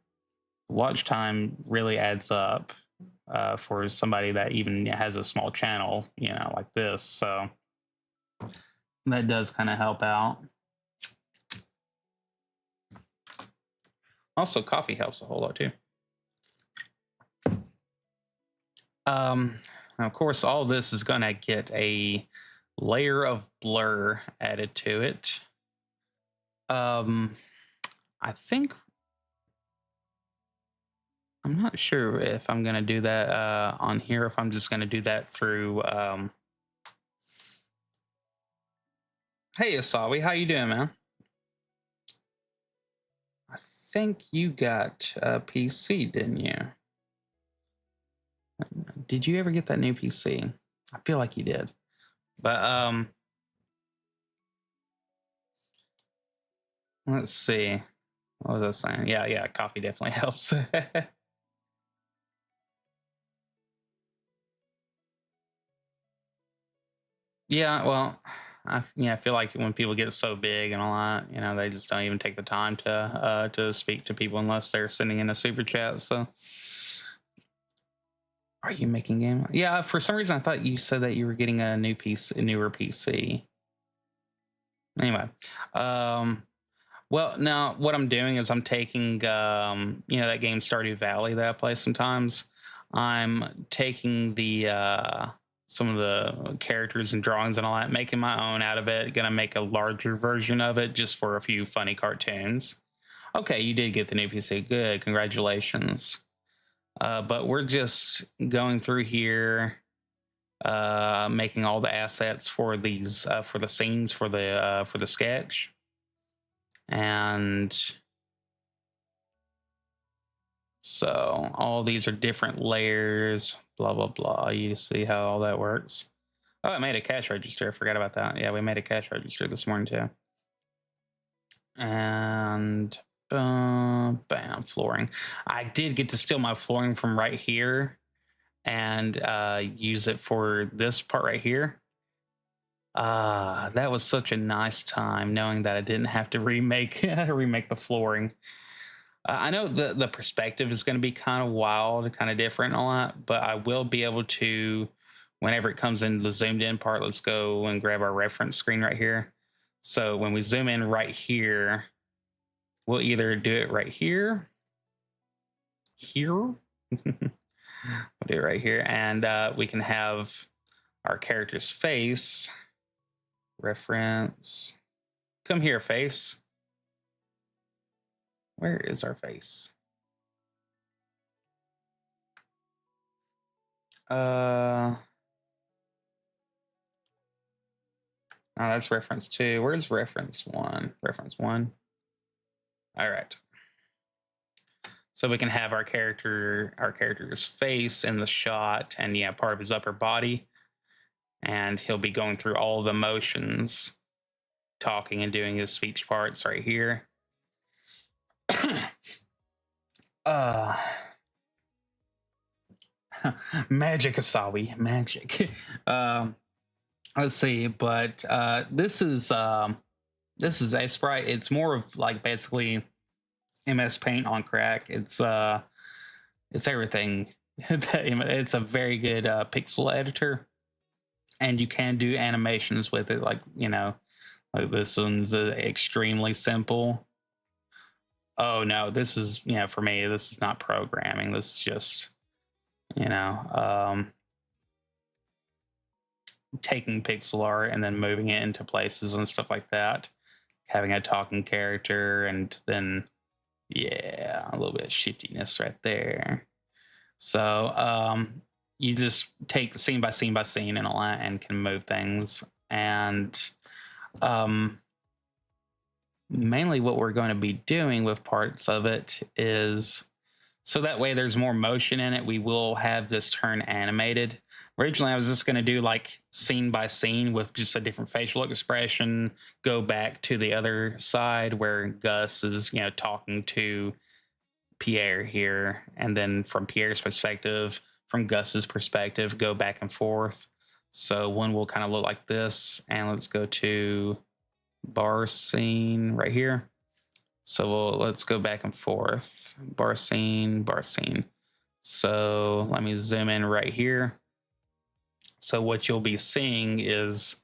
Watch time really adds up for somebody that even has a small channel, you know, like this. So that does kind of help out. Also, coffee helps a whole lot too. Of course, all this is going to get a layer of blur added to it. I think I'm not sure if I'm going to do that on here, if I'm just going to do that through. Hey, Asawi, how you doing, man? I think you got a PC, didn't you? Did you ever get that new PC? I feel like you did. But let's see. What was I saying? Yeah, coffee definitely helps. Yeah, well, I feel like when people get so big and a lot, they just don't even take the time to speak to people unless they're sending in a super chat. So, are you making game? Yeah, for some reason I thought you said that you were getting a new piece, a newer PC. Anyway, um, well, now what I'm doing is I'm taking, that game Stardew Valley that I play sometimes. I'm taking the some of the characters and drawings and all that, making my own out of it. Gonna make a larger version of it just for a few funny cartoons. Okay, you did get the new PC. Good, congratulations. But we're just going through here, making all the assets for these for the scenes for the sketch. And so all these are different layers, blah, blah, blah. You see how all that works. Oh, I made a cash register. I forgot about that. Yeah, we made a cash register this morning too. And bam, flooring. I did get to steal my flooring from right here and use it for this part right here. That was such a nice time knowing that I didn't have to remake remake the flooring. I know the perspective is going to be kind of wild, kind of different and all that, but I will be able to, whenever it comes in the zoomed in part, let's go and grab our reference screen right here. So when we zoom in right here, we'll either do it right here, we'll do it right here, and we can have our character's face, reference, come here, face. Where is our face? Oh, that's reference 2. Where's reference 1? Reference 1. All right. So we can have our character's face in the shot and part of his upper body. And he'll be going through all the motions, talking and doing his speech parts right here. Magic Asawi. Magic. Let's see, but this is Aseprite. It's more of like basically MS Paint on crack. It's everything. It's a very good pixel editor, and you can do animations with it. Like like this one's extremely simple. Oh no, this is for me. This is not programming. This is just taking pixel art and then moving it into places and stuff like that. Having a talking character and then a little bit of shiftiness right there. So you just take the scene by scene by scene and all that and can move things. And mainly what we're going to be doing with parts of it is so that way there's more motion in it. We will have this turn animated. Originally, I was just going to do like scene by scene with just a different facial expression, go back to the other side where Gus is, talking to Pierre here. And then from Pierre's perspective, from Gus's perspective, go back and forth. So one will kind of look like this. And let's go to bar scene right here. So let's go back and forth. Bar scene, bar scene. So let me zoom in right here. So what you'll be seeing is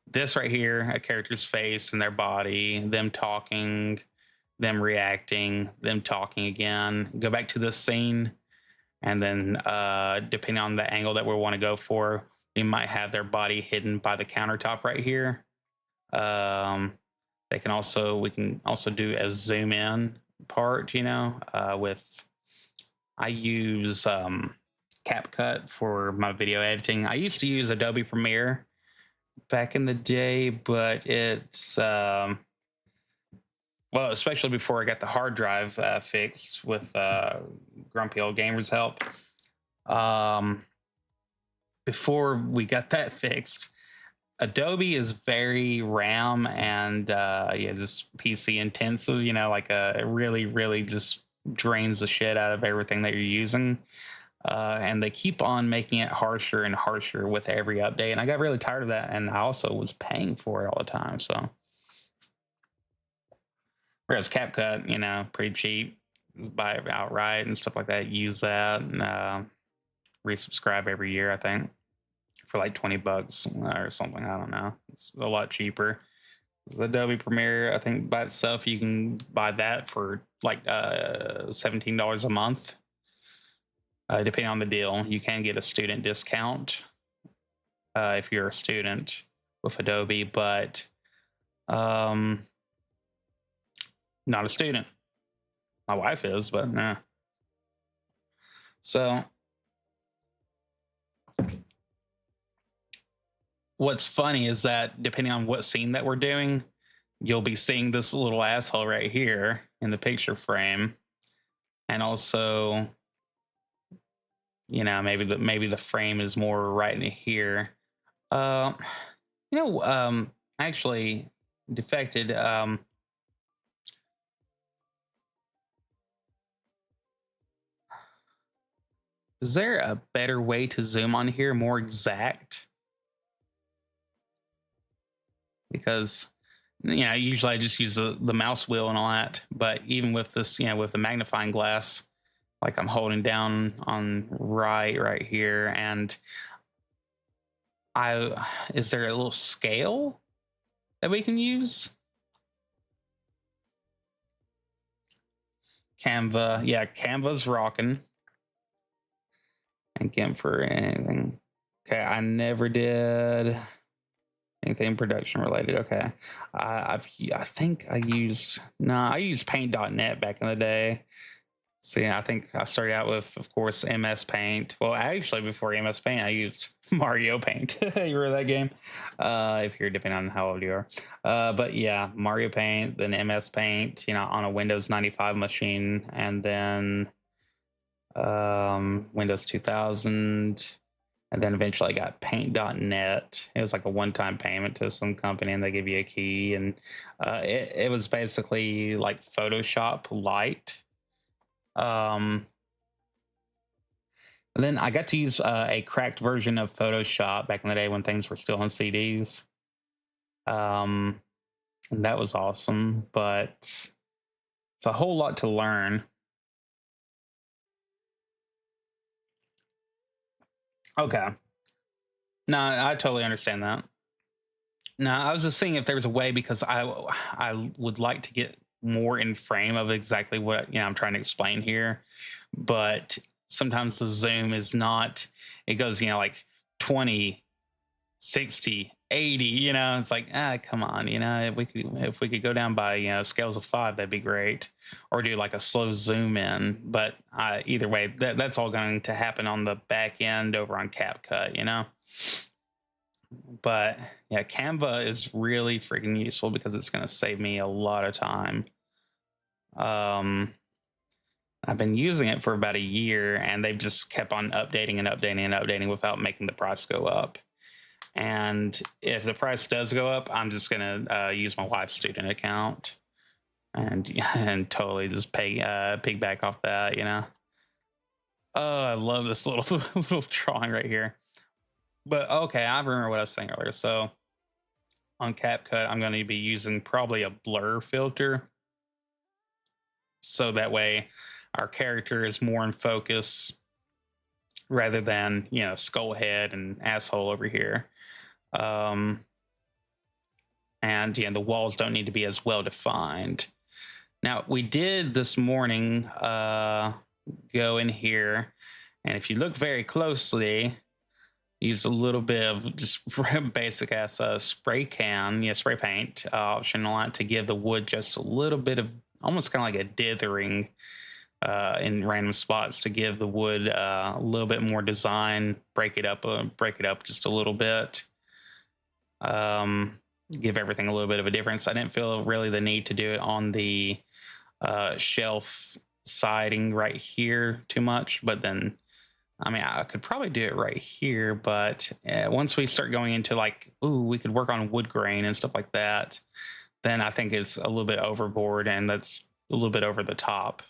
this right here, a character's face and their body, them talking, them reacting, them talking again. Go back to this scene. And then depending on the angle that we want to go for, we might have their body hidden by the countertop right here. We can also do a zoom in part, with, I use CapCut for my video editing. I used to use Adobe Premiere back in the day, but it's, well, especially before I got the hard drive fixed with Grumpy Old Gamer's help. Before we got that fixed, Adobe is very RAM and yeah, just PC intensive. You know, like it really, really just drains the shit out of everything that you're using. And they keep on making it harsher and harsher with every update. And I got really tired of that, and I also was paying for it all the time. So whereas CapCut, you know, pretty cheap, buy it outright and stuff like that. Use that and resubscribe every year. I think for like $20 or something. I don't know. It's a lot cheaper. Adobe Premiere, I think by itself you can buy that for like $17 a month, depending on the deal. You can get a student discount if you're a student with Adobe, but um, not a student. My wife is, but nah. So what's funny is that depending on what scene that we're doing, you'll be seeing this little asshole right here in the picture frame, and also, you know, maybe the frame is more right in here. Uh, you know, actually defected. Is there a better way to zoom on here, more exact? Because you know, usually I just use the mouse wheel and all that, but even with this, you know, with the magnifying glass, like I'm holding down on right here, and I is there a little scale that we can use? Canva, yeah, Canva's rocking. And GIMP for anything. Okay, I never did anything production related. Okay, I think I use I used Paint.net back in the day. So yeah, I think I started out with, of course, MS Paint. Well, actually, before MS Paint, I used Mario Paint. You remember that game? If you're depending on how old you are. But yeah, Mario Paint, then MS Paint. You know, on a Windows 95 machine, and then Windows 2000, and then eventually I got Paint.net. It was like a one-time payment to some company, and they give you a key, and it was basically like Photoshop Lite. And then I got to use a cracked version of Photoshop back in the day when things were still on CDs. And that was awesome, but it's a whole lot to learn. Okay. No, I totally understand that. No, I was just seeing if there was a way, because I would like to get more in frame of exactly what, you know, I'm trying to explain here, but sometimes the zoom is not. It goes, you know, like 20, 60, 80. You know, it's like, come on, you know, if we could go down by, you know, scales of 5, that'd be great, or do like a slow zoom in. But either way, that's all going to happen on the back end over on CapCut, you know. But yeah, Canva is really freaking useful because it's going to save me a lot of time. I've been using it for about a year, and they've just kept on updating and updating and updating without making the price go up. And if the price does go up, I'm just going to use my wife's student account and totally just piggyback off that, you know. Oh, I love this little little drawing right here. But okay, I remember what I was saying earlier. So on CapCut, I'm going to be using probably a blur filter, so that way our character is more in focus rather than, you know, skull head and asshole over here. And yeah, the walls don't need to be as well defined. Now we did this morning go in here, and if you look very closely, use a little bit of just basic ass spray paint option on it to give the wood just a little bit of almost kind of like a dithering in random spots to give the wood a little bit more design, break it up just a little bit, give everything a little bit of a difference. I didn't feel really the need to do it on the shelf siding right here too much, but then I mean, I could probably do it right here, but once we start going into like, ooh, we could work on wood grain and stuff like that, then I think it's a little bit overboard and that's a little bit over the top,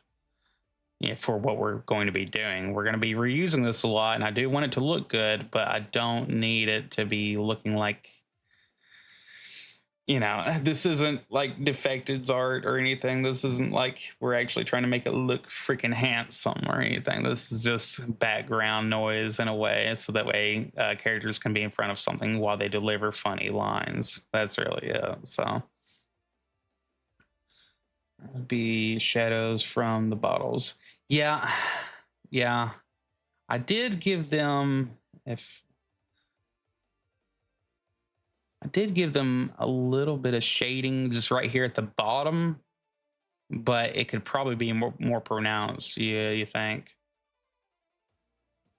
for what we're going to be doing. We're going to be reusing this a lot, and I do want it to look good, but I don't need it to be looking like, this isn't like Defected's art or anything. This isn't like we're actually trying to make it look freaking handsome or anything. This is just background noise in a way, so that way characters can be in front of something while they deliver funny lines. That's really it. So, be shadows from the bottles. Yeah, yeah. I did give them if I did give them a little bit of shading just right here at the bottom, but it could probably be more pronounced. Yeah, you think?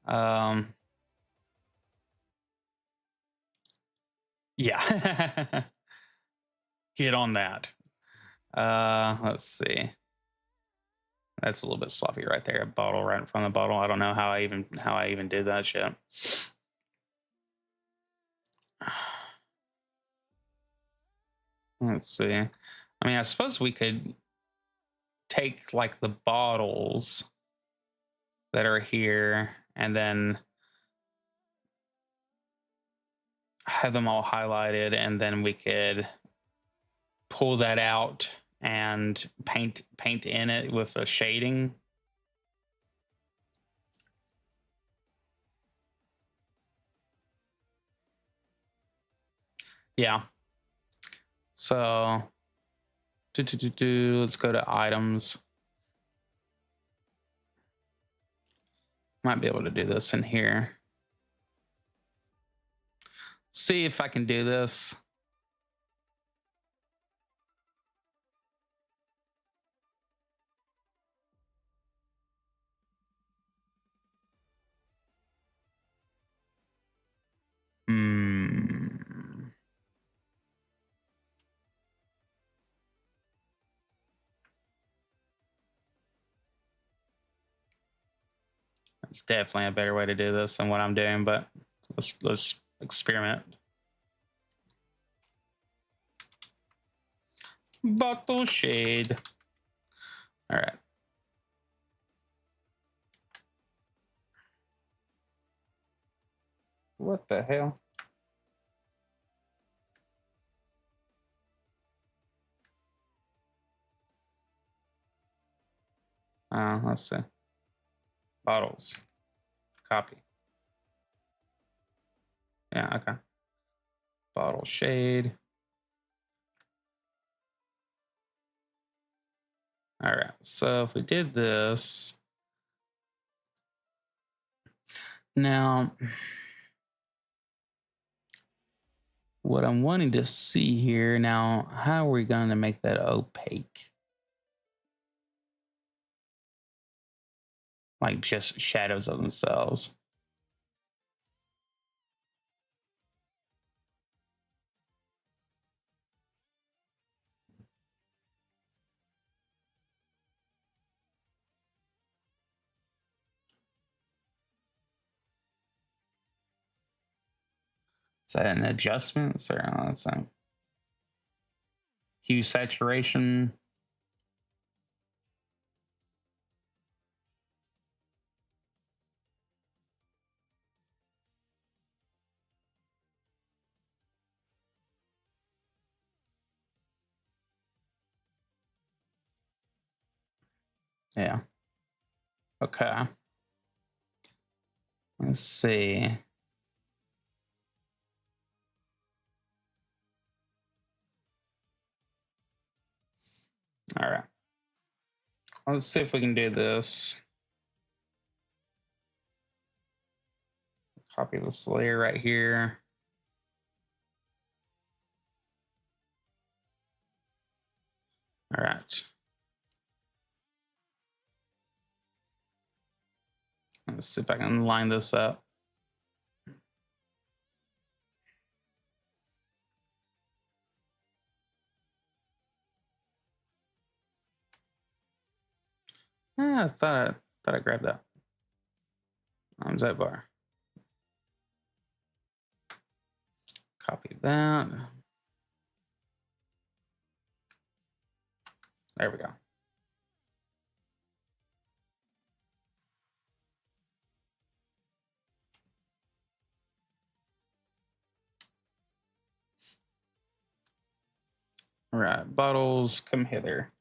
Um, yeah. Get on that. Let's see. That's a little bit sloppy right there. A bottle right in front of the bottle. I don't know how I even did that shit. Let's see. I mean, I suppose we could take like the bottles that are here and then have them all highlighted, and then we could pull that out and paint in it with a shading. Yeah. So let's go to items. Might be able to do this in here. See if I can do this. It's definitely a better way to do this than what I'm doing, but let's experiment. Bottle shade. All right. What the hell? Let's see. Bottles. Copy. Yeah, okay. Bottle shade. All right. So if we did this now, what I'm wanting to see here now, how are we going to make that opaque? Like just shadows of themselves. Is that an adjustment? Or that's a hue saturation. Yeah. Okay. Let's see. All right. Let's see if we can do this. Copy this layer right here. All right. Let's see if I can line this up. I thought I grabbed that. that bar. Copy that. There we go. All right, bottles, come hither.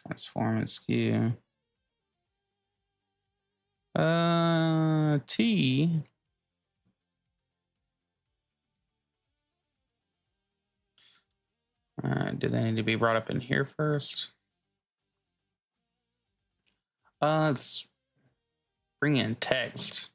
Transform and skew. T. Do they need to be brought up in here first? Let's bring in text.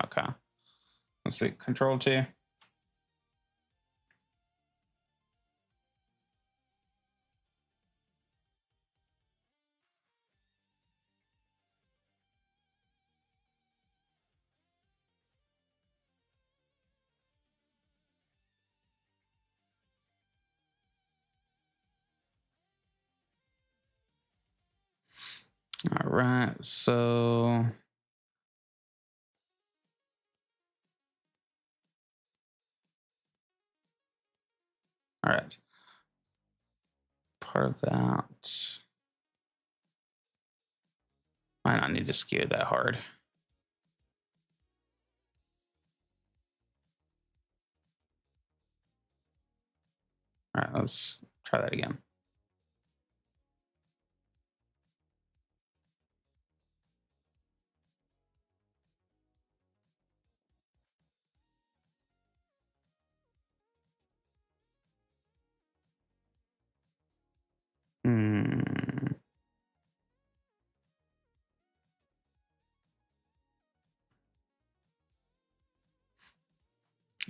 Okay. Let's see. Control T. All right. So. All right. Part of that. Might not need to skew it that hard. All right, let's try that again.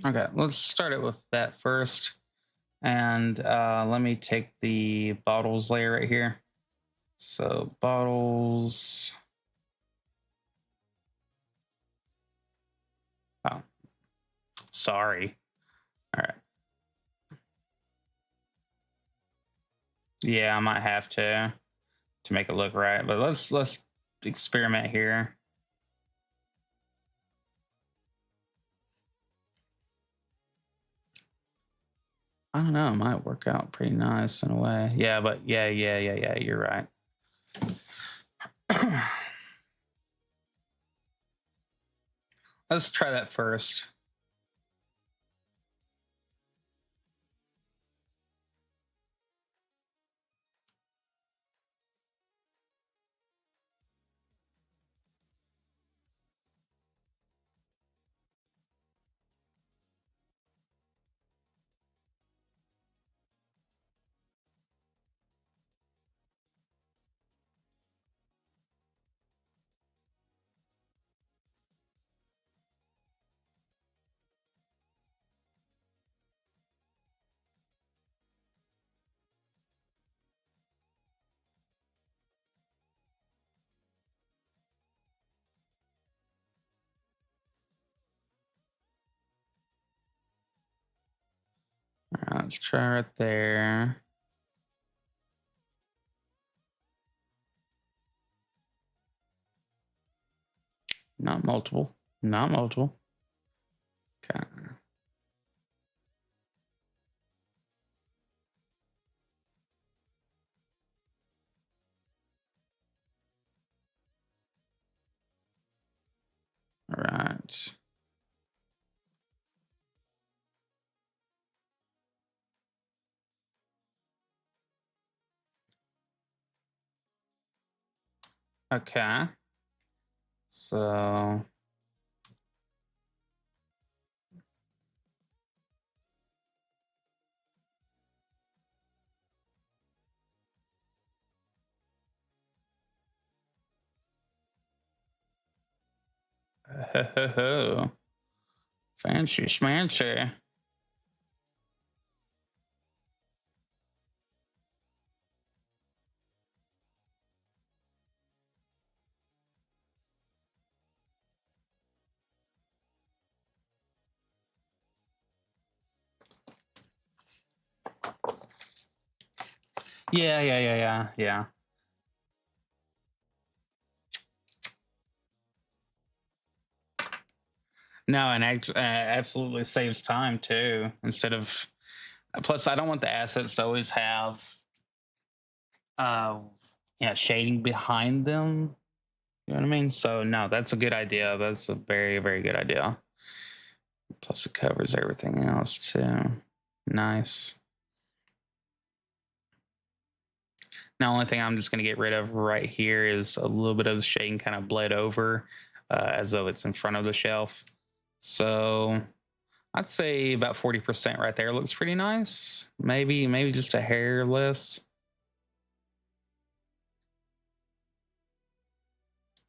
Okay, let's start it with that first. And let me take the bottles layer right here. So bottles. Oh, sorry. All right. Yeah, I might have to make it look right, but let's experiment here. I don't know. It might work out pretty nice in a way. Yeah, but yeah. You're right. Let's try that first. All right, let's try right there. Not multiple. Not multiple. Okay. right. Okay. So fancy schmancy. Yeah. No, and absolutely saves time too. Instead of, plus, I don't want the assets to always have, uh, yeah, shading behind them. You know what I mean? So no, that's a good idea. That's a very, very good idea. Plus, it covers everything else too. Nice. Now, only thing I'm just going to get rid of right here is a little bit of the shading kind of bled over, as though it's in front of the shelf. So I'd say about 40% right there looks pretty nice. Maybe just a hair less.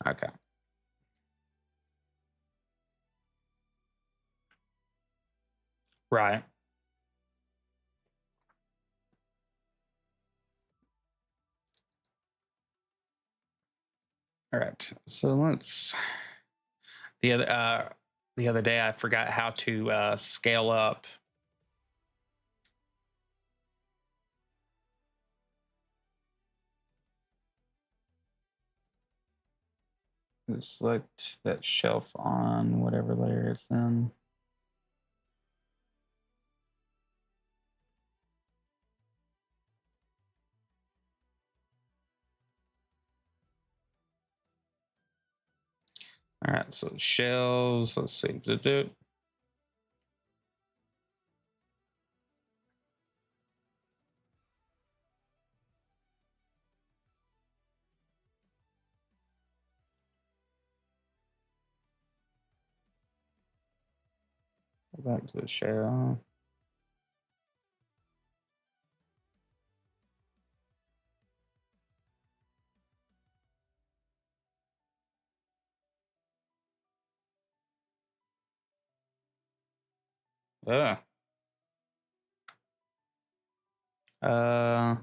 Okay. Right. All right. So let's the other day I forgot how to scale up. Select that shelf on whatever layer it's in. All right, so shelves. Let's see. Go back to the shelf. Yeah. Uh,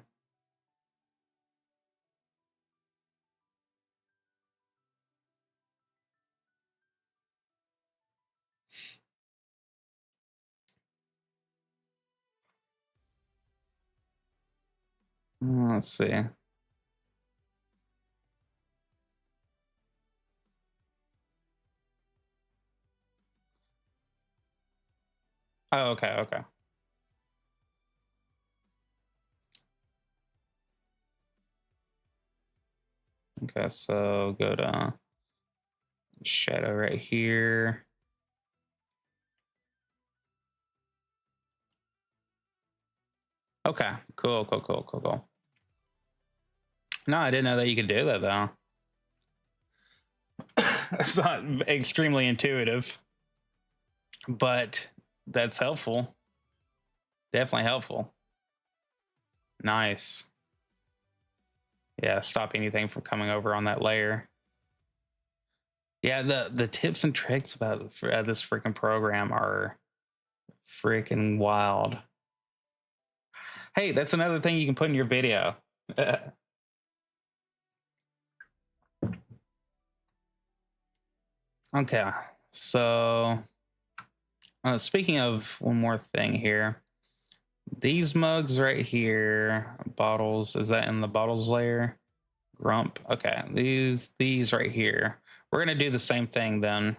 let's see. Oh, okay. Okay, so go to shadow right here. Okay, cool. No, I didn't know that you could do that though. It's not extremely intuitive, but that's helpful. Definitely helpful. Nice. Yeah, stop anything from coming over on that layer. Yeah, the tips and tricks about this freaking program are freaking wild. Hey, that's another thing you can put in your video. Okay, so speaking of one more thing here, these mugs right here, bottles, is that in the bottles layer? Grump. Okay, these right here. We're gonna do the same thing then.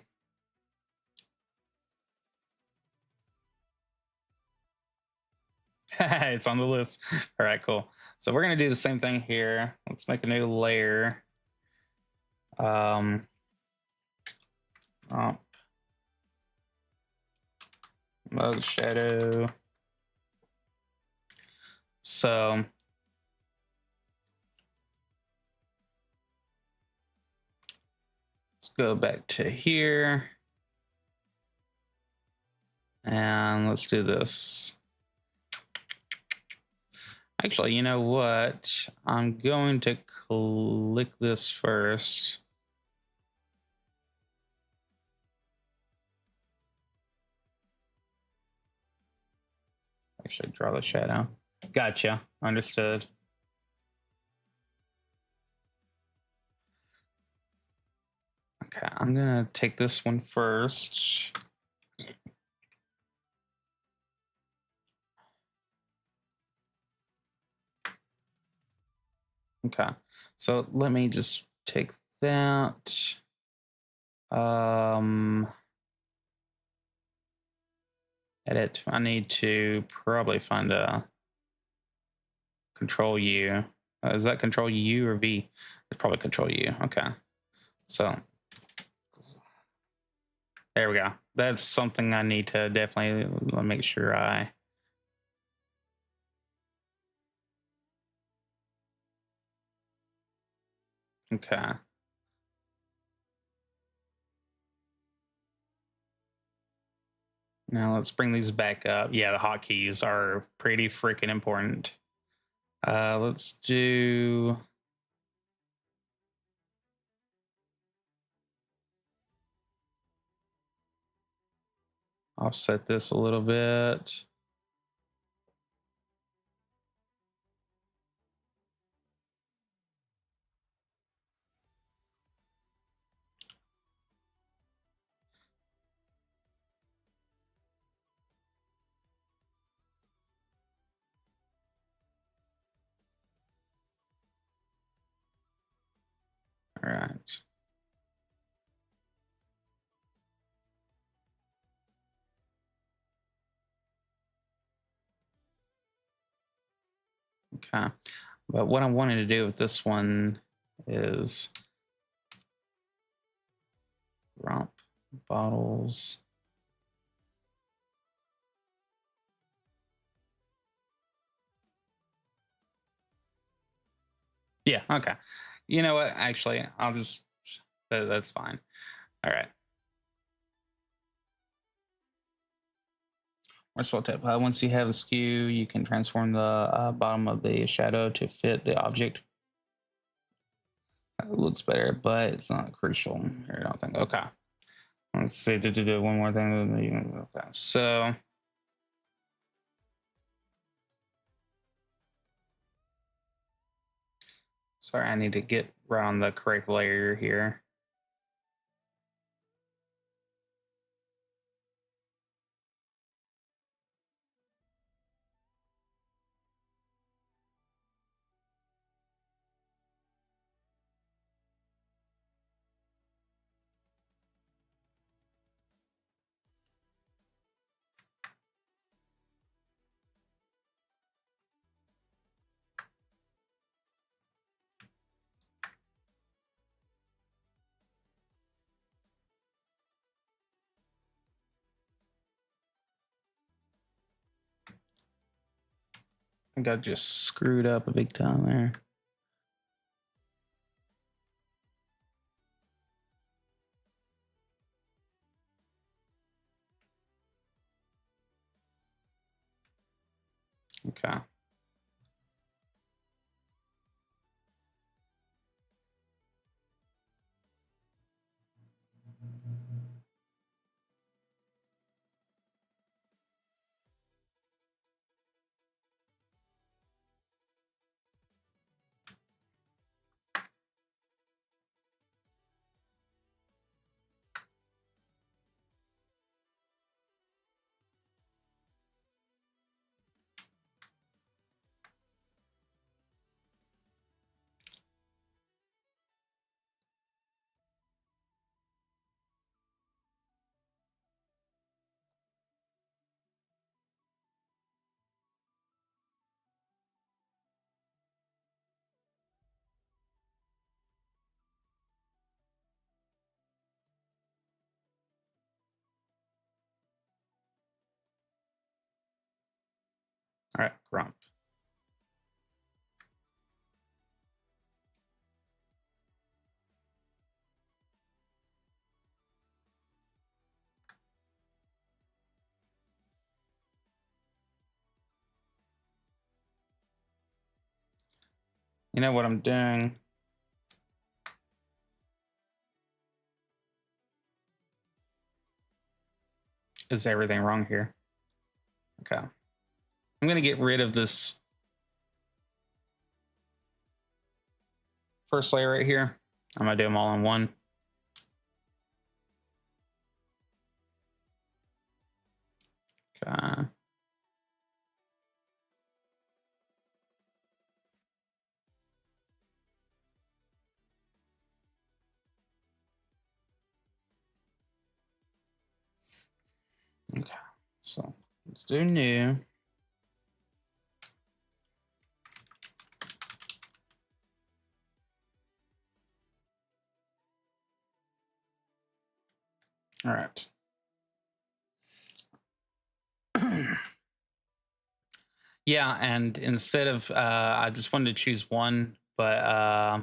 It's on the list. All right, cool. So we're gonna do the same thing here. Let's make a new layer. Um, Another shadow. So let's go back to here. And let's do this. Actually, you know what? I'm going to click this first. Actually, draw the shadow. Gotcha. Understood. Okay, I'm gonna take this one first. Okay, so let me just take that. Edit. I need to probably find a control U. Is that control U or V? It's probably control U. Okay, so there we go. That's something I need to definitely make sure I. Okay. Now let's bring these back up. Yeah, the hotkeys are pretty freaking important. Let's do. Offset this a little bit. All right. Okay. But what I wanted to do with this one is romp bottles. Yeah. Okay. You know what? Actually, I'll just. That's fine. All right. Or spell tip. Once you have a skew, you can transform the bottom of the shadow to fit the object. It looks better, but it's not crucial. Here, I don't think. Okay. Let's see. Do one more thing. Okay. So. Sorry, I need to get right on the correct layer here. I think I just screwed up a big time there. Okay. right, grump. You know what I'm doing? Is everything wrong here? Okay. I'm going to get rid of this first layer right here. I'm going to do them all in one. Okay. Okay. So let's do new. All right. Yeah, and instead of I just wanted to choose one, but I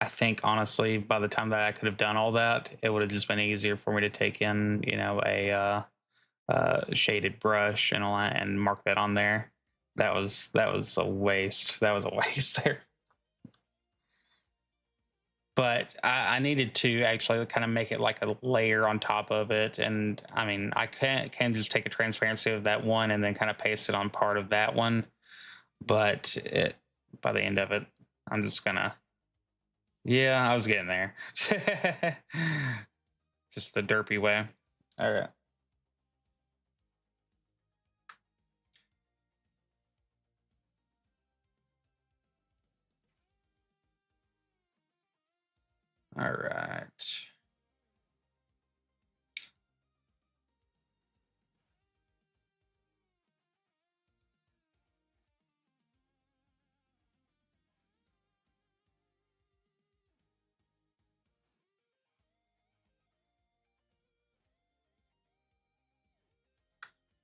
think honestly, by the time that I could have done all that, it would have just been easier for me to take in, you know, a shaded brush and all that, and mark that on there. That was a waste. That was a waste there. But I needed to actually kind of make it like a layer on top of it. And I mean, I can just take a transparency of that one and then kind of paste it on part of that one. But by the end of it, I'm just gonna, yeah, I was getting there. Just the derpy way. All right. All right.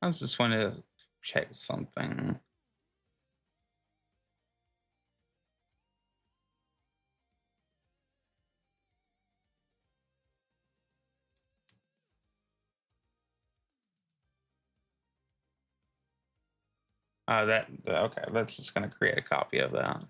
I just want to check something. Okay, that's just going to create a copy of that.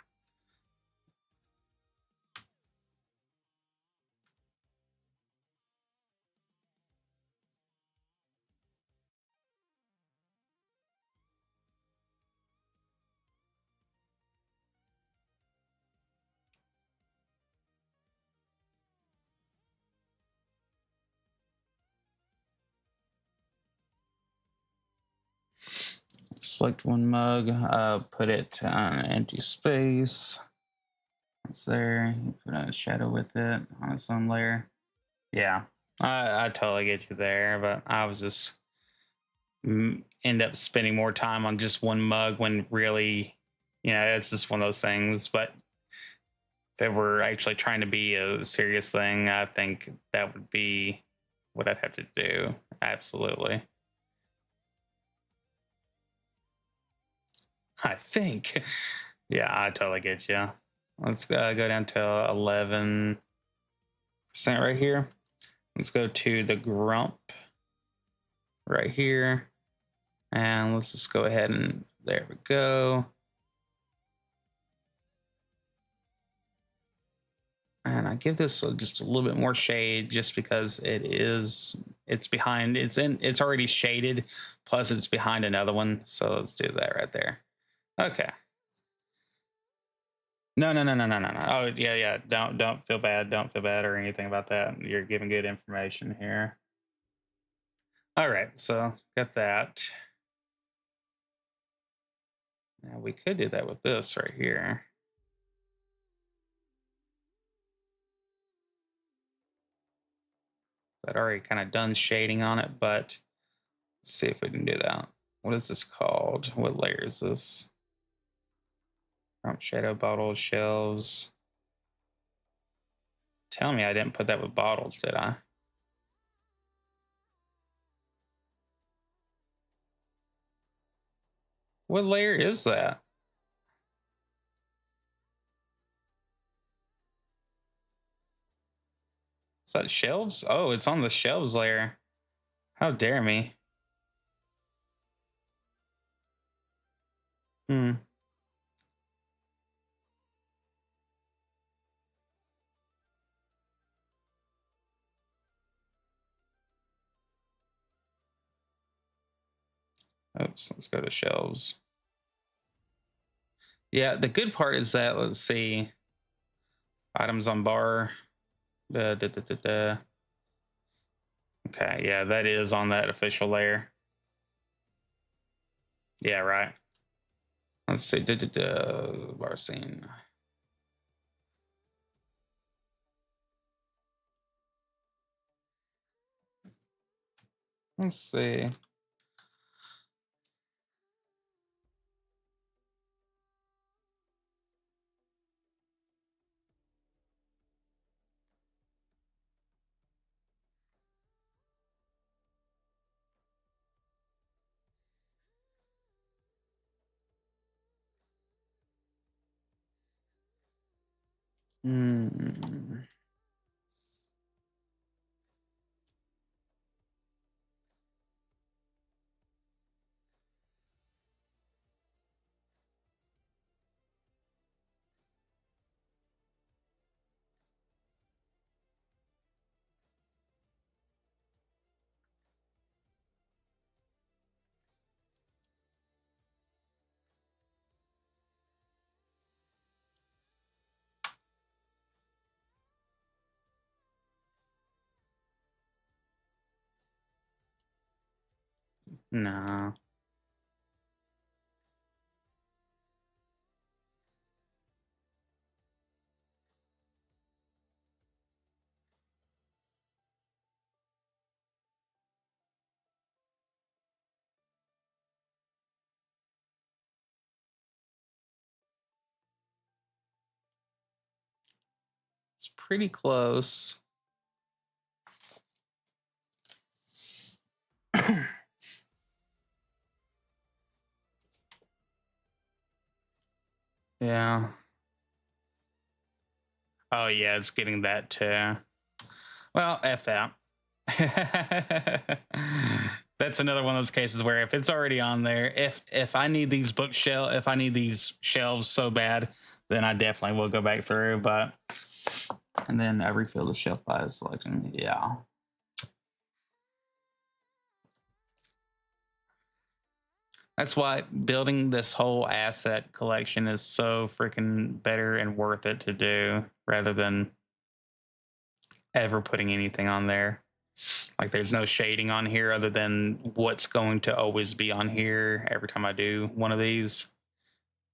Select one mug, put it on an empty space. It's there. You put a shadow with it on its own layer. Yeah, I totally get you there, but I was just end up spending more time on just one mug when really, you know, it's just one of those things. But if it were actually trying to be a serious thing, I think that would be what I'd have to do. Absolutely. I think. Yeah, I totally get you. Let's go down to 11% right here. Let's go to the grump right here. And let's just go ahead and there we go. And I give this just a little bit more shade just because it's behind, it's already shaded. Plus it's behind another one. So let's do that right there. Okay. No, no, no, no, no, no, no. Oh yeah, yeah. Don't feel bad. Don't feel bad or anything about that. You're giving good information here. All right, so got that. Now we could do that with this right here. I'd already kind of done shading on it, but let's see if we can do that. What is this called? What layer is this? Prompt shadow bottle shelves. Tell me I didn't put that with bottles, did I? What layer is that? Is that shelves? Oh, it's on the shelves layer. How dare me? Hmm. Oops, let's go to shelves. Yeah, the good part is that, let's see, items on bar. Okay, yeah, that is on that official layer. Yeah, right. Let's see, bar scene. Let's see. Hmm. No. It's pretty close. Yeah. Oh yeah, it's getting that too. Well, F that. That's another one of those cases where if it's already on there, if I need these bookshelf, if I need these shelves so bad, then I definitely will go back through. But and then I refill the shelf by selection. Yeah. That's why building this whole asset collection is so freaking better and worth it to do rather than ever putting anything on there. Like there's no shading on here other than what's going to always be on here every time I do one of these.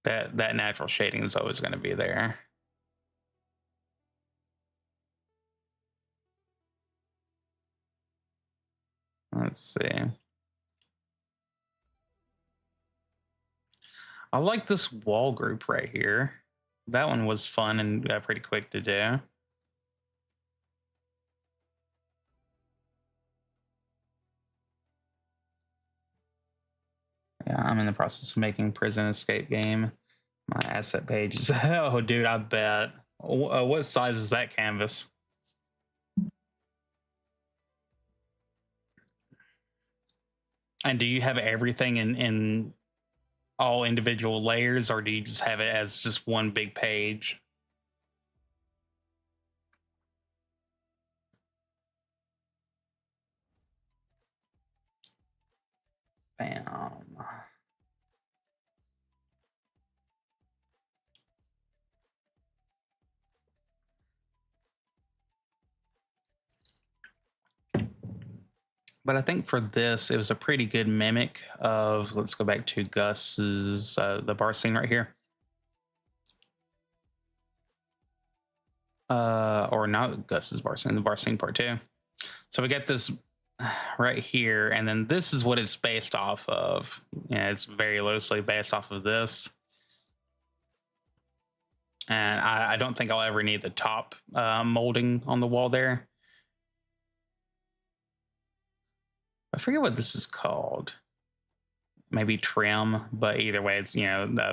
That natural shading is always going to be there. Let's see. I like this wall group right here. That one was fun and pretty quick to do. Yeah, I'm in the process of making prison escape game. My asset page is oh, dude, I bet. What size is that canvas? And do you have everything in all individual layers, or do you just have it as just one big page? Bam. But I think for this, it was a pretty good mimic of. Let's go back to Gus's the bar scene right here. Or not Gus's bar scene, the bar scene part two. So we get this right here, and then this is what it's based off of. Yeah, it's very loosely based off of this. And I don't think I'll ever need the top molding on the wall there. I forget what this is called. maybe trim, but either way, it's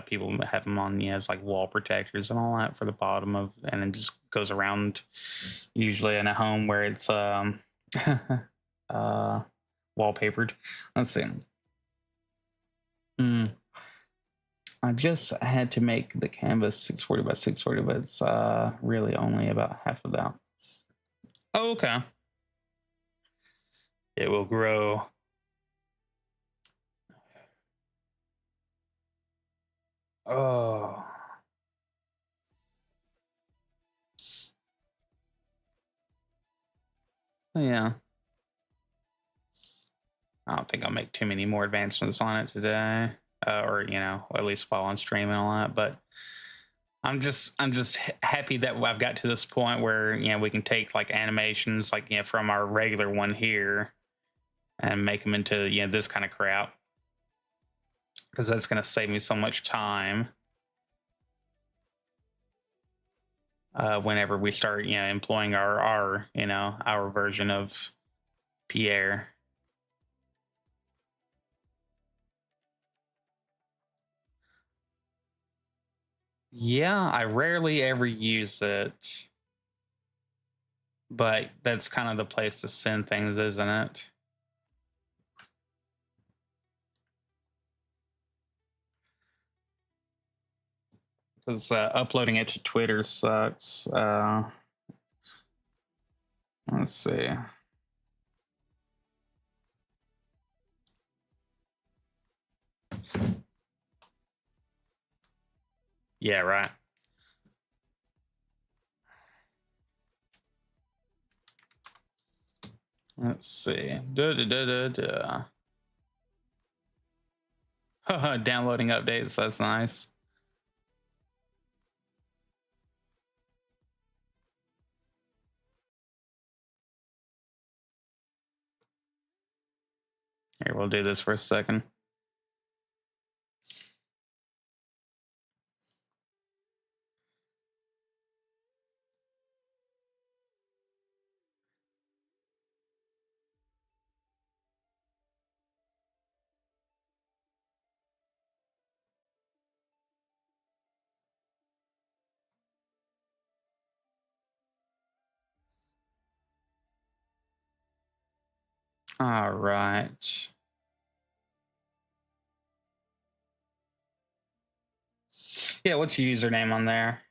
people have them on as like wall protectors and all that for the bottom of, and it just goes around. Usually in a home where it's uh wallpapered. Let's see. Hmm. I just had to make the canvas 640 by 640, but it's really only about half of that. Oh, okay. It will grow. Oh, yeah. I don't think I'll make too many more advancements on it today, or at least while I'm streaming all that. But I'm just happy that I've got to this point where we can take like animations like from our regular one here and make them into this kind of crap, because that's going to save me so much time whenever we start employing our version of Pierre. Yeah, I rarely ever use it, but that's kind of the place to send things, isn't it? Because uploading it to Twitter sucks. Let's see. Yeah, right. Let's see. Downloading updates. That's nice. Here, we'll do this for a second. All right. Yeah, what's your username on there?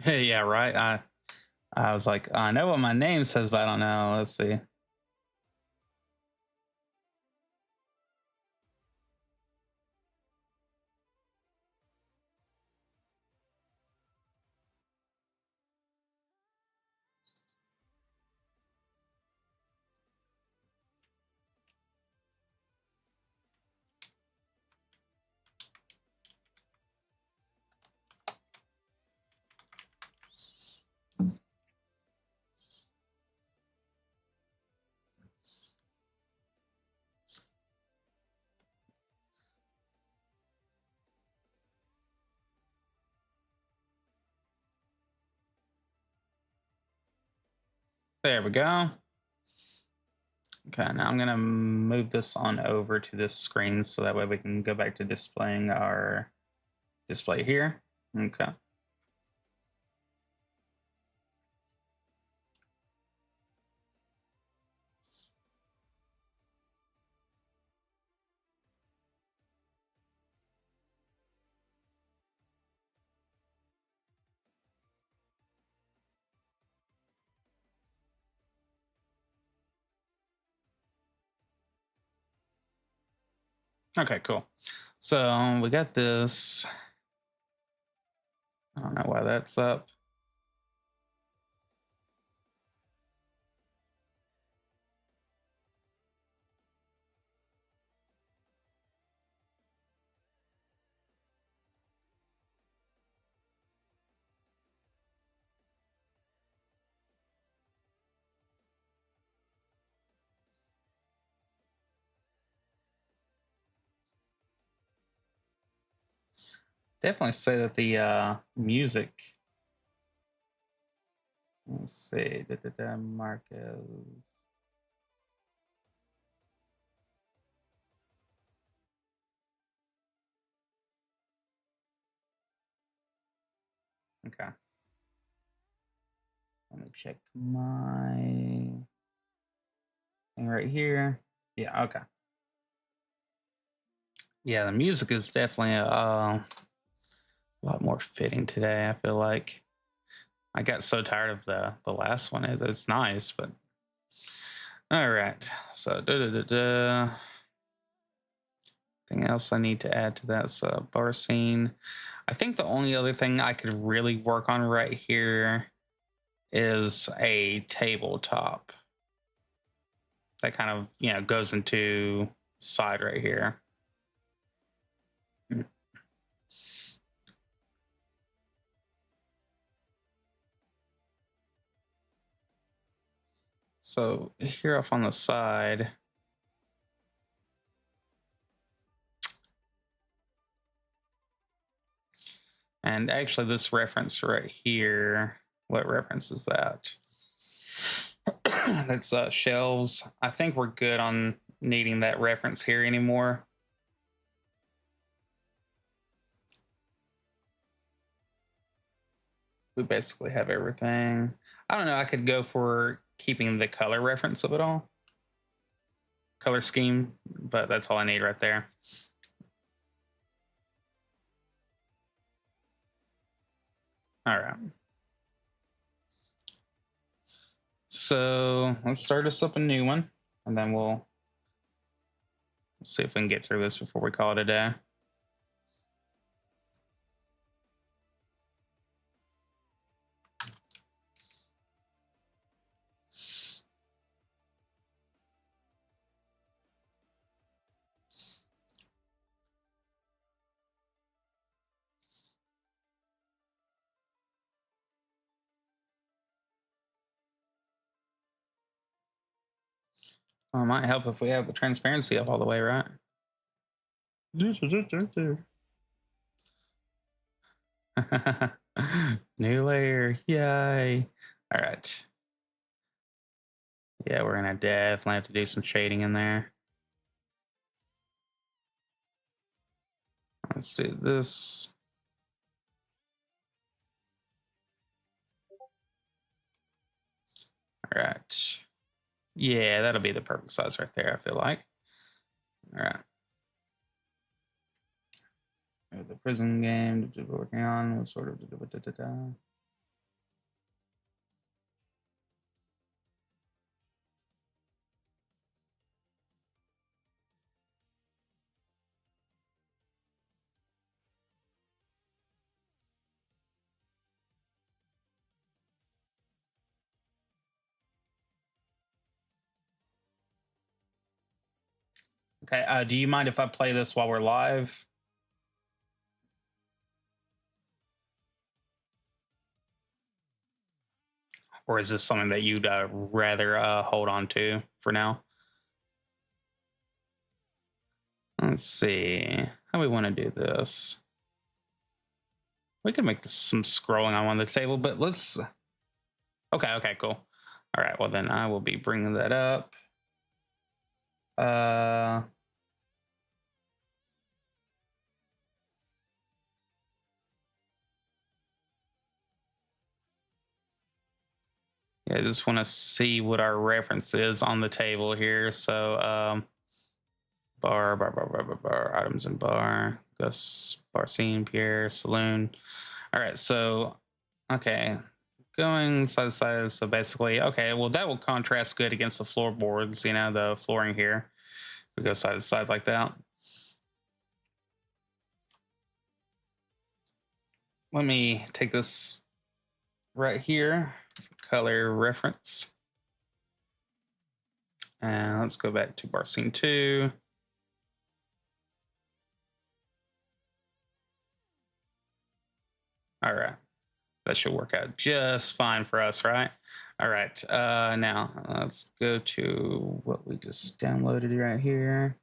Hey, yeah, right. I was like, I know what my name says, but I don't know. Let's see. There we go. Okay, now I'm gonna move this on over to this screen so that way we can go back to displaying our display here. Okay. Okay, cool. So we got this. I don't know why that's up. definitely say that the music. Let's see. Marcus. Okay. Let me check my thing right here. Yeah, okay. Yeah, the music is definitely a lot more fitting today, I feel like. I got so tired of the last one. It's nice, but all right. So Anything else I need to add to that? So bar scene. I think the only other thing I could really work on right here is a tabletop that kind of goes into side right here. So here off on the side, and actually this reference right here, what reference is that? That's shelves. I think we're good on needing that reference here anymore. We basically have everything. I don't know. I could go for keeping the color reference of it all, color scheme, but that's all I need right there. All right. So let's start us up a new one, and then we'll see if we can get through this before we call it a day. Well, it might help if we have the transparency up all the way, right? New layer, yay! All right. Yeah, we're gonna definitely have to do some shading in there. Let's do this. All right. Yeah, that'll be the perfect size right there, I feel like. All right. The prison game we're working on was sort of. Okay. Do you mind if I play this while we're live? Or is this something that you'd rather hold on to for now? Let's see how we want to do this. We can make some scrolling on one of the table, but let's. Okay, cool. All right, well then I will be bringing that up. Yeah, I just want to see what our reference is on the table here. So bar, items in bar, Gus, bar scene, Pierre, saloon. All right, so okay, going side to side. So basically, okay, well that will contrast good against the floorboards. The flooring here. We go side to side like that. Let me take this right here for color reference. And let's go back to bar scene 2. All right. That should work out just fine for us, right? All right. Now let's go to what we just downloaded right here.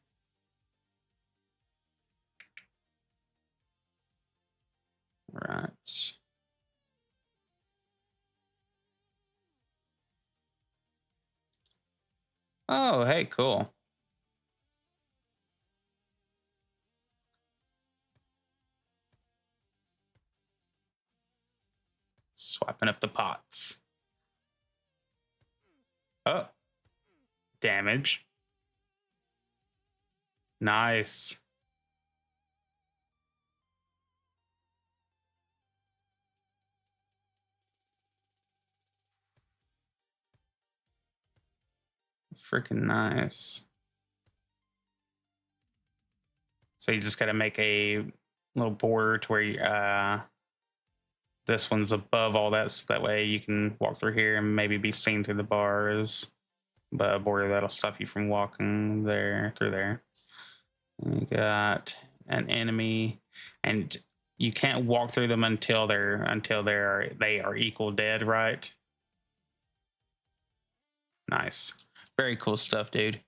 Right. Oh, hey, cool. Swapping up the pots. Oh, damage. Nice. Freaking nice. So you just got to make a little border to where this one's above all that, so that way you can walk through here and maybe be seen through the bars. But a border that'll stop you from walking there through there. You got an enemy, and you can't walk through them until they are equal dead, right? Nice, very cool stuff, dude.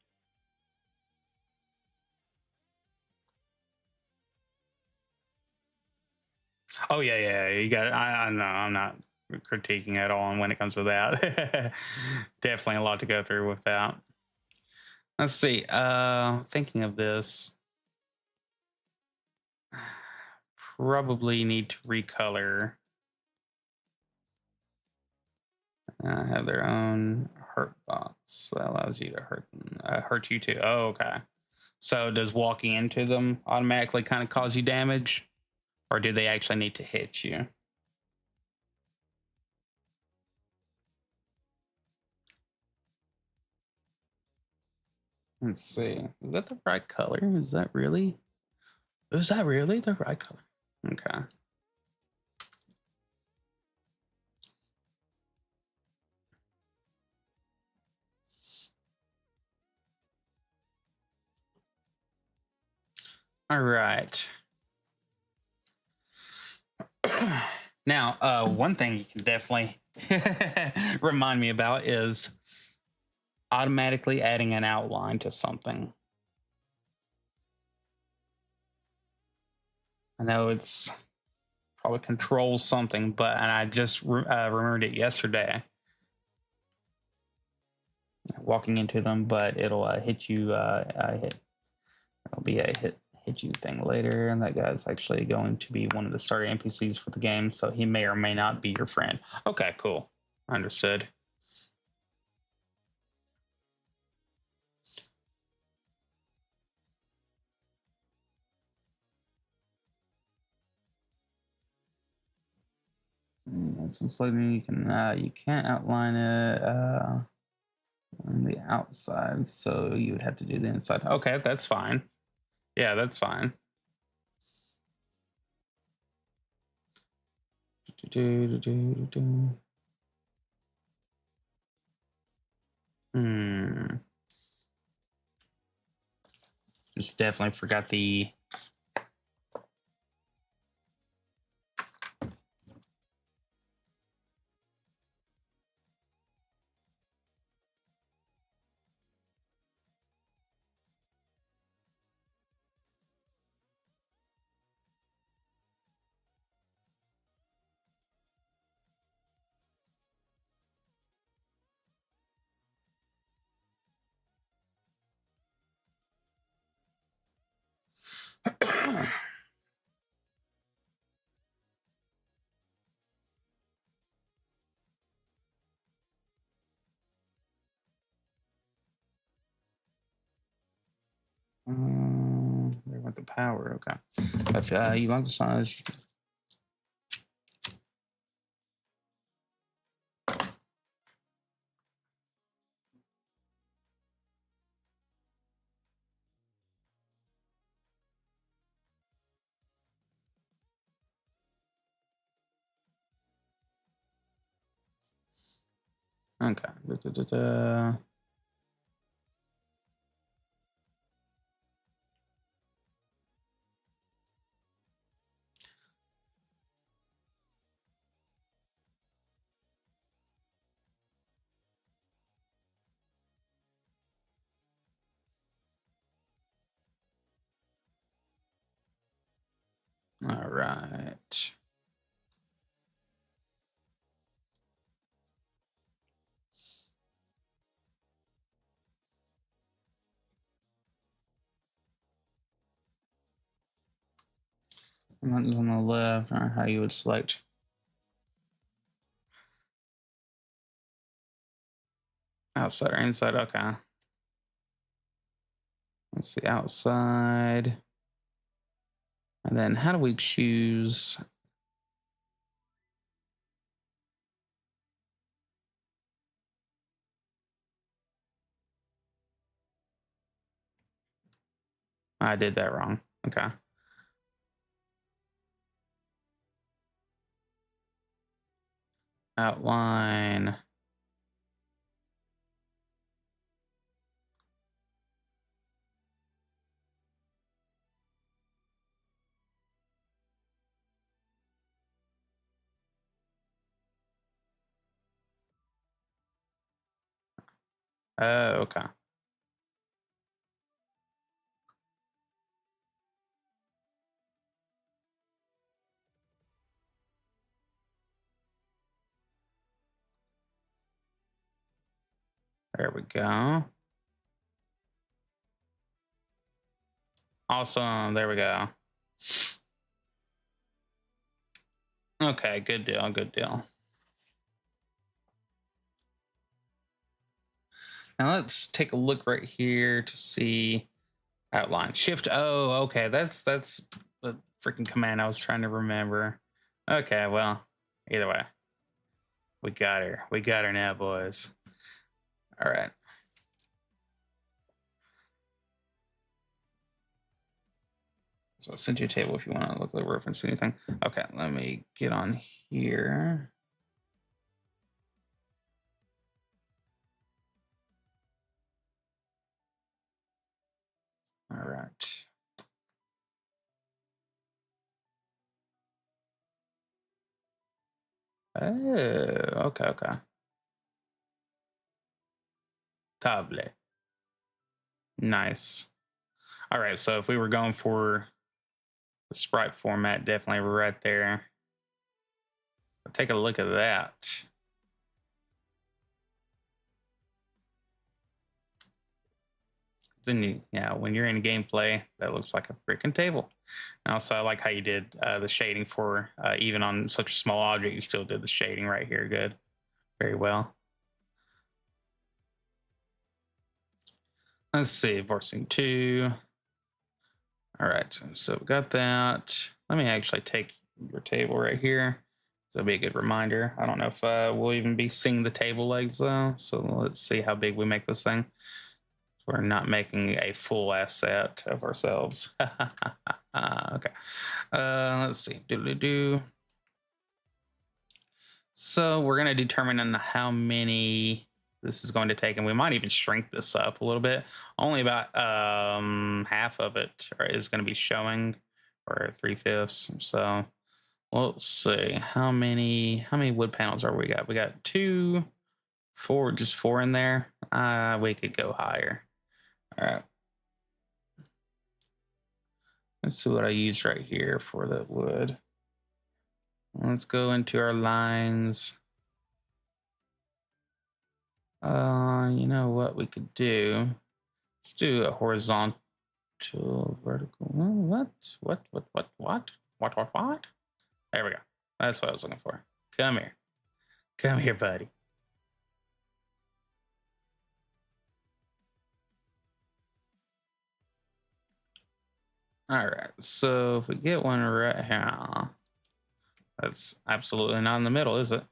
Oh yeah. You got. I know. I'm not critiquing at all when it comes to that. Definitely a lot to go through with that. Let's see. Thinking of this, probably need to recolor. Have their own hurt box that allows you to hurt you too. Oh, okay. So does walking into them automatically kind of cause you damage, or do they actually need to hit you? Let's see. Is that the right color? Is that really? Is that really the right color? Okay. All right. Now, one thing you can definitely remind me about is automatically adding an outline to something. I know it's probably control something, but and I just remembered it yesterday. Walking into them, but it'll hit you. It'll be a hit you thing later, and that guy's actually going to be one of the starter NPCs for the game, so he may or may not be your friend. Okay, cool, understood. It's something you can't outline it on the outside, so you would have to do the inside. Okay, that's fine. Yeah, that's fine. Hmm. Just definitely forgot the. There went the power. Okay. If you like the size, okay. All right. Buttons on the left are how you would select. Outside or inside? Okay. Let's see, outside. And then how do we choose? I did that wrong. Okay. Outline. Okay. There we go. Awesome. There we go. Okay, good deal. Good deal. Now let's take a look right here to see outline. Shift O. Okay, that's the freaking command I was trying to remember. Okay, well, either way, we got her. We got her now, boys. All right. So I'll send you a table if you want to look at the reference anything. Okay, let me get on here. All right. Oh, okay, okay. Table. Nice. All right, so if we were going for the sprite format, definitely right there. Take a look at that. Then you, yeah, when you're in gameplay, that looks like a freaking table. And also, I like how you did the shading for even on such a small object. You still did the shading right here. Good, very well. Let's see, voicing 2. All right, so we got that. Let me actually take your table right here. That'll be a good reminder. I don't know if we'll even be seeing the table legs though. So let's see how big we make this thing. We're not making a full asset of ourselves. Okay. Let's see. Do. So we're going to determine on how many this is going to take, and we might even shrink this up a little bit. Only about half of it is going to be showing, or 3/5. So let's see how many wood panels are we got? We got 2, 4, just 4 in there. We could go higher. All right. Let's see what I use right here for the wood. Let's go into our lines. You know what we could do? Let's do a horizontal, vertical. What? What? There we go. That's what I was looking for. Come here. Come here, buddy. All right. So if we get one right here, that's absolutely not in the middle, is it?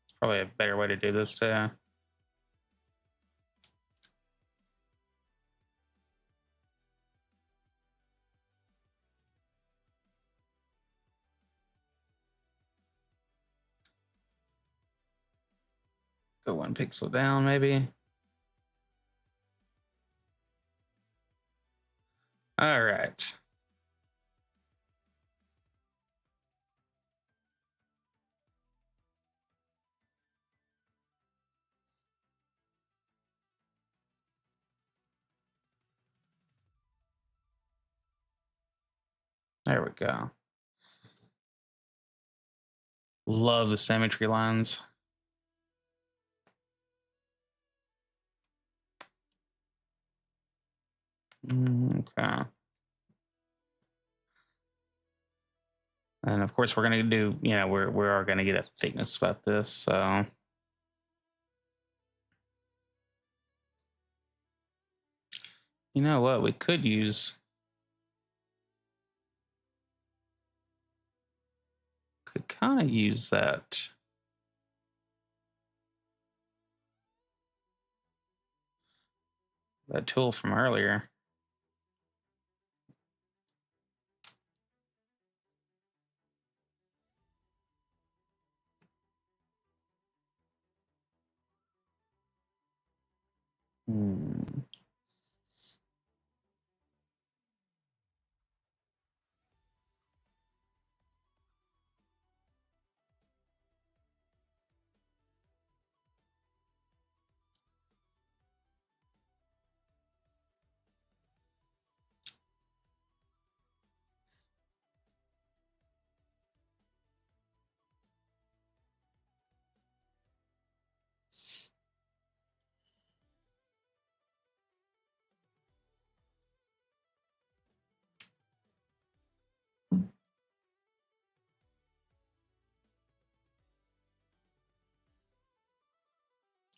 It's probably a better way to do this too. Go 1 pixel down, maybe. All right. There we go. Love the symmetry lines. Okay. And of course, we're gonna do. We are gonna get a thickness about this. So you know what? We could kind of use that tool from earlier. Hmm.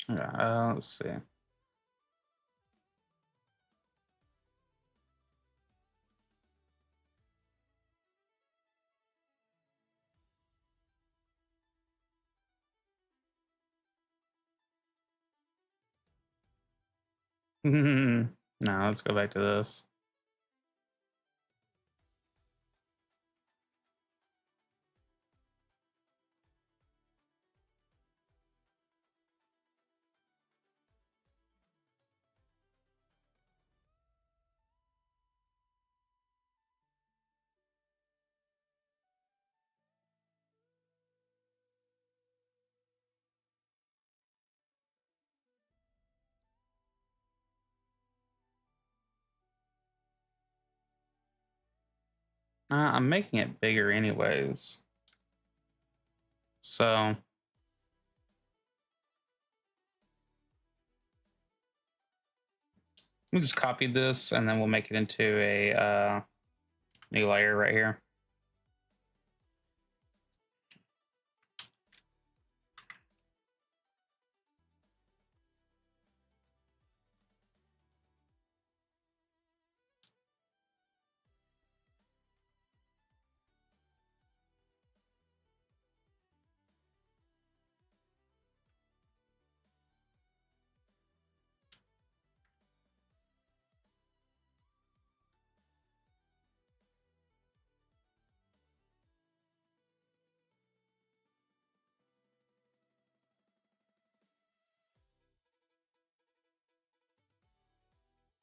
Yeah, let's see. No, let's go back to this. I'm making it bigger anyways. So let me just copy this and then we'll make it into a new layer right here.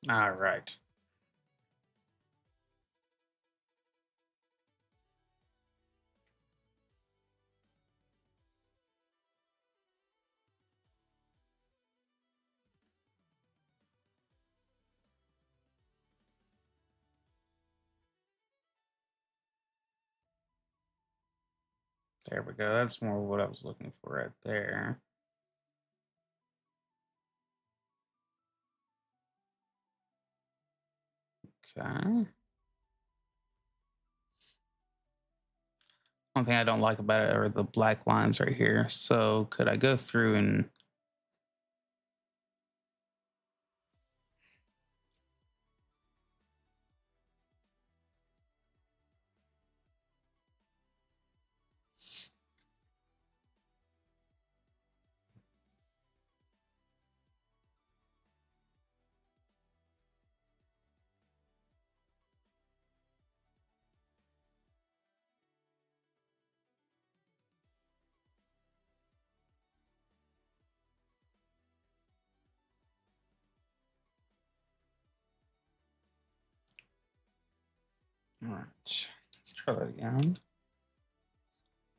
All right. There we go. That's more what I was looking for right there. Okay. One thing I don't like about it are the black lines right here. So could I go through and all right. Let's try that again.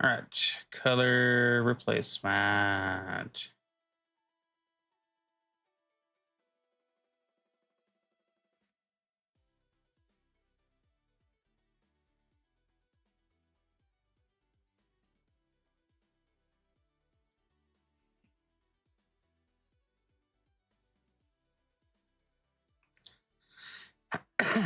All right. Color replacement. Hmm.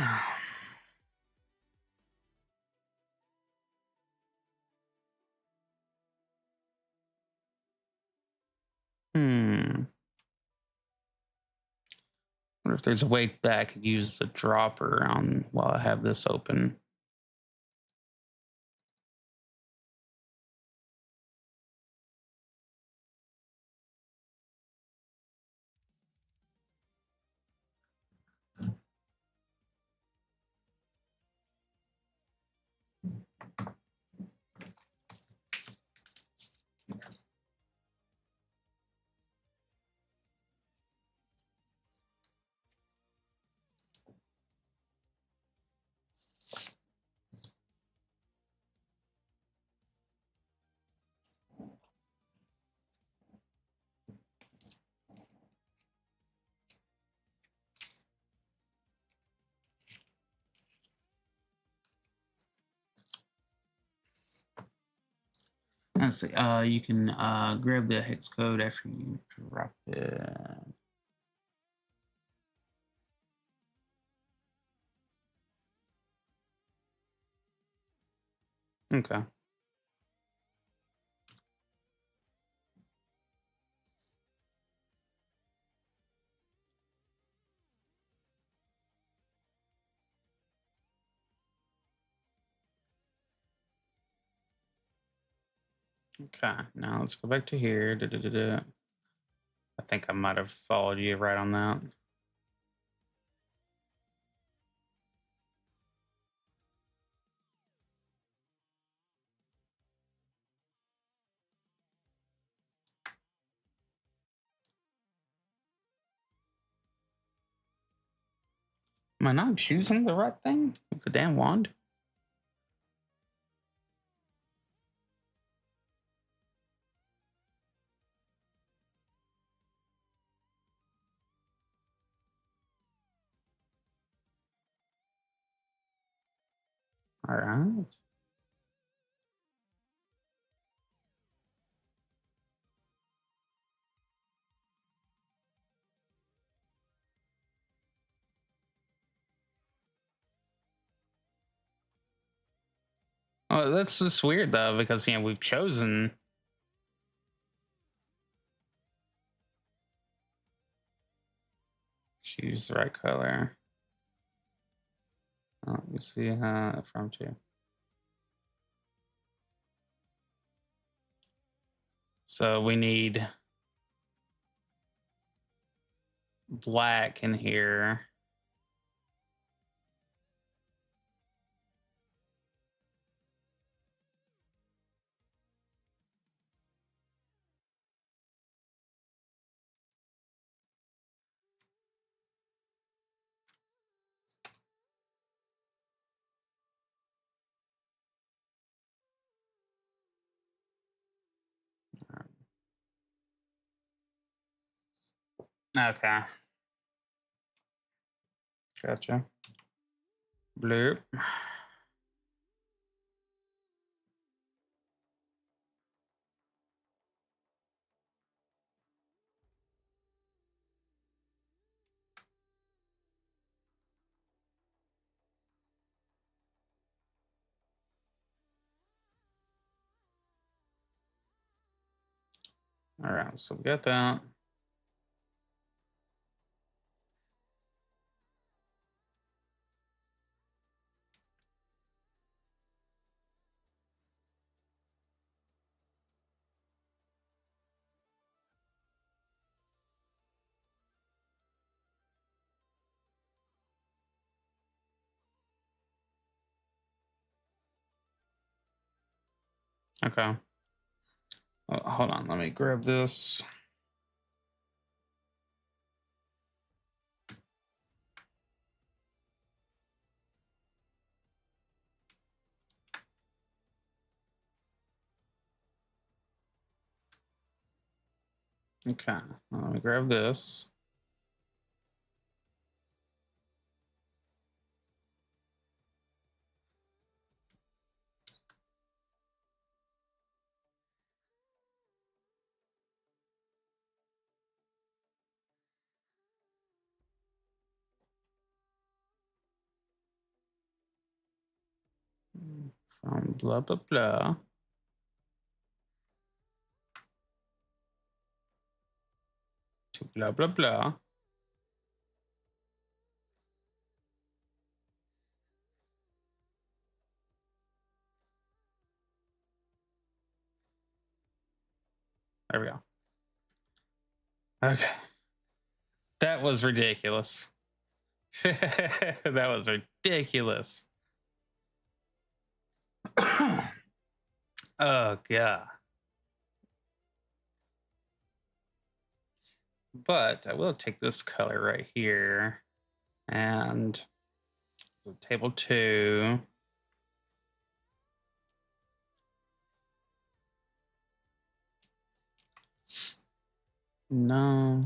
Wonder if there's a way that I could use the dropper on while I have this open. Let's see. You can grab the hex code after you drop it. Okay. Okay. Now let's go back to here. Da-da-da-da. I think I might have followed you right on that. Am I not choosing the right thing with the damn wand? All right. Oh, that's just weird though, because we've chosen. Choose the right color. Oh, let me see from two. So we need black in here. Okay. Gotcha. Blue. All right, so we got that. Okay. Hold on, let me grab this. Okay, let me grab this. from blah, blah, blah. To blah, blah, blah. There we go. Okay. That was ridiculous. That was ridiculous. Oh, God. But I will take this color right here and table 2. No.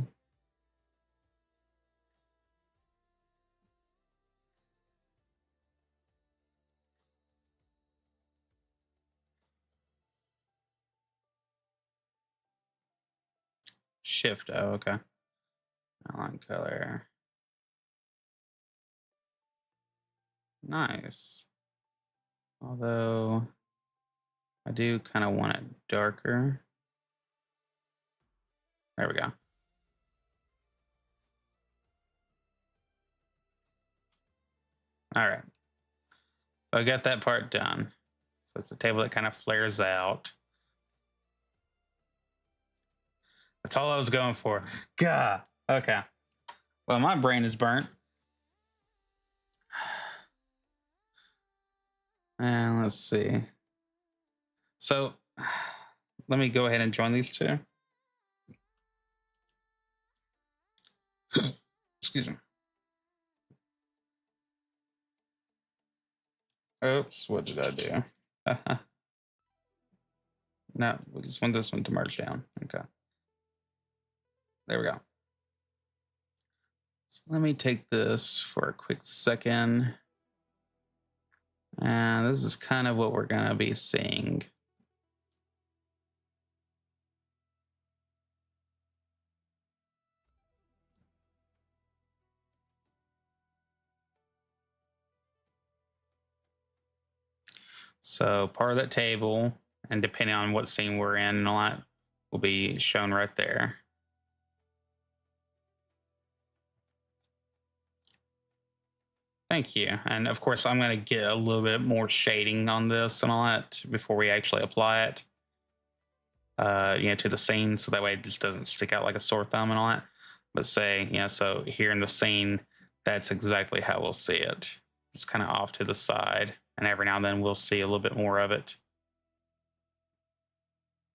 Shift. Oh, okay. Outline color. Nice. Although I do kind of want it darker. There we go. All right. So I got that part done. So it's a table that kind of flares out. That's all I was going for. God. Okay. Well, my brain is burnt. And let's see. So let me go ahead and join these two. Excuse me. Oops, what did I do? No, we just want this one to merge down. Okay. There we go. So let me take this for a quick second. And this is kind of what we're going to be seeing. So part of that table, and depending on what scene we're in and all that, will be shown right there. Thank you. And of course, I'm going to get a little bit more shading on this and all that before we actually apply it, to the scene, so that way it just doesn't stick out like a sore thumb and all that. But say, so here in the scene, that's exactly how we'll see it. It's kind of off to the side, and every now and then we'll see a little bit more of it.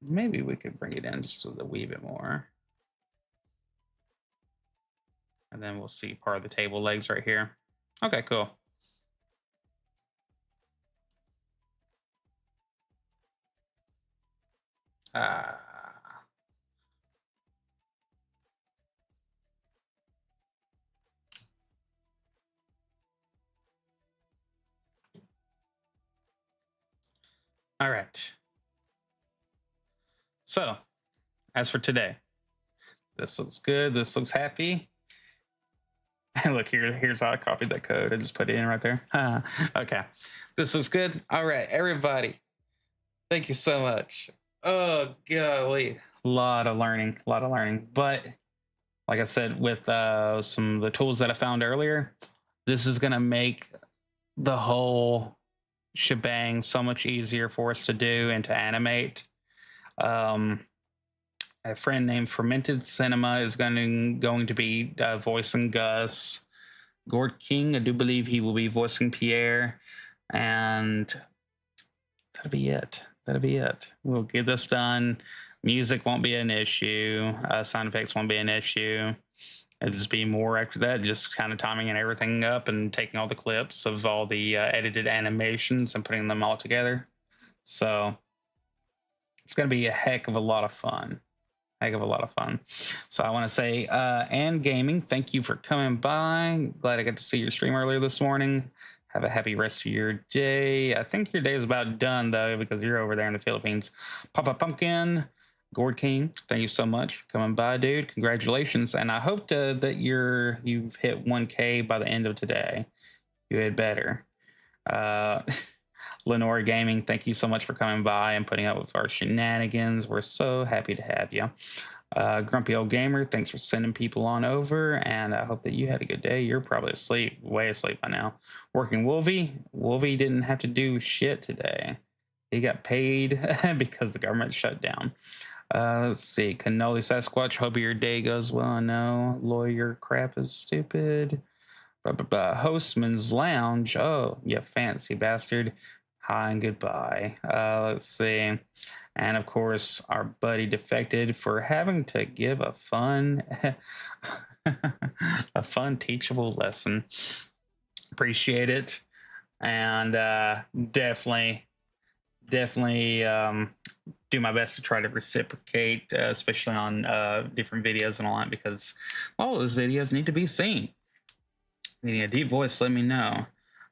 Maybe we could bring it in just a wee bit more. And then we'll see part of the table legs right here. Okay, cool. All right. So, as for today, this looks good. This looks happy. And look, here's how I copied that code. I just put it in right there. Okay. This looks good. All right, everybody. Thank you so much. Oh, golly. A lot of learning. But like I said, with some of the tools that I found earlier, this is going to make the whole shebang so much easier for us to do and to animate. A friend named Fermented Cinema is going to be voicing Gus. Gord King, I do believe he will be voicing Pierre. And that'll be it. We'll get this done. Music won't be an issue. Sound effects won't be an issue. It'll just be more after that, just kind of timing and everything up and taking all the clips of all the edited animations and putting them all together. So it's going to be a heck of a lot of fun. So I want to say, and Gaming, thank you for coming by. Glad I got to see your stream earlier this morning. Have a happy rest of your day. I think your day is about done, though, because you're over there in the Philippines. Papa Pumpkin, Gord King, thank you so much for coming by, dude. Congratulations. And I hope that you've hit 1K by the end of today. You had better. Lenore Gaming, thank you so much for coming by and putting up with our shenanigans. We're so happy to have you. Grumpy Old Gamer, thanks for sending people on over, and I hope that you had a good day. You're probably asleep, way asleep by now. Working Wolvie didn't have to do shit today. He got paid because the government shut down. Let's see. Cannoli Sasquatch, hope your day goes well. I know lawyer crap is stupid. Hostman's Lounge. Oh, you fancy bastard. Hi and goodbye. Let's see. And of course, our buddy Defected for having to give a fun, a fun teachable lesson. Appreciate it, and definitely do my best to try to reciprocate, especially on different videos and all that, because all those videos need to be seen. Needing a deep voice, let me know.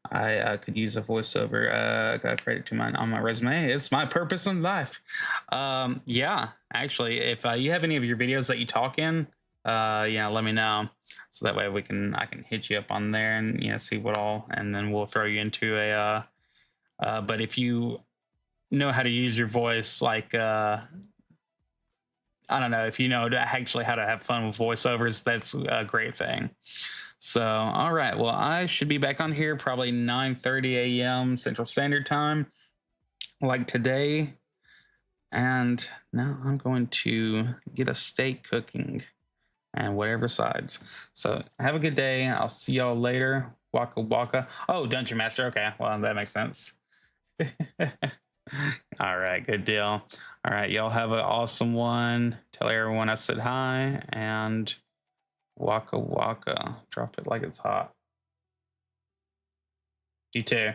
I could use a voiceover. Got credit to on my resume. It's my purpose in life. Yeah, actually, if you have any of your videos that you talk in, let me know, so that way I can hit you up on there and see what all, and then we'll throw you into a. But if you know how to use your voice, like I don't know, if you know actually how to have fun with voiceovers, that's a great thing. So, all right. Well, I should be back on here probably 9:30 a.m. Central Standard Time, like today. And now I'm going to get a steak cooking and whatever sides. So, have a good day. I'll see y'all later. Waka waka. Oh, Dungeon Master. Okay. Well, that makes sense. All right. Good deal. All right. Y'all have an awesome one. Tell everyone I said hi, and waka waka. Drop it like it's hot. You too.